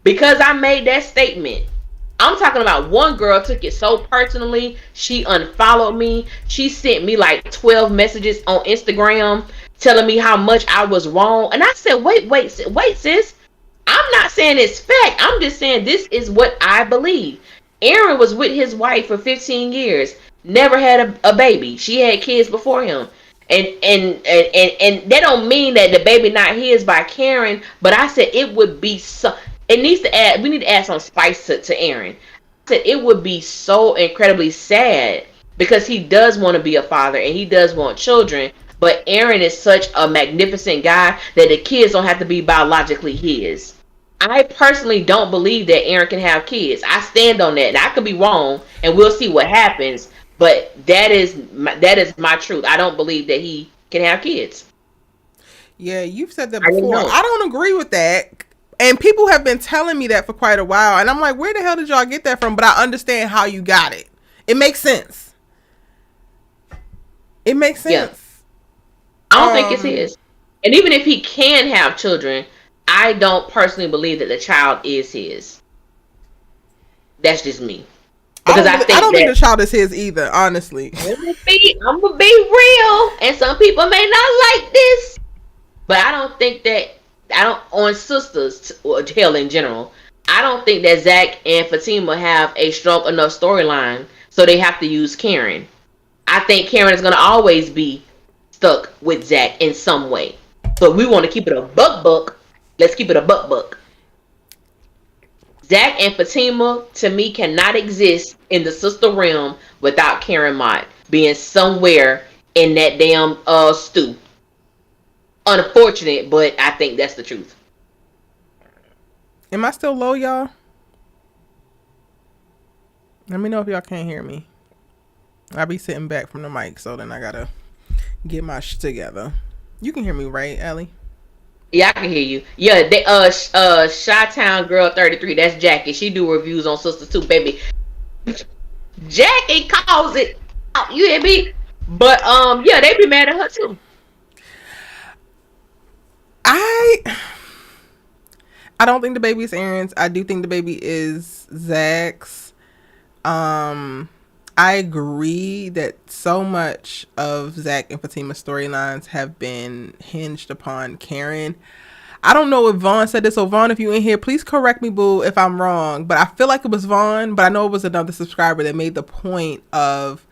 Speaker 2: because I made that statement. I'm talking about one girl took it so personally. She unfollowed me. She sent me like 12 messages on Instagram telling me how much I was wrong. And I said, wait, sis. I'm not saying it's fact. I'm just saying this is what I believe. Aaron was with his wife for 15 years. Never had a baby. She had kids before him. And that don't mean that the baby not his by Karen, but I said it would be so. It needs to add. We need to add some spice to Aaron. I said it would be so incredibly sad because he does want to be a father and he does want children. But Aaron is such a magnificent guy that the kids don't have to be biologically his. I personally don't believe that Aaron can have kids. I stand on that. And I could be wrong, and we'll see what happens. But that is my truth. I don't believe that he can have kids.
Speaker 1: Yeah, you've said that
Speaker 2: I really
Speaker 1: before.
Speaker 2: don't.
Speaker 1: I don't agree with that. And people have been telling me that for quite a while. And I'm like, where the hell did y'all get that from? But I understand how you got it. It makes sense. It makes sense.
Speaker 2: Yeah. I don't think it's his. And even if he can have children, I don't personally believe that the child is his. That's just me.
Speaker 1: Because I don't think the child is his either, honestly.
Speaker 2: I'm gonna be real, and some people may not like this, but I don't think that on Sistas or hell in general. I don't think that Zach and Fatima have a strong enough storyline, so they have to use Karen. I think Karen is gonna always be stuck with Zach in some way. So if we want to keep it a buck. Let's keep it a buck. Zach and Fatima, to me, cannot exist in the sister realm without Karen Mott being somewhere in that damn stew. Unfortunate, but I think that's the truth.
Speaker 1: Am I still low, y'all? Let me know if y'all can't hear me. I'll be sitting back from the mic, so then I gotta get my shit together. You can hear me, right, Allie?
Speaker 2: Yeah, I can hear you. Yeah, they Chi-Town Girl 33, that's Jackie. She do reviews on Sistas too, baby. Jackie calls it out, you hear me? But yeah, they be mad at her too.
Speaker 1: I don't think the baby is Aaron's. I do think the baby is Zach's. I agree that so much of Zach and Fatima's storylines have been hinged upon Karen. I don't know if Vaughn said this, so Vaughn, if you in here, please correct me, boo, if I'm wrong. But I feel like it was Vaughn, but I know it was another subscriber that made the point of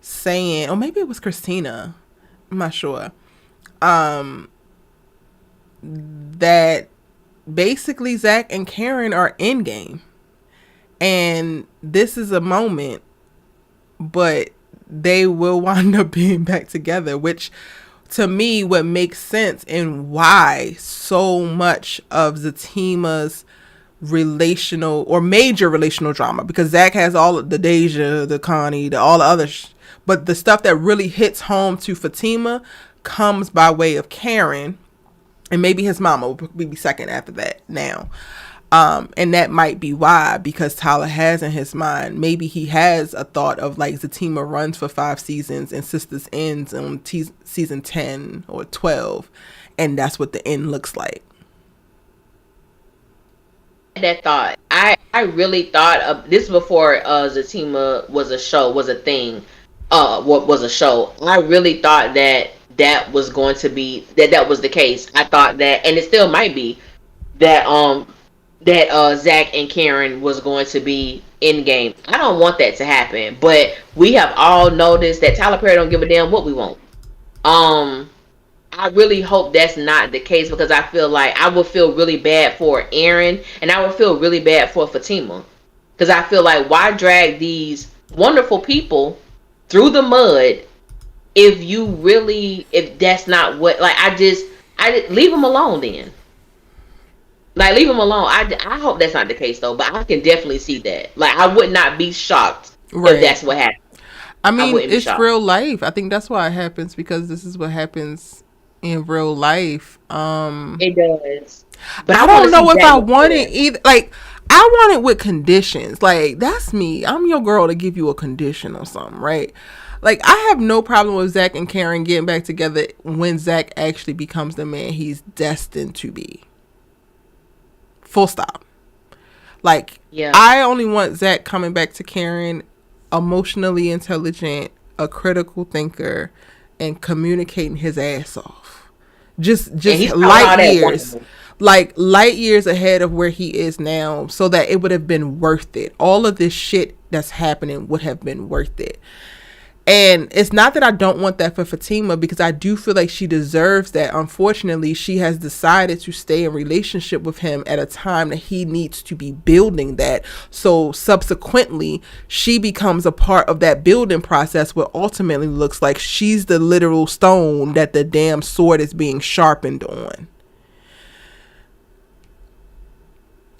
Speaker 1: saying, or maybe it was Christina, I'm not sure, that basically Zach and Karen are in game. And this is a moment, but they will wind up being back together, which to me what makes sense and why so much of Zatima's relational or major relational drama, because Zach has all of the Deja, the Connie, all the other but the stuff that really hits home to Fatima comes by way of Karen, and maybe his mama will be second after that now. And that might be why, because Tyler has in his mind, maybe he has a thought of like Zatima runs for 5 seasons and Sistas ends on season 10 or 12, and that's what the end looks like.
Speaker 2: That thought, I really thought of this before Zatima was a thing. What was a show? I really thought that was going to be that was the case. I thought that, and it still might be that Zach and Karen was going to be in game. I don't want that to happen, but we have all noticed that Tyler Perry don't give a damn what we want. I really hope that's not the case, because I feel like I would feel really bad for Aaron, and I would feel really bad for Fatima, because I feel like, why drag these wonderful people through the mud if that's not what, like, I leave them alone then. Like, leave them alone. I hope that's not the case though, but I can definitely see that. Like, I would not be shocked if that's what happened.
Speaker 1: I mean, it's real life. I think that's why it happens, because this is what happens in real life.
Speaker 2: It does.
Speaker 1: But I don't know if I want it either. Like, I want it with conditions. Like, that's me. I'm your girl to give you a condition or something, right? Like, I have no problem with Zach and Karen getting back together when Zach actually becomes the man he's destined to be. Full stop. Like, yeah. I only want Zach coming back to Karen, emotionally intelligent, a critical thinker, and communicating his ass off. Just light years ahead of where he is now, so that it would have been worth it. All of this shit that's happening would have been worth it. And it's not that I don't want that for Fatima, because I do feel like she deserves that. Unfortunately, she has decided to stay in relationship with him at a time that he needs to be building that. So subsequently, she becomes a part of that building process, where ultimately looks like she's the literal stone that the damn sword is being sharpened on.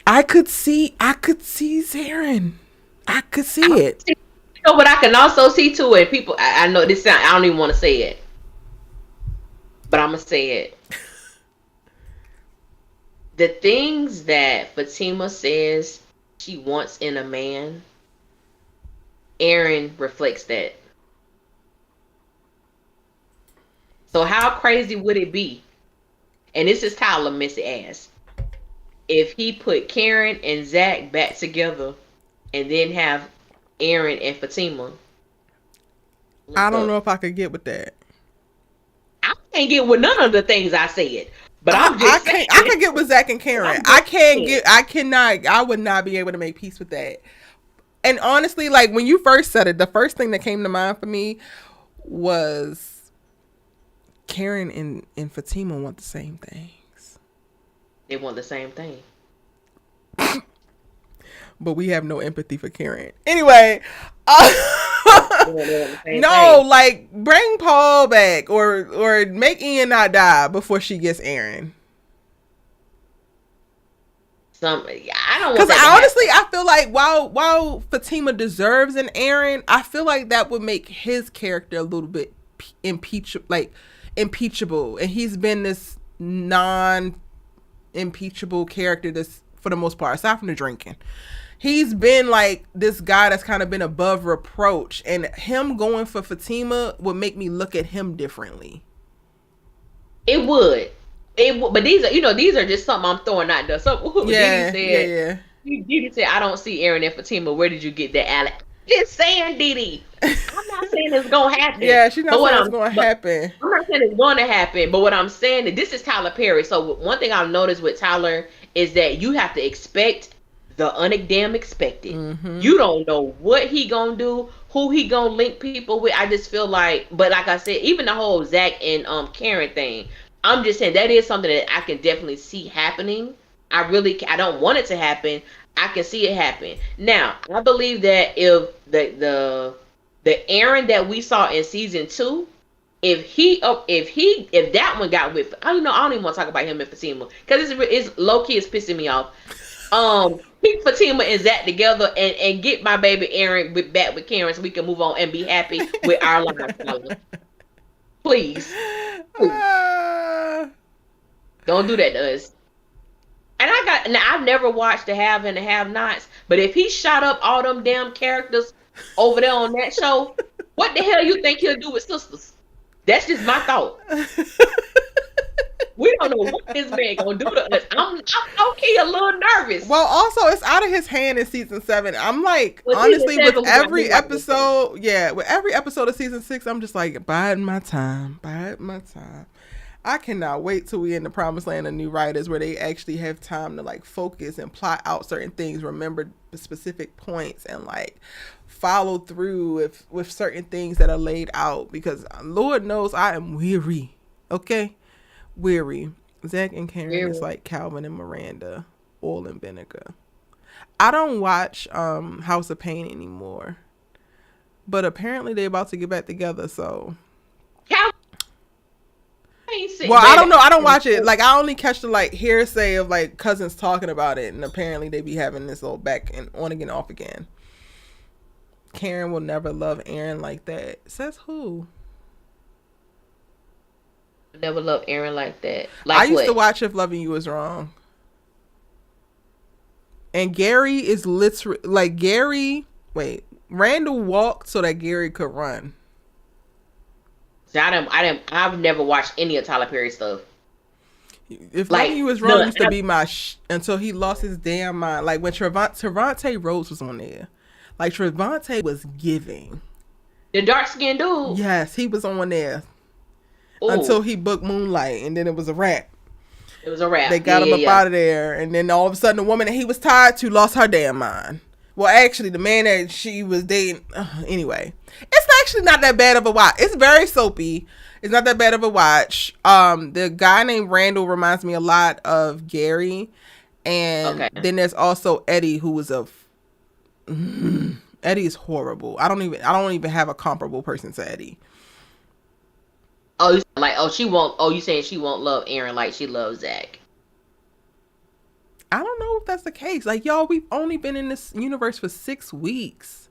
Speaker 1: I could see Zarin. I could see it.
Speaker 2: You know what I can also see too, and people, I know this sound, I don't even want to say it, but I'm gonna say it. The things that Fatima says she wants in a man, Aaron reflects that. So how crazy would it be? And this is Tyler messy ass. If he put Karen and Zach back together, and then have Aaron and Fatima.
Speaker 1: I don't know if I could get with that.
Speaker 2: I can't get with none of the things I said. But I
Speaker 1: can get with Zach and Karen. I would not be able to make peace with that. And honestly, like, when you first said it, the first thing that came to mind for me was Karen and Fatima want the same things.
Speaker 2: They want the same thing.
Speaker 1: But we have no empathy for Karen. Anyway, no, like, bring Paul back, or make Ian not die before she gets Aaron.
Speaker 2: I don't want,
Speaker 1: because honestly, I feel like while Fatima deserves an Aaron, I feel like that would make his character a little bit impeachable, and he's been this non-impeachable character this, for the most part, aside from the drinking. He's been like this guy that's kind of been above reproach, and him going for Fatima would make me look at him differently.
Speaker 2: It would. But these are just something I'm throwing out there. So
Speaker 1: yeah.
Speaker 2: Didi said, I don't see Aaron and Fatima. Where did you get that, Alex? Just saying, Didi. I'm not saying it's gonna happen.
Speaker 1: Yeah, she's not saying it's gonna happen.
Speaker 2: I'm not saying it's gonna happen, but what I'm saying is, this is Tyler Perry. So one thing I've noticed with Tyler is that you have to expect the damn expected. Mm-hmm. You don't know what he gonna do, who he gonna link people with. I just feel like, but like I said, even the whole Zach and Karen thing, I'm just saying that is something that I can definitely see happening. I don't want it to happen. I can see it happen. Now, I believe that if the Aaron that we saw in season 2, if that one got with, I don't even want to talk about him and Fatima, because it's low key, it's pissing me off. Keep Fatima and Zach together, and get my baby Aaron back with Karen, so we can move on and be happy with our lives. Please. Don't do that to us. And I got now, I've never watched the Have and the Have Nots, but if he shot up all them damn characters over there on that show, what the hell you think he'll do with Sisters? That's just my thought. We don't know what this man gonna do to us. I'm okay, a little nervous.
Speaker 1: Well, also it's out of his hand in season 7. I'm like,
Speaker 2: Well,
Speaker 1: honestly,
Speaker 2: season 7
Speaker 1: with
Speaker 2: was like
Speaker 1: every
Speaker 2: this, like
Speaker 1: episode, with every episode of season 6, I'm just like biding my time. I cannot wait till we in the promised land of new writers where they actually have time to like focus and plot out certain things, remember specific points, and like follow through with certain things that are laid out, because Lord knows I am weary. Okay? Weary. Zach and Karen is like Calvin and Miranda, oil and vinegar. I don't watch House of Pain anymore, but apparently they're about to get back together, so well, I don't know. I don't watch it. Like, I only catch the like hearsay of like cousins talking about it, and apparently they be having this little back and on again, off again. Karen will never love Aaron like that. Says who?
Speaker 2: Never love Aaron like that. Like
Speaker 1: I used to watch If Loving You Is Wrong, and Gary is literally like Gary. Wait, Randall walked so that Gary could run.
Speaker 2: I've never watched any of Tyler Perry stuff.
Speaker 1: If Loving You Is Wrong used to be my until he lost his damn mind. Like when Trevante Rhodes was on there. Like Trevante was giving.
Speaker 2: The dark skinned dude.
Speaker 1: Yes, he was on there.
Speaker 2: Ooh.
Speaker 1: Until he booked Moonlight, and then it was a wrap.
Speaker 2: It was a wrap.
Speaker 1: They got him up out of there, and then all of a sudden the woman that he was tied to lost her damn mind. Well, actually, the man that she was dating... anyway. It's actually not that bad of a watch. It's very soapy. It's not that bad of a watch. The guy named Randall reminds me a lot of Gary. And then there's also Eddie, who was Eddie is horrible. I don't even have a comparable person to Eddie.
Speaker 2: Oh, you saying she won't love Aaron like she loves Zach?
Speaker 1: I don't know if that's the case. Like, y'all, we've only been in this universe for 6 weeks.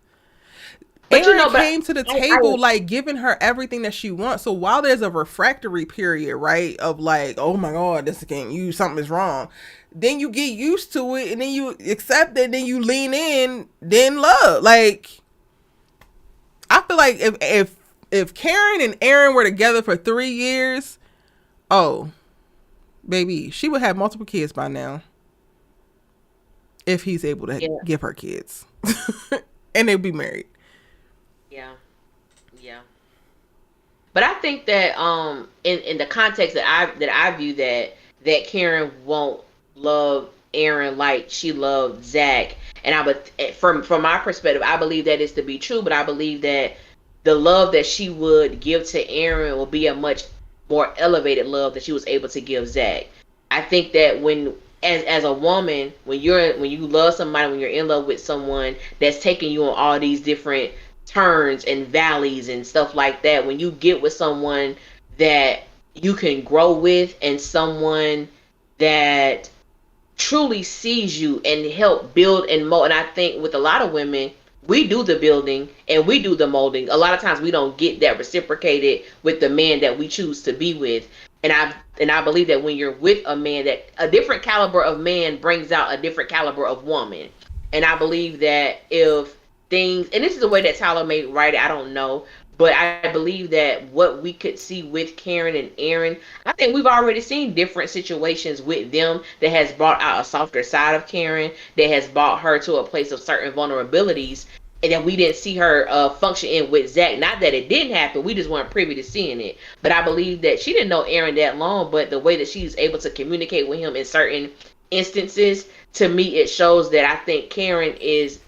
Speaker 1: But Aaron came to the table, like, giving her everything that she wants. So while there's a refractory period, right, of like, oh my God, this again, something is wrong. Then you get used to it, and then you accept it, then you lean in, then love. Like, I feel like if Karen and Aaron were together for 3 years, oh, baby, she would have multiple kids by now. If he's able to give her kids. And they'd be married.
Speaker 2: Yeah. But I think that in the context that I view that Karen won't love Aaron like she loved Zach. And I would, from my perspective, I believe that is to be true, but I believe that the love that she would give to Aaron will be a much more elevated love that she was able to give Zach. I think that as a woman, when you love somebody, when you're in love with someone that's taking you on all these different turns and valleys and stuff like that, when you get with someone that you can grow with and someone that truly sees you and help build and mold. And I think with a lot of women, we do the building and we do the molding. A lot of times we don't get that reciprocated with the man that we choose to be with. And I believe that when you're with a man, that a different caliber of man brings out a different caliber of woman. And I believe that if things, and this is the way that Tyler may write it, I don't know, but I believe that what we could see with Karen and Aaron, I think we've already seen different situations with them that has brought out a softer side of Karen, that has brought her to a place of certain vulnerabilities, and that we didn't see her function in with Zach. Not that it didn't happen, we just weren't privy to seeing it. But I believe that she didn't know Aaron that long, but the way that she's able to communicate with him in certain instances, to me, it shows that I think Karen is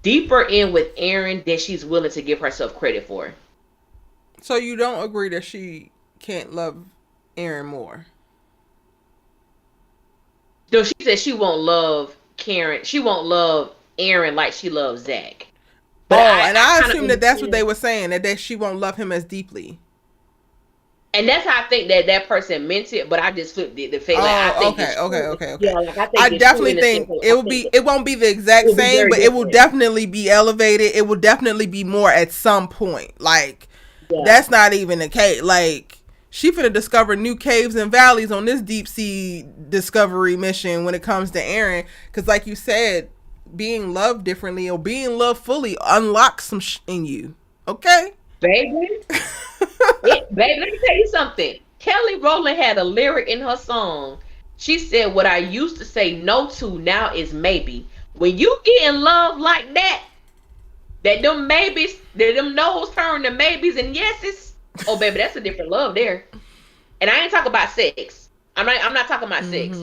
Speaker 2: deeper in with Aaron than she's willing to give herself credit for.
Speaker 1: So you don't agree that she can't love Aaron more?
Speaker 2: No, she said she won't love Karen. She won't love Aaron like she loves Zach.
Speaker 1: But I assume that that's what they were saying, that she won't love him as deeply.
Speaker 2: And that's how I think that person meant it, but I just flipped it.
Speaker 1: Okay. Yeah, I definitely think it won't be the exact same, but it will definitely be elevated. It will definitely be more at some point. Like, that's not even the case. Like, she finna discover new caves and valleys on this deep sea discovery mission when it comes to Aaron. Because, like you said, being loved differently or being loved fully unlocks some in you. Okay,
Speaker 2: baby. Baby, let me tell you something. Kelly Rowland had a lyric in her song. She said, "What I used to say no to now is maybe." When you get in love like that, that them maybes, that them no's turn to maybes and yeses. Oh, baby, that's a different love there. And I ain't talking about sex. I'm not talking about sex.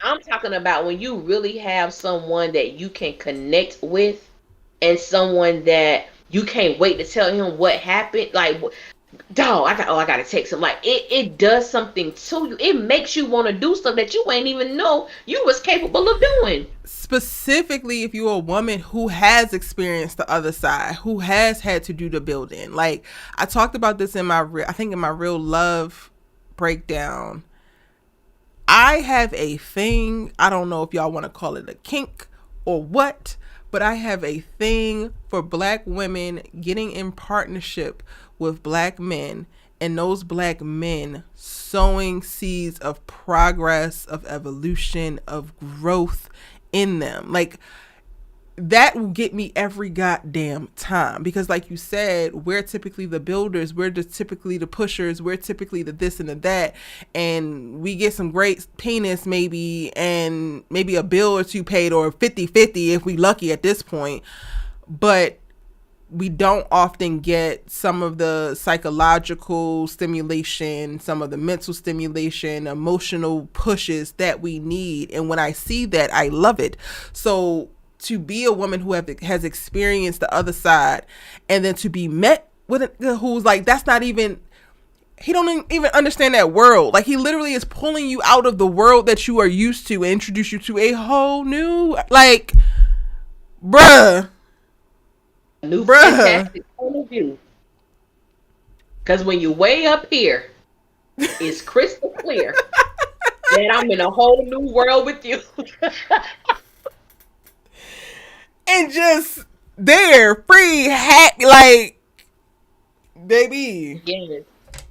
Speaker 2: I'm talking about when you really have someone that you can connect with, and someone that you can't wait to tell him what happened. Like, dog, I gotta text him. Like, it does something to you. It makes you want to do stuff that you ain't even know you was capable of doing.
Speaker 1: Specifically, if you're a woman who has experienced the other side, who has had to do the building. Like, I talked about this in my real love breakdown. I have a thing, I don't know if y'all want to call it a kink or what, but I have a thing for black women getting in partnership with black men, and those black men sowing seeds of progress, of evolution, of growth in them. Like, that will get me every goddamn time, because like you said, we're typically the builders, we're typically the pushers, we're typically the this and the that, and we get some great penis maybe, and maybe a bill or two paid, or 50-50 if we lucky at this point, but we don't often get some of the psychological stimulation, some of the mental stimulation, emotional pushes that we need. And when I see that, I love it. So to be a woman who has experienced the other side, and then to be met with a who's like, that's not even, he don't even understand that world. Like, he literally is pulling you out of the world that you are used to and introduce you to a whole new, like, bruh.
Speaker 2: New fantastic point of view. Because when you're way up here, it's crystal clear that I'm in a whole new world with you.
Speaker 1: And just there, free, happy, like, baby.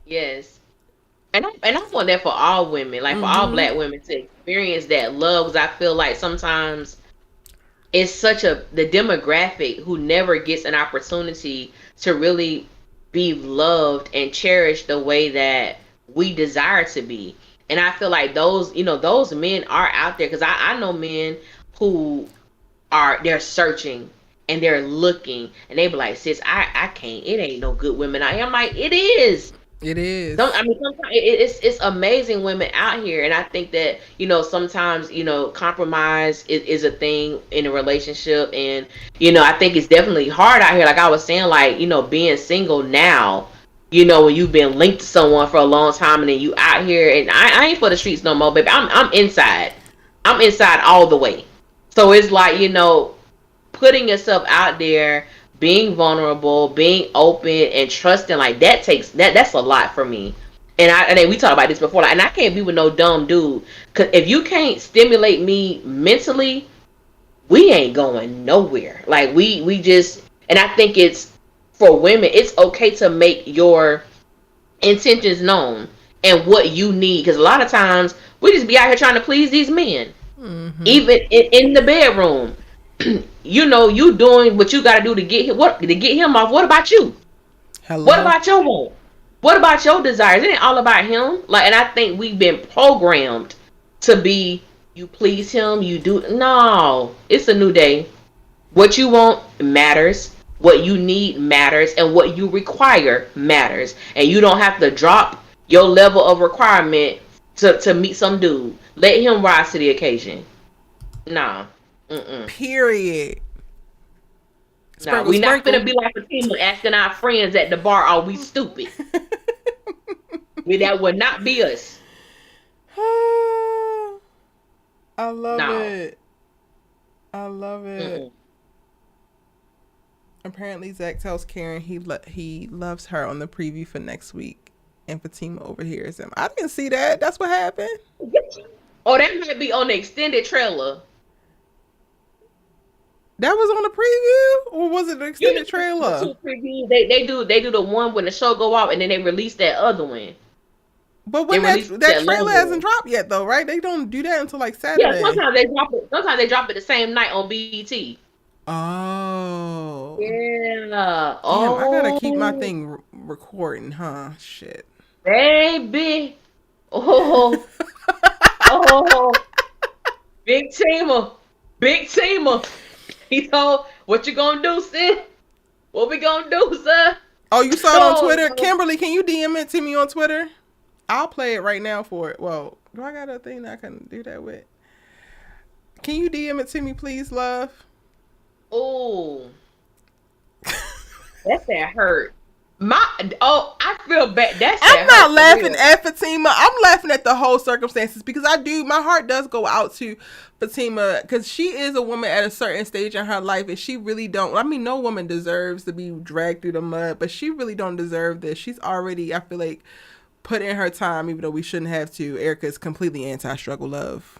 Speaker 2: Yes. And I want that for all women, like for all black women to experience that love. Because I feel like sometimes it's the demographic who never gets an opportunity to really be loved and cherished the way that we desire to be. And I feel like those men are out there, because I know men who they're searching and they're looking, and they be like, sis, I can't, it ain't no good women out here. I'm like, it is. Sometimes it's amazing women out here, and I think that sometimes compromise is a thing in a relationship, and I think it's definitely hard out here. Like I was saying, like being single now, when you've been linked to someone for a long time, and then you out here, and I ain't for the streets no more, baby. I'm inside. I'm inside all the way. So it's like, putting yourself out there, being vulnerable, being open, and trusting, like that's a lot for me. And we talked about this before, like, and I can't be with no dumb dude, because if you can't stimulate me mentally, we ain't going nowhere. Like we just, and I think it's for women, it's okay to make your intentions known and what you need, because a lot of times we just be out here trying to please these men. Even in the bedroom, you doing what you got to do to get him off. What about you? Hello? What about your want? What about your desires? It ain't all about him. Like, and I think we've been programmed to be, you please him, you do. No, it's a new day. What you want matters. What you need matters, and what you require matters. And you don't have to drop your level of requirement to meet some dude. Let him rise to the occasion. Nah.
Speaker 1: Period.
Speaker 2: No, we're not gonna be like Fatima asking our friends at the bar, "Are we stupid?" That would not be us.
Speaker 1: I love it. I love it. Apparently, Zach tells Karen he loves her on the preview for next week, and Fatima overhears him. I didn't see that. That's what happened.
Speaker 2: Oh, that might be on the extended trailer.
Speaker 1: That was on the preview, or was it the extended trailer?
Speaker 2: They do the one when the show go off, and then they release that other one.
Speaker 1: But
Speaker 2: They
Speaker 1: when
Speaker 2: released
Speaker 1: that
Speaker 2: that
Speaker 1: trailer
Speaker 2: long
Speaker 1: hasn't
Speaker 2: one.
Speaker 1: dropped yet, though, right? They don't do that until like
Speaker 2: Yeah,
Speaker 1: Saturday.
Speaker 2: sometimes they drop it. Sometimes they drop it the same night on BET.
Speaker 1: Oh.
Speaker 2: Yeah.
Speaker 1: Damn, I gotta keep my
Speaker 2: Oh,
Speaker 1: thing recording, huh? Shit.
Speaker 2: baby. Oh, oh, big teamer, big teamer. He told, "What you gonna do, sis? What we gonna do, sir?"
Speaker 1: Oh, you saw it on
Speaker 2: Oh,
Speaker 1: Twitter?
Speaker 2: no.
Speaker 1: Kimberly, can you DM it to me on Twitter? I'll play it right now for it. Well, do I got a thing that I can do that with? Can you DM it to me, please, love?
Speaker 2: Oh, that hurt. I feel bad. That's
Speaker 1: I'm
Speaker 2: that
Speaker 1: not
Speaker 2: hurt for
Speaker 1: laughing
Speaker 2: real.
Speaker 1: at Fatima. I'm laughing at the whole circumstances because my heart does go out to Fatima because she is a woman at a certain stage in her life and she really don't. I mean, no woman deserves to be dragged through the mud, but she really don't deserve this. She's already, I feel like, put in her time, even though we shouldn't have to. Erica is completely anti-struggle love.
Speaker 2: Oh,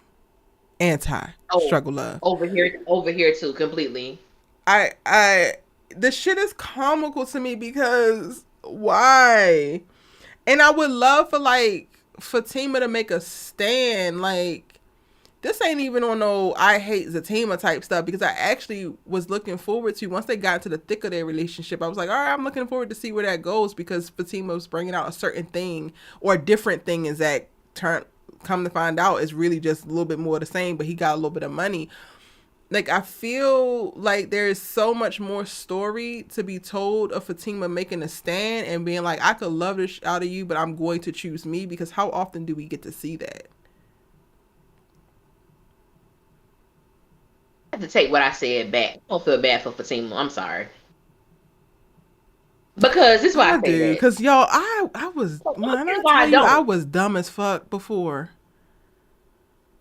Speaker 1: Anti-struggle love.
Speaker 2: over here too, completely.
Speaker 1: I the shit is comical to me because why? And I would love for like Fatima to make a stand. Like this ain't even on no I hate Zatima type stuff because I actually was looking forward to once they got into the thick of their relationship. I was like, all right, I'm looking forward to see where that goes because Fatima was bringing out a certain thing or a different thing. And Zach come to find out is really just a little bit more of the same, but he got a little bit of money. Like I feel like there's so much more story to be told of Fatima making a stand and being like, I could love this out of you, but I'm going to choose me because how often do we get to see that?
Speaker 2: I have to take what I said back. I don't feel bad for Fatima. I'm sorry. Because this is why
Speaker 1: I
Speaker 2: I say
Speaker 1: do,
Speaker 2: that.
Speaker 1: cause y'all, I was man,
Speaker 2: Here's
Speaker 1: I
Speaker 2: why
Speaker 1: tell
Speaker 2: I
Speaker 1: you, I
Speaker 2: don't.
Speaker 1: was dumb as fuck before.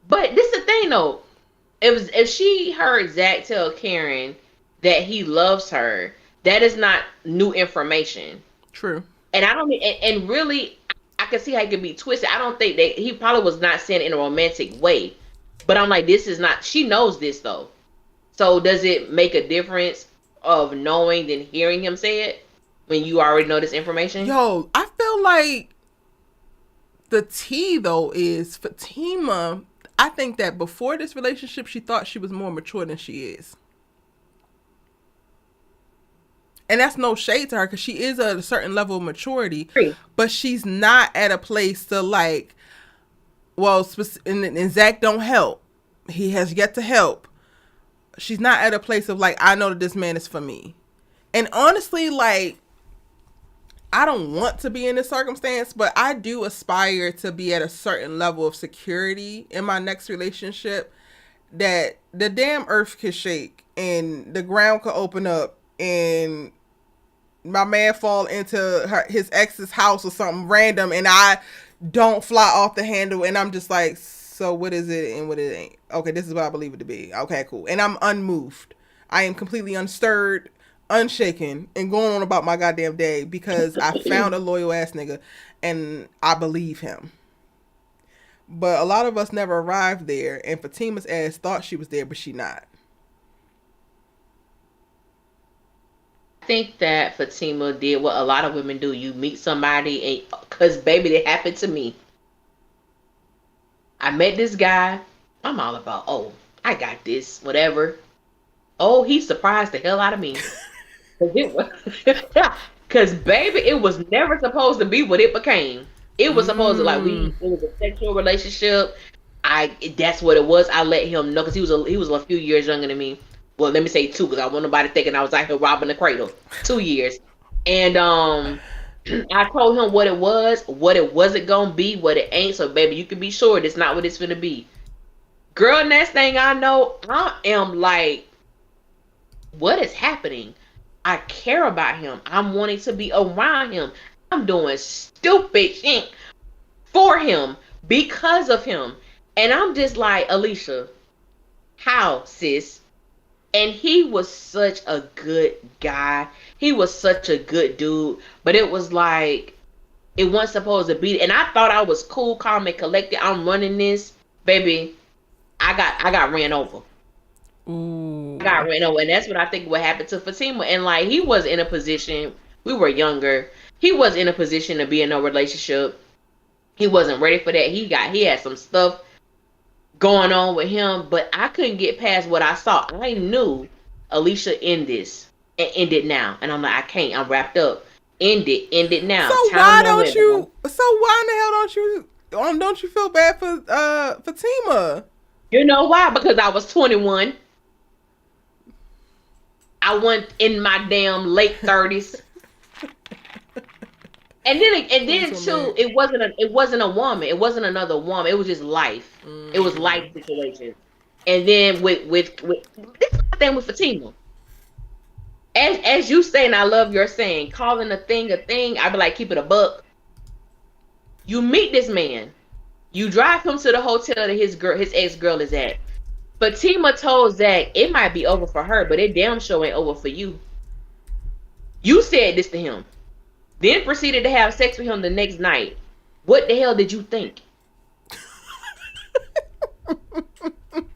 Speaker 2: But this is the thing though. If she heard Zach tell Karen that he loves her, that is not new information.
Speaker 1: True.
Speaker 2: And I don't and really I can see how it could be twisted. I don't think that he probably was not saying it in a romantic way. But I'm like, this is not she knows this though. So does it make a difference of knowing than hearing him say it when you already know this information?
Speaker 1: Yo, I feel like the tea though is Fatima. I think that before this relationship, she thought she was more mature than she is. And that's no shade to her because she is at a certain level of maturity, but she's not at a place to like, well, and Zach don't help. He has yet to help. She's not at a place of like, I know that this man is for me. And honestly, like, I don't want to be in this circumstance, but I do aspire to be at a certain level of security in my next relationship that the damn earth could shake and the ground could open up and my man fall into his ex's house or something random and I don't fly off the handle and I'm just like, so what is it and what it ain't? Okay, this is what I believe it to be. Okay, cool. And I'm unmoved. I am completely unstirred, unshaken, and going on about my goddamn day because I found a loyal ass nigga and I believe him. But a lot of us never arrived there, and Fatima's ass thought she was there, but she not.
Speaker 2: I think that Fatima did what a lot of women do. You meet somebody, and because baby, it happened to me. I met this guy. I'm all about, oh, I got this, whatever. Oh, he surprised the hell out of me. Because baby, it was never supposed to be what it became. It was supposed to it was a sexual relationship. That's what it was. I let him know because he was a few years younger than me. Well, let me say 2 because I want nobody thinking I was out here robbing the cradle. 2 years, and I told him what it was, what it wasn't gonna be, what it ain't. So baby, you can be sure it's not what it's gonna be. Girl, next thing I know, I am like, what is happening? I care about him. I'm wanting to be around him. I'm doing stupid shit for him because of him. And I'm just like, Alicia, how, sis? And he was such a good guy. He was such a good dude. But it was like, it wasn't supposed to be. And I thought I was cool, calm, and collected. I'm running this. Baby, I got ran over.
Speaker 1: Ooh.
Speaker 2: I got ran over. And that's what I think what happened to Fatima. And like, he was in a position, we were younger. He was in a position to be in a relationship. He wasn't ready for that. He had some stuff going on with him, but I couldn't get past what I saw. I knew Alicia end this and end it now, and I'm like, I can't. I'm wrapped up. End it now.
Speaker 1: So
Speaker 2: Time
Speaker 1: why
Speaker 2: no
Speaker 1: don't
Speaker 2: limit.
Speaker 1: you? So why in the hell don't you feel bad for Fatima?
Speaker 2: You know why? Because I was 21. I went in my damn late 30s. And then too, it wasn't a woman. It wasn't another woman. It was just life. It was life situations. And then with this is my thing with Fatima. As you say, and I love your saying, calling a thing, I be like, keep it a buck. You meet this man. You drive him to the hotel that his ex girl is at. Fatima told Zach it might be over for her, but it damn sure ain't over for you. You said this to him. Then proceeded to have sex with him the next night. What the hell did you think?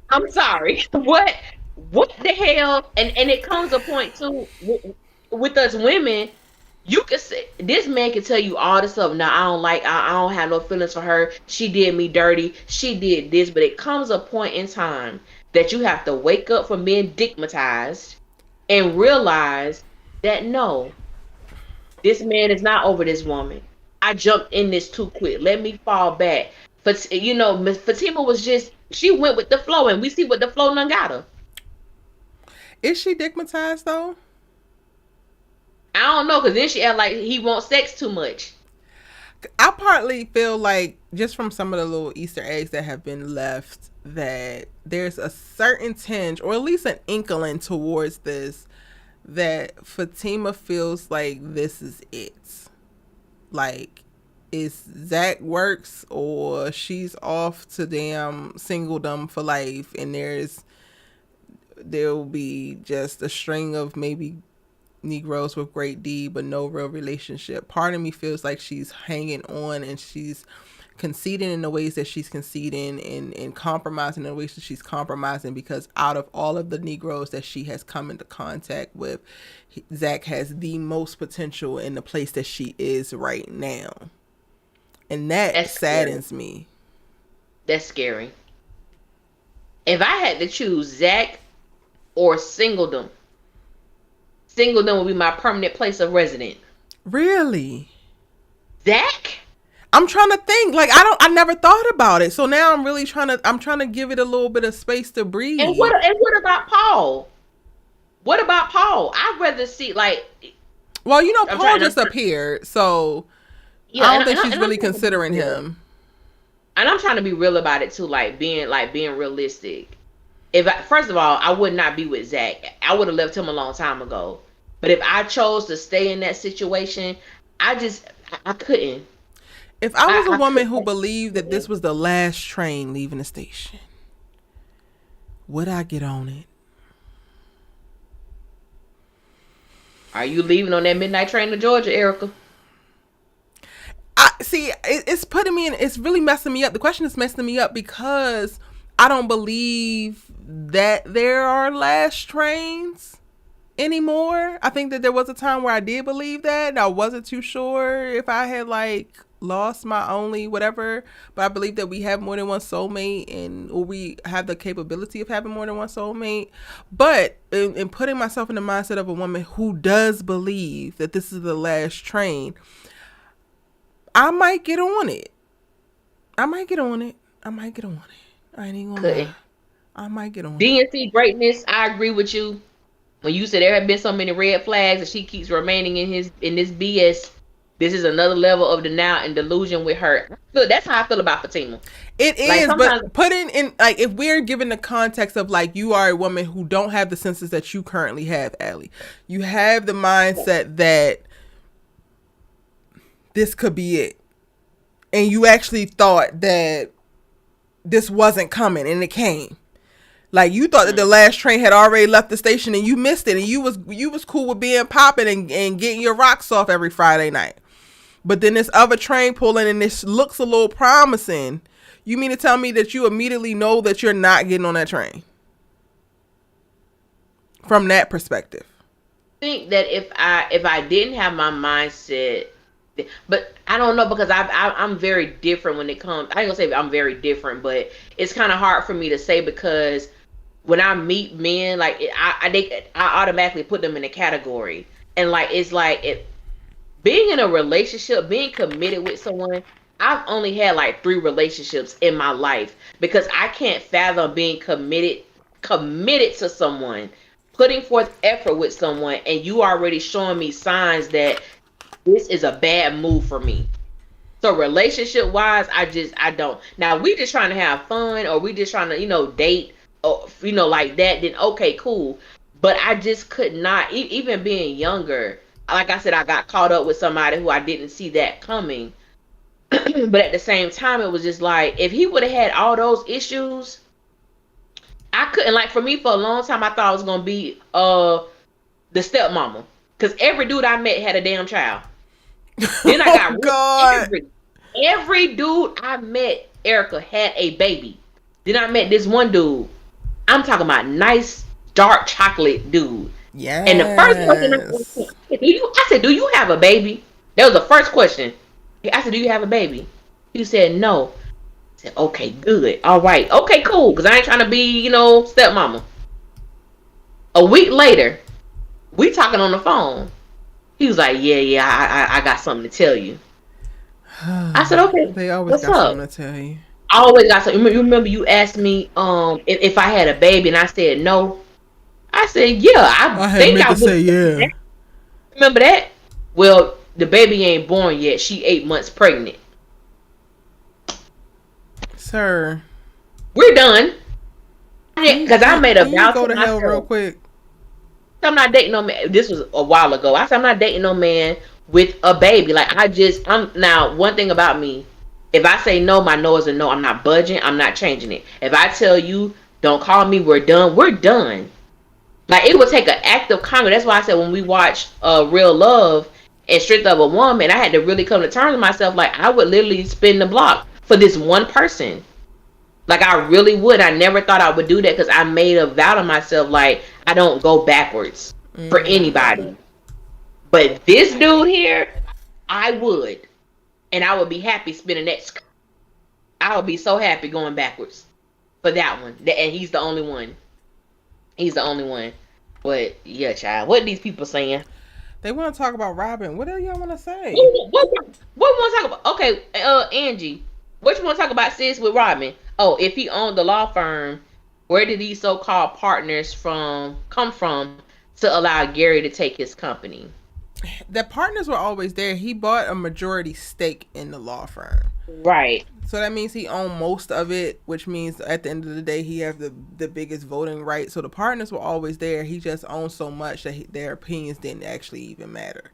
Speaker 2: I'm sorry. What the hell? And it comes a point too with us women. You could say this man can tell you all this stuff. Now I don't have no feelings for her. She did me dirty. She did this, but it comes a point in time that you have to wake up from being digmatized and realize that no, this man is not over this woman. I jumped in this too quick. Let me fall back. But Miss Fatima was she went with the flow, and we see what the flow done got her.
Speaker 1: Is she digmatized though?
Speaker 2: I don't know, because then she act like he wants sex too much.
Speaker 1: I partly feel like just from some of the little Easter eggs that have been left that there's a certain tinge or at least an inkling towards this that Fatima feels like this is it. Like, is Zach works or she's off to damn singledom for life, and there'll be just a string of maybe Negroes with great D but no real relationship. Part of me feels like she's hanging on and she's conceding in the ways that she's conceding and compromising in the ways that she's compromising, because out of all of the Negroes that she has come into contact with, Zach has the most potential in the place that she is right now. And that saddens me.
Speaker 2: That's scary. If I had to choose Zach or singledom would be my permanent place of residence.
Speaker 1: Really?
Speaker 2: Zach?
Speaker 1: I'm trying to think. Like, I never thought about it. So now I'm really trying to give it a little bit of space to breathe.
Speaker 2: And what about Paul? What about Paul? I'd rather see, like,
Speaker 1: well, Paul just appeared, so yeah, I don't think she's really considering him.
Speaker 2: And I'm trying to be real about it too, being realistic. First of all, I would not be with Zach. I would have left him a long time ago. But if I chose to stay in that situation, I couldn't.
Speaker 1: If I was a woman who believed that this was the last train leaving the station, would I get on it?
Speaker 2: Are you leaving on that midnight train to Georgia, Erica?
Speaker 1: It's putting me in. It's really messing me up. The question is messing me up because I don't believe that there are last trains anymore. I think that there was a time where I did believe that, and I wasn't too sure if I had lost my only whatever, but I believe that we have more than one soulmate, or we have the capability of having more than one soulmate. But in putting myself in the mindset of a woman who does believe that this is the last train, I might get on it. I ain't even gonna lie. I might get on it.
Speaker 2: DNC greatness, I agree with you. When you said there have been so many red flags and she keeps remaining in this BS, this is another level of denial and delusion with her. That's how I feel about Fatima.
Speaker 1: It is, but putting in, if we're given the context of you are a woman who don't have the senses that you currently have, Allie. You have the mindset that this could be it. And you actually thought that this wasn't coming, and it came. You thought that the last train had already left the station and you missed it, and you was cool with being popping and getting your rocks off every Friday night. But then this other train pulling and this looks a little promising. You mean to tell me that you immediately know that you're not getting on that train? From that perspective.
Speaker 2: I think that if I didn't have my mindset But I don't know because I'm very different when it comes. I ain't gonna say I'm very different, but it's kind of hard for me to say because when I meet men, like I automatically put them in a category, and like it's like being in a relationship, being committed with someone. I've only had like 3 relationships in my life because I can't fathom being committed to someone, putting forth effort with someone, and you already showing me signs that this is a bad move for me. So relationship wise, I don't. Now we just trying to have fun, or we just trying to date, or like that. Then okay, cool. But I just could not. Even being younger, like I said, I got caught up with somebody who I didn't see that coming. But at the same time, it was just like if he would have had all those issues, I couldn't. Like for me, for a long time, I thought I was gonna be the stepmama, because every dude I met had a damn child. Then I got
Speaker 1: Oh God.
Speaker 2: every dude I met, Erica, had a baby. Then I met this one dude. I'm talking about nice dark chocolate dude. And the first question
Speaker 1: Yes.
Speaker 2: I said, "Do you have a baby?" That was the first question. I said, "Do you have a baby?" He said, "No." I said, "Okay, good, all right, okay, cool." Because I ain't trying to be, stepmama. A week later, we talking on the phone. He was like, "Yeah, yeah, I got something to tell you." I said, "Okay,
Speaker 1: They always
Speaker 2: what's
Speaker 1: got
Speaker 2: up?"
Speaker 1: something to tell you.
Speaker 2: I always got something. You remember you asked me if I had a baby and I said no. I said, yeah, I
Speaker 1: I had
Speaker 2: think
Speaker 1: meant
Speaker 2: I
Speaker 1: to
Speaker 2: would.
Speaker 1: say yeah.
Speaker 2: Remember that? Well, the baby ain't born yet. She 8 months pregnant.
Speaker 1: Sir,
Speaker 2: We're done.
Speaker 1: can you
Speaker 2: Because I
Speaker 1: can,
Speaker 2: made a
Speaker 1: can you
Speaker 2: vow
Speaker 1: go
Speaker 2: to
Speaker 1: to hell real
Speaker 2: myself.
Speaker 1: quick?
Speaker 2: I'm not dating no man. This was a while ago. I said I'm not dating no man with a baby. Like I'm now. One thing about me, if I say no, my no is a no. I'm not budging. I'm not changing it. If I tell you don't call me, we're done. We're done. Like it would take an act of Congress. That's why I said when we watched Real Love and Strength of a Woman, I had to really come to terms with myself. Like I would literally spin the block for this one person. Like I really would. I never thought I would do that because I made a vow to myself. Like I don't go backwards for anybody. But this dude here, I would, and I would be happy spinning that. I would be so happy going backwards for that one. And he's the only one. He's the only one. But yeah, child. What are these people saying?
Speaker 1: They want to talk about Robin. What do y'all want to say?
Speaker 2: What we want to talk about? Okay, Angie, what you want to talk about, sis, with Rodman? Oh, if he owned the law firm, where did these so-called partners come from to allow Gary to take his company?
Speaker 1: The partners were always there. He bought a majority stake in the law firm.
Speaker 2: Right.
Speaker 1: So that means he owned most of it, which means at the end of the day, he has the biggest voting right. So the partners were always there. He just owned so much that their opinions didn't actually even matter.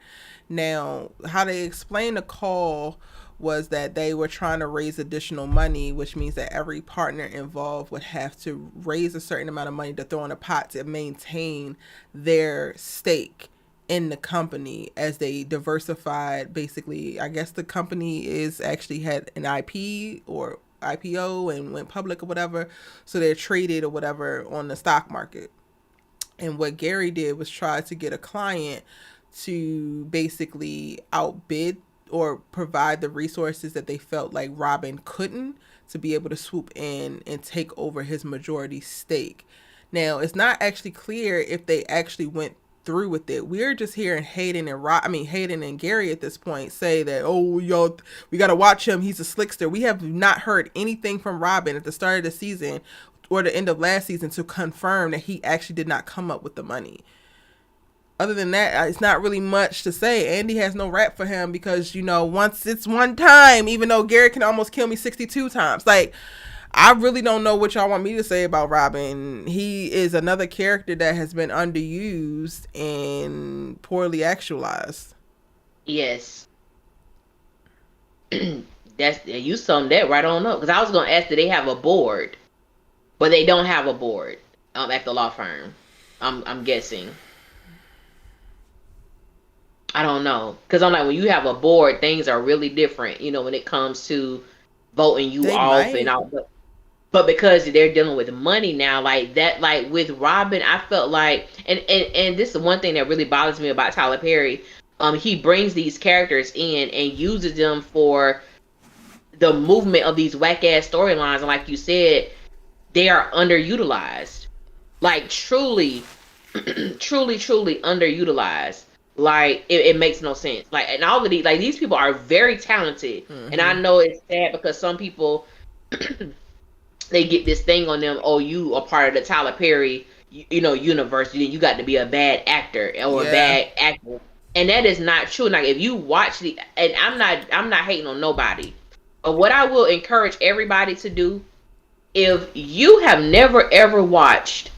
Speaker 1: Now, how they explained the call was that they were trying to raise additional money, which means that every partner involved would have to raise a certain amount of money to throw in a pot to maintain their stake in the company as they diversified. Basically, I guess the company is actually had an IP or IPO and went public or whatever, so they're traded or whatever on the stock market. And what Gary did was try to get a client to basically outbid or provide the resources that they felt like Robin couldn't, to be able to swoop in and take over his majority stake. Now, it's not actually clear if they actually went through with it. We're just hearing Hayden and Gary at this point say that, oh, y'all, we got to watch him. He's a slickster. We have not heard anything from Robin at the start of the season or the end of last season to confirm that he actually did not come up with the money. Other than that, it's not really much to say. Andy has no rap for him because, once it's one time, even though Gary can almost kill me 62 times. Like, I really don't know what y'all want me to say about Robin. He is another character that has been underused and poorly actualized.
Speaker 2: Yes. You summed that right on up. Because I was going to ask, do they have a board? But they don't have a board at the law firm. I'm guessing. I don't know. Because I'm like, when you have a board, things are really different, when it comes to voting you
Speaker 1: They
Speaker 2: off and
Speaker 1: might.
Speaker 2: all. But because they're dealing with money now, like that, like with Robin, I felt like, and this is one thing that really bothers me about Tyler Perry. he brings these characters in and uses them for the movement of these whack ass storylines. And like you said, they are underutilized. Like truly, truly underutilized. Like it makes no sense. Like, and all of these, like, these people are very talented. And I know it's sad because some people they get this thing on them. Oh, you are part of the Tyler Perry, universe. You got to be a bad actor or a bad actor, and that is not true. Like, if you watch and I'm not hating on nobody, but what I will encourage everybody to do, if you have never ever watched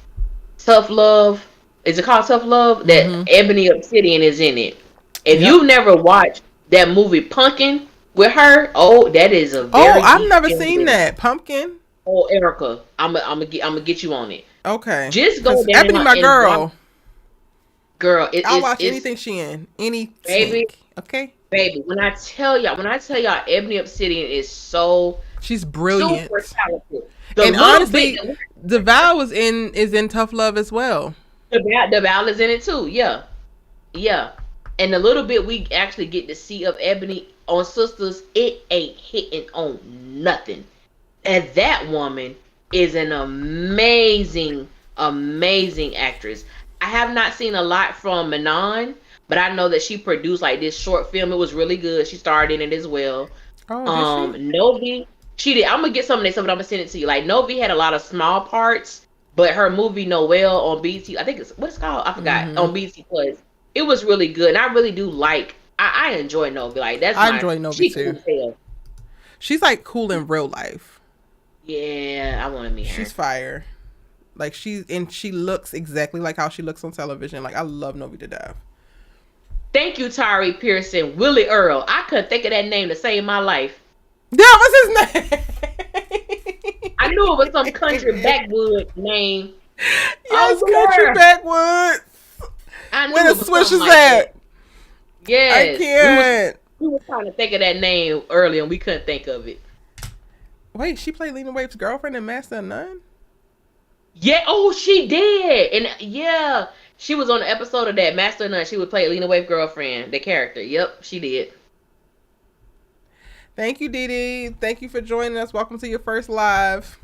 Speaker 2: Tough Love, is it called Tough Love? That Ebony Obsidian is in it. If you've never watched that movie Pumpkin with her, that is a very
Speaker 1: I've never seen that Pumpkin.
Speaker 2: Oh, Erica, I'm gonna get you on it.
Speaker 1: Okay,
Speaker 2: just go down.
Speaker 1: Ebony, my girl.
Speaker 2: Girl,
Speaker 1: I'll watch anything she in. Anything.
Speaker 2: Baby,
Speaker 1: okay.
Speaker 2: Baby, when I tell y'all, Ebony Obsidian is so,
Speaker 1: she's brilliant,
Speaker 2: super talented.
Speaker 1: And honestly, DeVal is in Tough Love as well.
Speaker 2: DeVal is in it too. Yeah. And the little bit we actually get to see of Ebony on Sistas, it ain't hitting on nothing. And that woman is an amazing, amazing actress. I have not seen a lot from Manon, but I know that she produced like this short film. It was really good. She starred in it as well.
Speaker 1: Oh, did she?
Speaker 2: Novi, she did. I'm gonna get some of that stuff, but I'm gonna send it to you. Like, Novi had a lot of small parts, but her movie Noelle on BT, I think what's it called? I forgot. On BT Plus, it was really good, and I really do like. I enjoy Novi. Like, I
Speaker 1: enjoy Novi too. Cool. She's like cool in real life.
Speaker 2: Yeah, I want to meet her.
Speaker 1: She's fire. Like, she looks exactly like how she looks on television. Like, I love Novi to death.
Speaker 2: Thank you, Tyree Pearson. Willie Earl. I couldn't think of that name to save my life.
Speaker 1: That was his name.
Speaker 2: I knew it was some country backwood name.
Speaker 1: Yes, country backwoods. Where the Swish is at.
Speaker 2: Yes.
Speaker 1: I can't.
Speaker 2: We were trying to think of that name earlier and we couldn't think of it.
Speaker 1: Wait, she played Lena Waithe's girlfriend in Master of None?
Speaker 2: Yeah, she did. And yeah, she was on the episode of that Master of None. She would play Lena Waithe's girlfriend, the character. Yep, she did.
Speaker 1: Thank you, Dee Dee. Thank you for joining us. Welcome to your first live.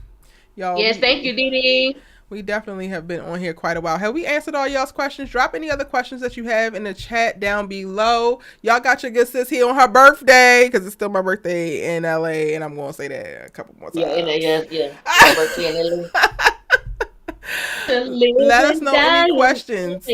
Speaker 1: Y'all.
Speaker 2: Yes, thank you, Dee Dee.
Speaker 1: We definitely have been on here quite a while. Have we answered all y'all's questions? Drop any other questions that you have in the chat down below. Y'all got your good sis here on her birthday, because it's still my birthday in LA, and I'm going to say that a couple more times.
Speaker 2: Yeah. My birthday in LA.
Speaker 1: Let us know any questions.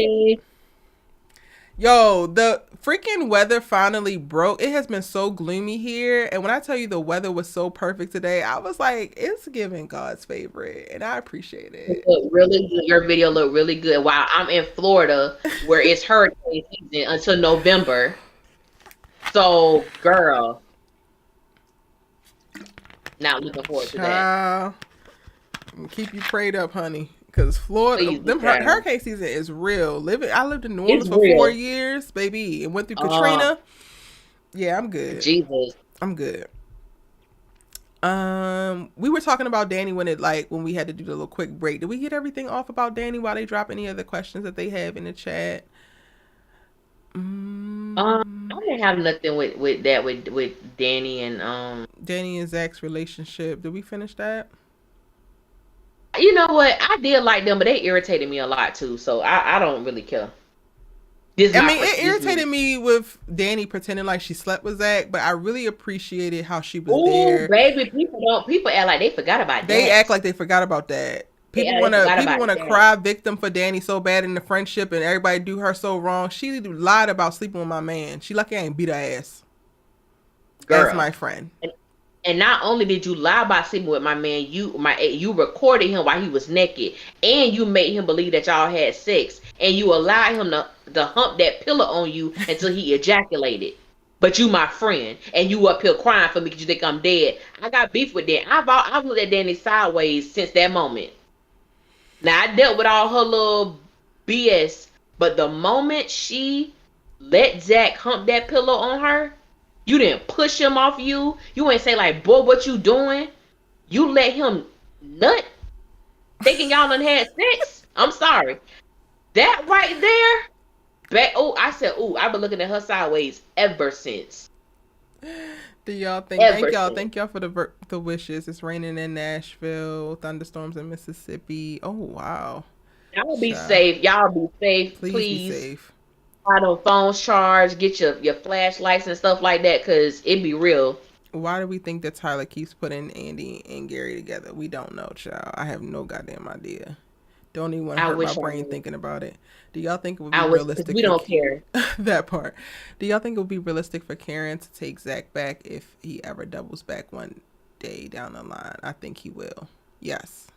Speaker 1: Yo, the freaking weather finally broke. It has been so gloomy here. And when I tell you the weather was so perfect today, I was like, it's giving God's favorite. And I appreciate it.
Speaker 2: It looked really good. Your video looked really good. While I'm in Florida, where it's hurricane season until November. So, girl. Not looking forward to that.
Speaker 1: Keep you prayed up, honey. Because Florida, hurricane season is real. I lived in New Orleans for 4 years, baby, and went through Katrina. Yeah, I'm good.
Speaker 2: Jesus.
Speaker 1: I'm good. We were talking about Danny when we had to do the little quick break. Did we get everything off about Danny while they drop any other questions that they have in the chat?
Speaker 2: I didn't have nothing with Danny and
Speaker 1: Danny and Zach's relationship. Did we finish that?
Speaker 2: You know what? I did like them, but they irritated me a lot too. So I don't really care.
Speaker 1: It irritated me with Danny pretending like she slept with Zach, but I really appreciated how she was there.
Speaker 2: Baby, people act like they forgot about that.
Speaker 1: They act like they forgot about that. People want to cry victim for Danny so bad in the friendship, and everybody do her so wrong. She lied about sleeping with my man. She lucky I ain't beat her ass. Girl. That's my friend.
Speaker 2: And not only did you lie about sleeping with my man, you recorded him while he was naked, and you made him believe that y'all had sex, and you allowed him to hump that pillow on you until he ejaculated. But you my friend, and you up here crying for me because you think I'm dead. I got beef with that. I've looked at Danny sideways since that moment. Now, I dealt with all her little BS, but the moment she let Zach hump that pillow on her, you didn't push him off you. You ain't say like, boy, what you doing? You let him nut? Thinking y'all done had sex? I'm sorry. That right there, I said, I've been looking at her sideways ever since.
Speaker 1: Do y'all think? Thank y'all for the wishes. It's raining in Nashville, thunderstorms in Mississippi. Oh wow.
Speaker 2: Y'all be safe. Y'all be safe.
Speaker 1: Please be safe.
Speaker 2: Have those phones charged. Get your flashlights and stuff like that, cause it be real.
Speaker 1: Why do we think that Tyler keeps putting Andy and Gary together? We don't know, child. I have no goddamn idea. Don't even want to hurt my brain thinking about it. Do y'all think it would be realistic?
Speaker 2: We don't care.
Speaker 1: That part. Do y'all think it would be realistic for Karen to take Zach back if he ever doubles back one day down the line? I think he will. Yes.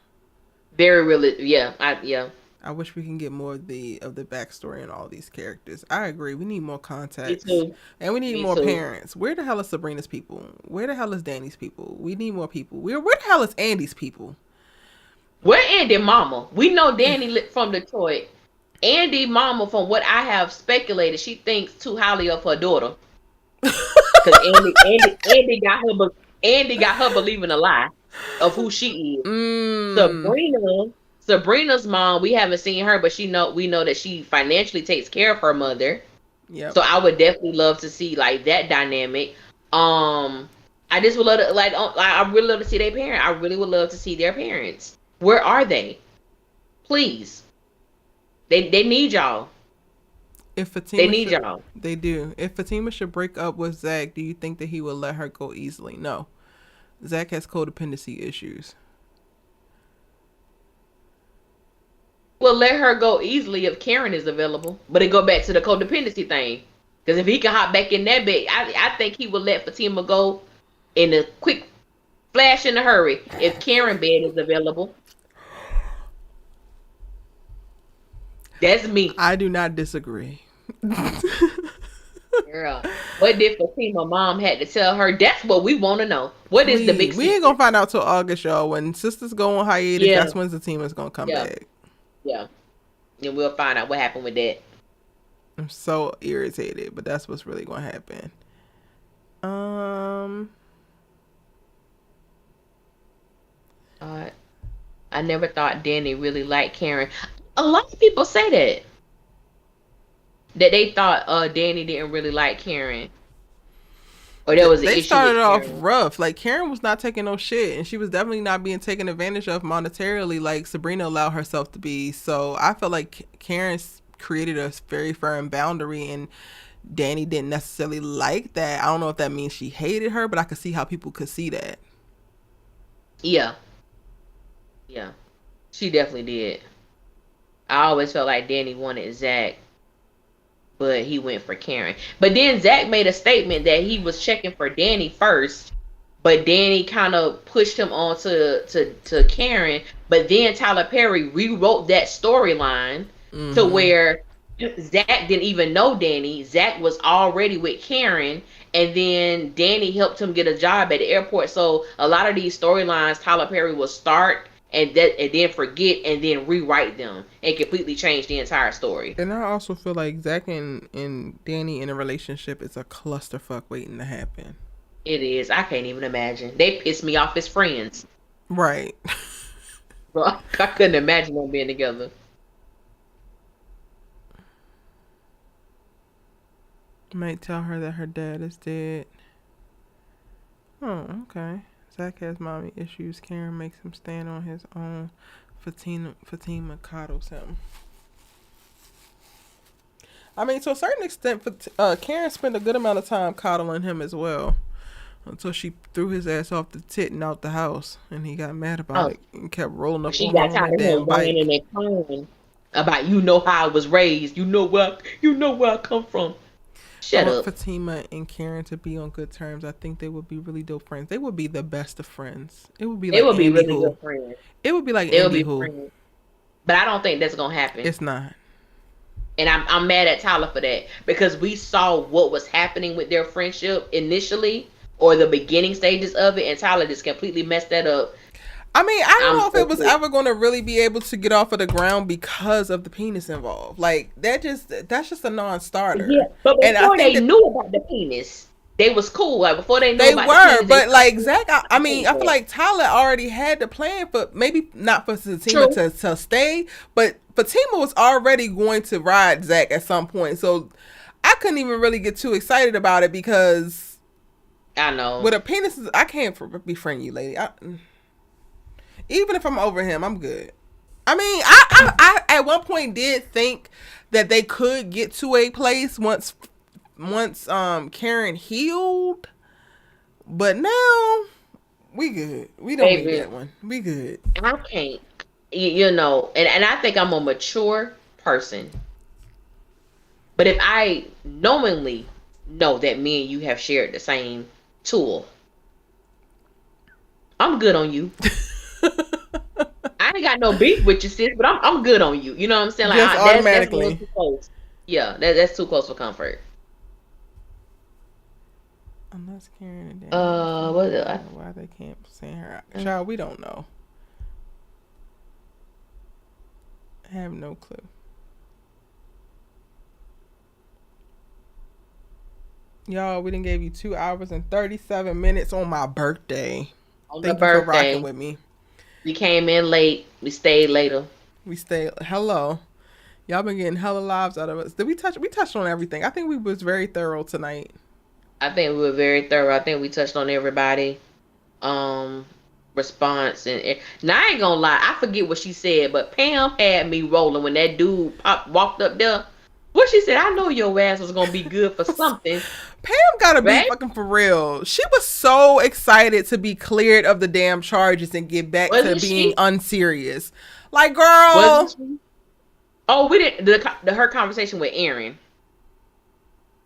Speaker 2: Very realistic. Yeah.
Speaker 1: I wish we can get more of the backstory in all these characters. I agree. We need more context.
Speaker 2: Me too.
Speaker 1: And we need more parents. Where the hell is Sabrina's people? Where the hell is Danny's people? We need more people. Where the hell is Andy's people?
Speaker 2: Where Andy mama? We know Danny from Detroit. Andy mama, from what I have speculated, she thinks too highly of her daughter. Because Andy got her believing a lie of who she is. Sabrina's mom, we haven't seen her, but we know that she financially takes care of her mother. Yeah. So I would definitely love to see like that dynamic. I just would love to I really love to see their parents. I really would love to see their parents. Where are they? Please. They need y'all. They need y'all.
Speaker 1: They do. If Fatima should break up with Zach, do you think that he will let her go easily? No. Zach has codependency issues.
Speaker 2: Well, let her go easily if Karen is available. But it go back to the codependency thing. Because if he can hop back in that bed, I think he would let Fatima go in a quick flash in a hurry if Karen bed is available. That's me.
Speaker 1: I do not disagree.
Speaker 2: Girl, what did Fatima mom had to tell her? That's what we want to know. What is the big secret?
Speaker 1: We ain't going to find out till August, y'all. When Sistas go on hiatus, that's when Zatima's going to come back.
Speaker 2: Yeah. And we'll find out what happened with that.
Speaker 1: I'm so irritated, but that's what's really going to happen.
Speaker 2: I never thought Danny really liked Karen. A lot of people say that they thought Danny didn't really like Karen, or there was an issue. They
Speaker 1: started off rough. Like Karen was not taking no shit, and she was definitely not being taken advantage of monetarily, like Sabrina allowed herself to be. So I felt like Karen created a very firm boundary, and Danny didn't necessarily like that. I don't know if that means she hated her, but I could see how people could see that.
Speaker 2: Yeah, she definitely did. I always felt like Danny wanted Zach, but he went for Karen. But then Zach made a statement that he was checking for Danny first, but Danny kind of pushed him on to Karen. But then Tyler Perry rewrote that storyline to where Zach didn't even know Danny. Zach was already with Karen, and then Danny helped him get a job at the airport. So a lot of these storylines Tyler Perry will start and then forget and then rewrite them and completely change the entire story.
Speaker 1: And I also feel like Zach and Danny in a relationship is a clusterfuck waiting to happen.
Speaker 2: It is. I can't even imagine. They piss me off as friends.
Speaker 1: Right.
Speaker 2: Bro, I couldn't imagine them being together.
Speaker 1: Might tell her that her dad is dead. Oh, okay. Zach has mommy issues. Karen makes him stand on his own. Fatima coddles him. I mean, to a certain extent, Karen spent a good amount of time coddling him as well. Until she threw his ass off the tit and out the house. And he got mad about it and kept rolling up on the damn bike.
Speaker 2: And crying about, you know how I was raised. You know where I come from. Shut up.
Speaker 1: Fatima and Karen to be on good terms. I think they would be really dope friends. They would be the best of friends. It would be like
Speaker 2: really good friends.
Speaker 1: It would be like Andy Who.
Speaker 2: But I don't think that's gonna happen.
Speaker 1: It's not.
Speaker 2: And I'm mad at Tyler for that, because we saw what was happening with their friendship initially, or the beginning stages of it, and Tyler just completely messed that up.
Speaker 1: I mean, I don't know if it was ever going to really be able to get off of the ground because of the penis involved. Like that's just a non-starter.
Speaker 2: Yeah, but before they knew about the penis, they was cool. Like before they knew about the penis,
Speaker 1: but like Zach, I feel like Tyler already had the plan for maybe not for Zatima to stay, but Fatima was already going to ride Zach at some point, so I couldn't even really get too excited about it because
Speaker 2: I know
Speaker 1: with a penis, I can't befriend you, lady. Even if I'm over him, I'm good. I mean, I at one point did think that they could get to a place once Karen healed, but now we good. We don't need that one. We good.
Speaker 2: I can't, you know, and I think I'm a mature person. But if I knowingly know that me and you have shared the same tool, I'm good on you. I ain't got no beef with you, sis, but I'm good on you. You know what I'm saying? Like,
Speaker 1: just automatically.
Speaker 2: That's too close. Yeah, that's too close for comfort.
Speaker 1: Unless Karen and
Speaker 2: why
Speaker 1: they can't send her out. Child, we don't know. I have no clue. Y'all, we done gave you 2 hours and 37 minutes on my birthday.
Speaker 2: On
Speaker 1: Thank
Speaker 2: the
Speaker 1: you
Speaker 2: birthday.
Speaker 1: for rocking with me.
Speaker 2: We came in late. We stayed later.
Speaker 1: Hello. Y'all been getting hella lives out of us. We touched on everything. I think we was very thorough tonight.
Speaker 2: I think we were very thorough. I think we touched on everybody. Response and now I ain't gonna lie. I forget what she said, but Pam had me rolling when that dude walked up there. What she said, I know your ass was gonna be good for something.
Speaker 1: Pam gotta be fucking for real. She was so excited to be cleared of the damn charges and get back to being unserious. Like, girl.
Speaker 2: Oh, we didn't. Her conversation with Aaron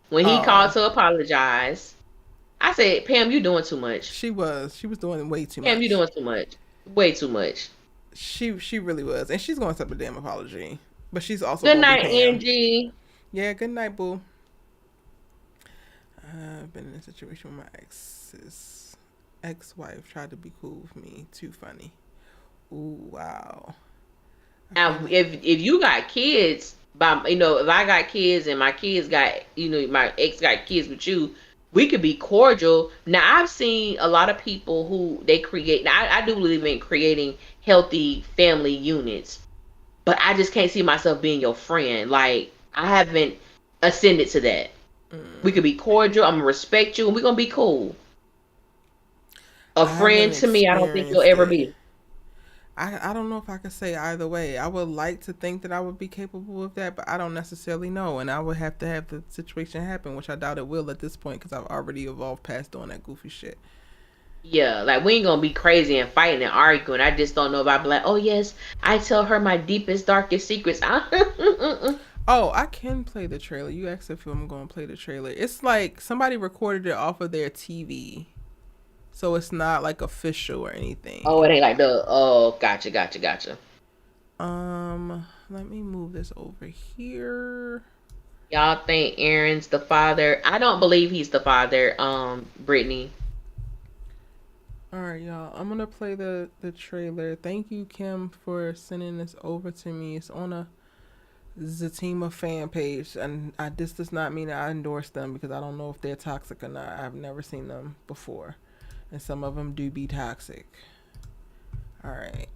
Speaker 2: when he called to apologize. I said, Pam, you doing too much.
Speaker 1: She was doing way too much.
Speaker 2: Pam, you doing too much. Way too much.
Speaker 1: She really was, and she's going to accept a damn apology. But she's also
Speaker 2: good night, Angie.
Speaker 1: Yeah, good night, boo. I've been in a situation with my ex-wife tried to be cool with me. Too funny. Ooh, wow.
Speaker 2: Now, if you got kids, if I got kids and my kids got, my ex got kids with you, we could be cordial. Now, I've seen a lot of people who they create. Now, I do believe in creating healthy family units, but I just can't see myself being your friend. Like, I haven't ascended to that. We could be cordial. I'm gonna respect you, and we're gonna be cool. A friend to me, I don't think you'll ever be.
Speaker 1: I don't know if I could say either way. I would like to think that I would be capable of that, but I don't necessarily know. And I would have to have the situation happen, which I doubt it will at this point because I've already evolved past doing that goofy shit.
Speaker 2: Yeah, like we ain't gonna be crazy and fighting and arguing. I just don't know if I'd be like, oh yes, I tell her my deepest, darkest secrets.
Speaker 1: Oh, I can play the trailer. You asked if I'm gonna play the trailer. It's like somebody recorded it off of their TV. So it's not like official or anything.
Speaker 2: Oh, it ain't like gotcha.
Speaker 1: Let me move this over here.
Speaker 2: Y'all think Aaron's the father? I don't believe he's the father, Brittany.
Speaker 1: Alright, y'all. I'm gonna play the trailer. Thank you, Kim, for sending this over to me. It's on a Zatima fan page, and this does not mean that I endorse them because I don't know if they're toxic or not. I've never seen them before. And some of them do be toxic. All right.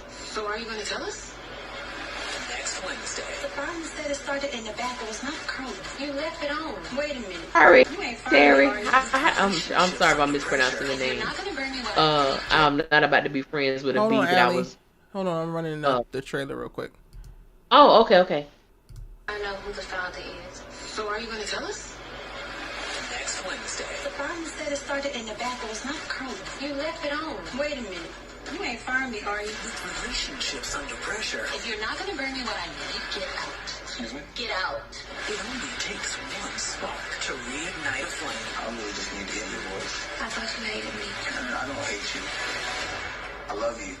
Speaker 3: So are you going to tell us? Next Wednesday. The problem is that it started in the back. It was not curly. You left it on. Wait a minute.
Speaker 2: Sorry, Terry. I'm sorry if I'm mispronouncing the name. I'm not about to be friends with a bee that I was.
Speaker 1: Hold on, I'm running the trailer real quick.
Speaker 2: Oh, okay.
Speaker 3: I know who the father is. So are you going to tell us? Next Wednesday. The problem is that it started in the back. It was not curly. You left it on. Wait a minute. You ain't firing me, are you? With relationships under pressure. If you're not going to bring me what I need, get out. Excuse me? Get out. It only takes one spark to reignite a flame. I really just need to hear your voice. I thought you hated me. I don't hate you. I love you.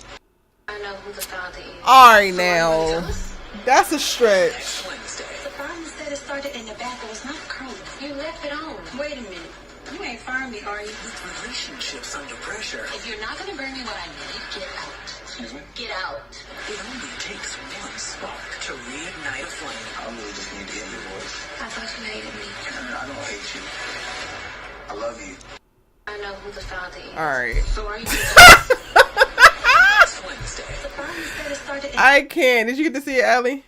Speaker 3: I know who the father is.
Speaker 1: Alright, now. That's a stretch.
Speaker 3: The problem is that it started in the back. It was not curly. You left it on. Wait a minute. You ain't firing me, are you? With relationships under pressure. If you're not going to bring me what I need, get out. Excuse me? Get out. It only takes one spark to reignite a flame.
Speaker 4: I really just need to hear your voice.
Speaker 3: I thought you hated me.
Speaker 4: I don't hate you. I love you.
Speaker 3: I know who the father is.
Speaker 1: All right.
Speaker 3: So are you? Next Wednesday. The problem is that it started.
Speaker 1: I can't. Did you get to see it, Allie?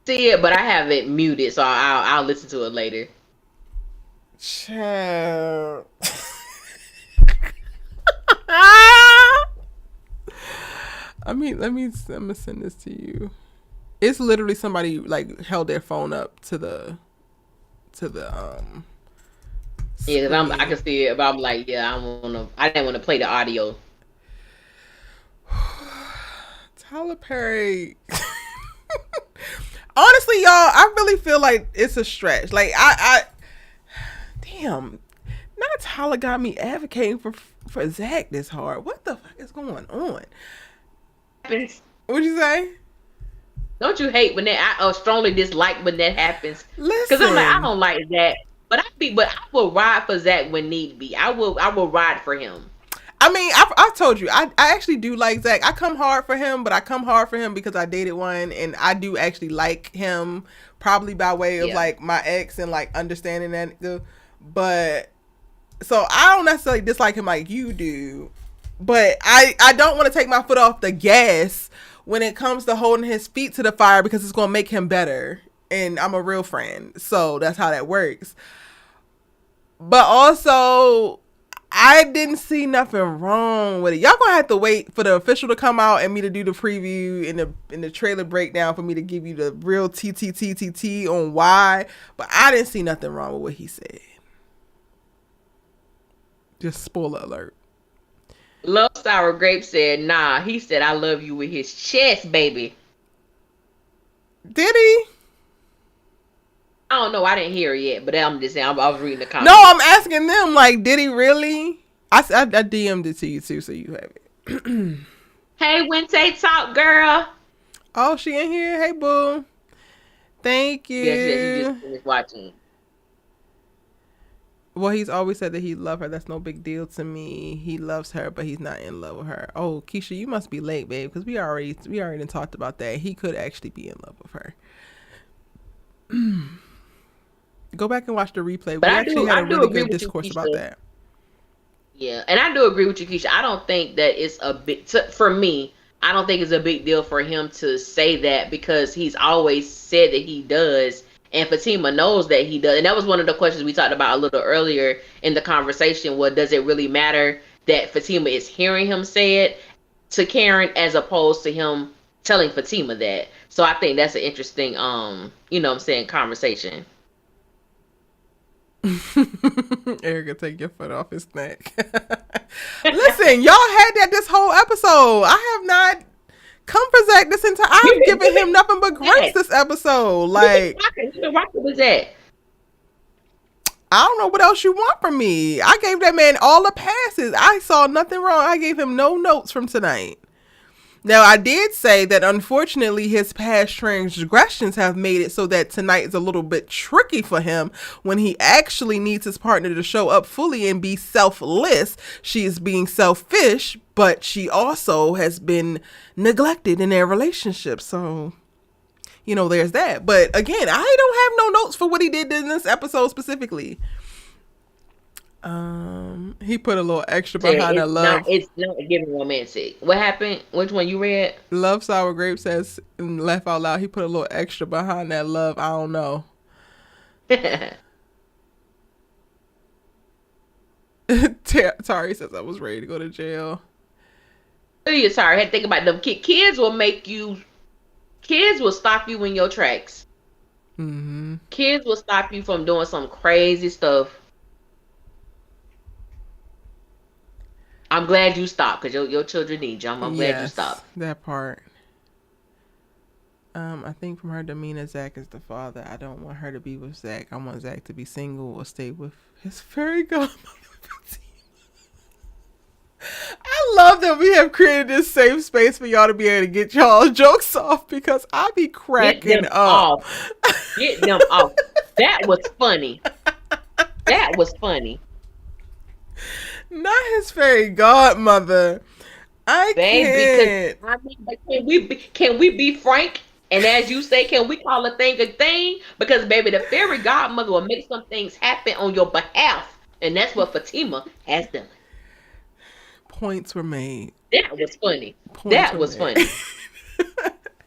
Speaker 2: See it, but I have it muted, so I'll listen to it later.
Speaker 1: Child. I'm gonna send this to you. It's literally somebody like held their phone up to the
Speaker 2: Yeah, cause I can see it, but I'm like, yeah, I didn't want to play the audio.
Speaker 1: Tyler Perry. Honestly, y'all, I really feel like it's a stretch. Like I damn, now Tyler got me advocating for Zach this hard. What the fuck is going on? What'd you say?
Speaker 2: Don't you hate when that? I strongly dislike when that happens.
Speaker 1: Listen,
Speaker 2: Because I'm like, I don't like that. But I will ride for Zach when need be. I will ride for him.
Speaker 1: I mean, I told you, I actually do like Zach. I come hard for him, but I come hard for him because I dated one, and I do actually like him, probably by way of like my ex and like understanding that. But so I don't necessarily dislike him like you do, but I don't want to take my foot off the gas when it comes to holding his feet to the fire because it's going to make him better. And I'm a real friend, so that's how that works. But also, I didn't see nothing wrong with it. Y'all gonna have to wait for the official to come out and me to do the preview in the trailer breakdown for me to give you the real TTTTT on why. But I didn't see nothing wrong with what he said. Just spoiler alert.
Speaker 2: Love Sour Grape said, nah, he said, I love you with his chest, baby.
Speaker 1: Did he?
Speaker 2: I don't know. I didn't hear it yet, but I'm just saying, I was reading the comments.
Speaker 1: No, I'm asking them, like, did he really? I DM'd it to you, too, so you have it.
Speaker 2: Hey, Wente Talk, girl.
Speaker 1: Oh, she in here? Hey, boo. Thank you.
Speaker 2: Yes, you just finished watching.
Speaker 1: Well, he's always said that he loved her. That's no big deal to me. He loves her, but he's not in love with her. Oh, Keisha, you must be late, babe, because we already talked about that. He could actually be in love with her. Go back and watch the replay.
Speaker 2: But
Speaker 1: we actually had a really good discourse about that.
Speaker 2: Yeah, and I do agree with you, Keisha. I don't think that it's a big, for me, I don't think it's a big deal for him to say that because he's always said that he does. And Fatima knows that he does. And that was one of the questions we talked about a little earlier in the conversation. Well, does it really matter that Fatima is hearing him say it to Karen as opposed to him telling Fatima that? So I think that's an interesting, conversation.
Speaker 1: Erica, take your foot off his snack. Listen, y'all had that this whole episode. I have not come for Zach this entire. I'm giving him nothing but grace this episode. Like,
Speaker 2: was that?
Speaker 1: I don't know what else you want from me. I gave that man all the passes. I saw nothing wrong. I gave him no notes from tonight. Now, I did say that unfortunately his past transgressions have made it so that tonight is a little bit tricky for him when he actually needs his partner to show up fully and be selfless. She is being selfish, but she also has been neglected in their relationship. So, there's that. But again, I don't have no notes for what he did in this episode specifically. He put a little extra behind that love.
Speaker 2: It's not giving romantic. What happened? Which one you read?
Speaker 1: Love Sour Grape says, and laugh out loud, he put a little extra behind that love. I don't know. Tari says I was ready to go to jail.
Speaker 2: You're sorry. I had to think about them. Kids will stop you in your tracks.
Speaker 1: Mm-hmm.
Speaker 2: Kids will stop you from doing some crazy stuff. I'm glad you stopped because your children need you. I'm glad you stopped.
Speaker 1: That part. I think from her demeanor, Zach is the father. I don't want her to be with Zach. I want Zach to be single or stay with his fairy godmother. I love that we have created this safe space for y'all to be able to get y'all jokes off because I be cracking up.
Speaker 2: Get them off. That was funny. That was funny.
Speaker 1: Not his fairy godmother. I
Speaker 2: Baby,
Speaker 1: can't.
Speaker 2: because I mean, but can we be frank? And as you say, can we call a thing? Because baby, the fairy godmother will make some things happen on your behalf, and that's what Fatima has done.
Speaker 1: Points were made.
Speaker 2: That was funny.
Speaker 1: Points
Speaker 2: That
Speaker 1: were
Speaker 2: was
Speaker 1: made.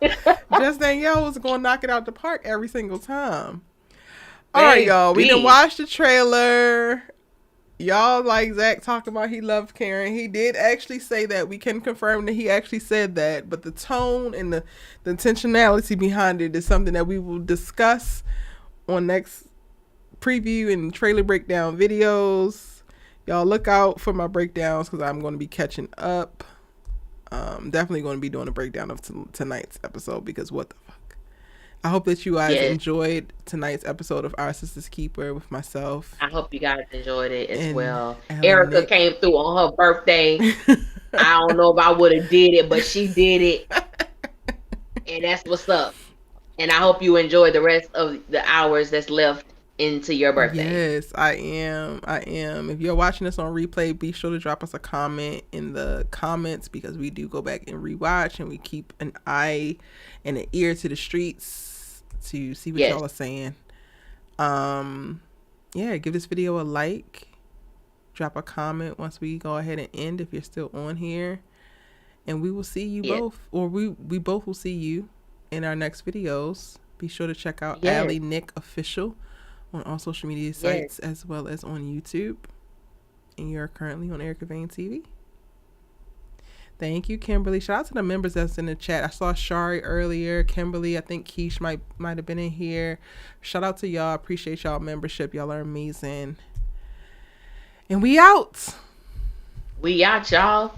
Speaker 2: funny.
Speaker 1: Just Danielle was going to knock it out the park every single time. All right, y'all. We didn't
Speaker 2: Baby.
Speaker 1: watch the trailer. Y'all like Zach talking about he loved Karen. He did actually say that. We can confirm that he actually said that. But the tone and the intentionality behind it is something that we will discuss on next preview and trailer breakdown videos. Y'all look out for my breakdowns because I'm going to be catching up. Definitely going to be doing a breakdown of tonight's episode because what the fuck. I hope that you guys enjoyed tonight's episode of Our Sistas Keeper with myself.
Speaker 2: I hope you guys enjoyed it as well.
Speaker 1: and
Speaker 2: Erica
Speaker 1: Nick.
Speaker 2: came through on her birthday. I don't know if I would have did it, but she did it. And that's what's up. And I hope you enjoy the rest of the hours that's left into your birthday.
Speaker 1: Yes, I am. If you're watching this on replay, be sure to drop us a comment in the comments because we do go back and rewatch and we keep an eye and an ear to the streets to see what y'all are saying. Yeah, give this video a like. Drop a comment once we go ahead and end if you're still on here. And we will see you both, or we both will see you in our next videos. Be sure to check out Allie Nick Official on all social media sites as well as on YouTube. And you're currently on Erica Vane TV. Thank you, Kimberly. Shout out to the members that's in the chat. I saw Shari earlier. Kimberly, I think Keish might have been in here. Shout out to y'all. Appreciate y'all membership. Y'all are amazing. And we out.
Speaker 2: We out, y'all.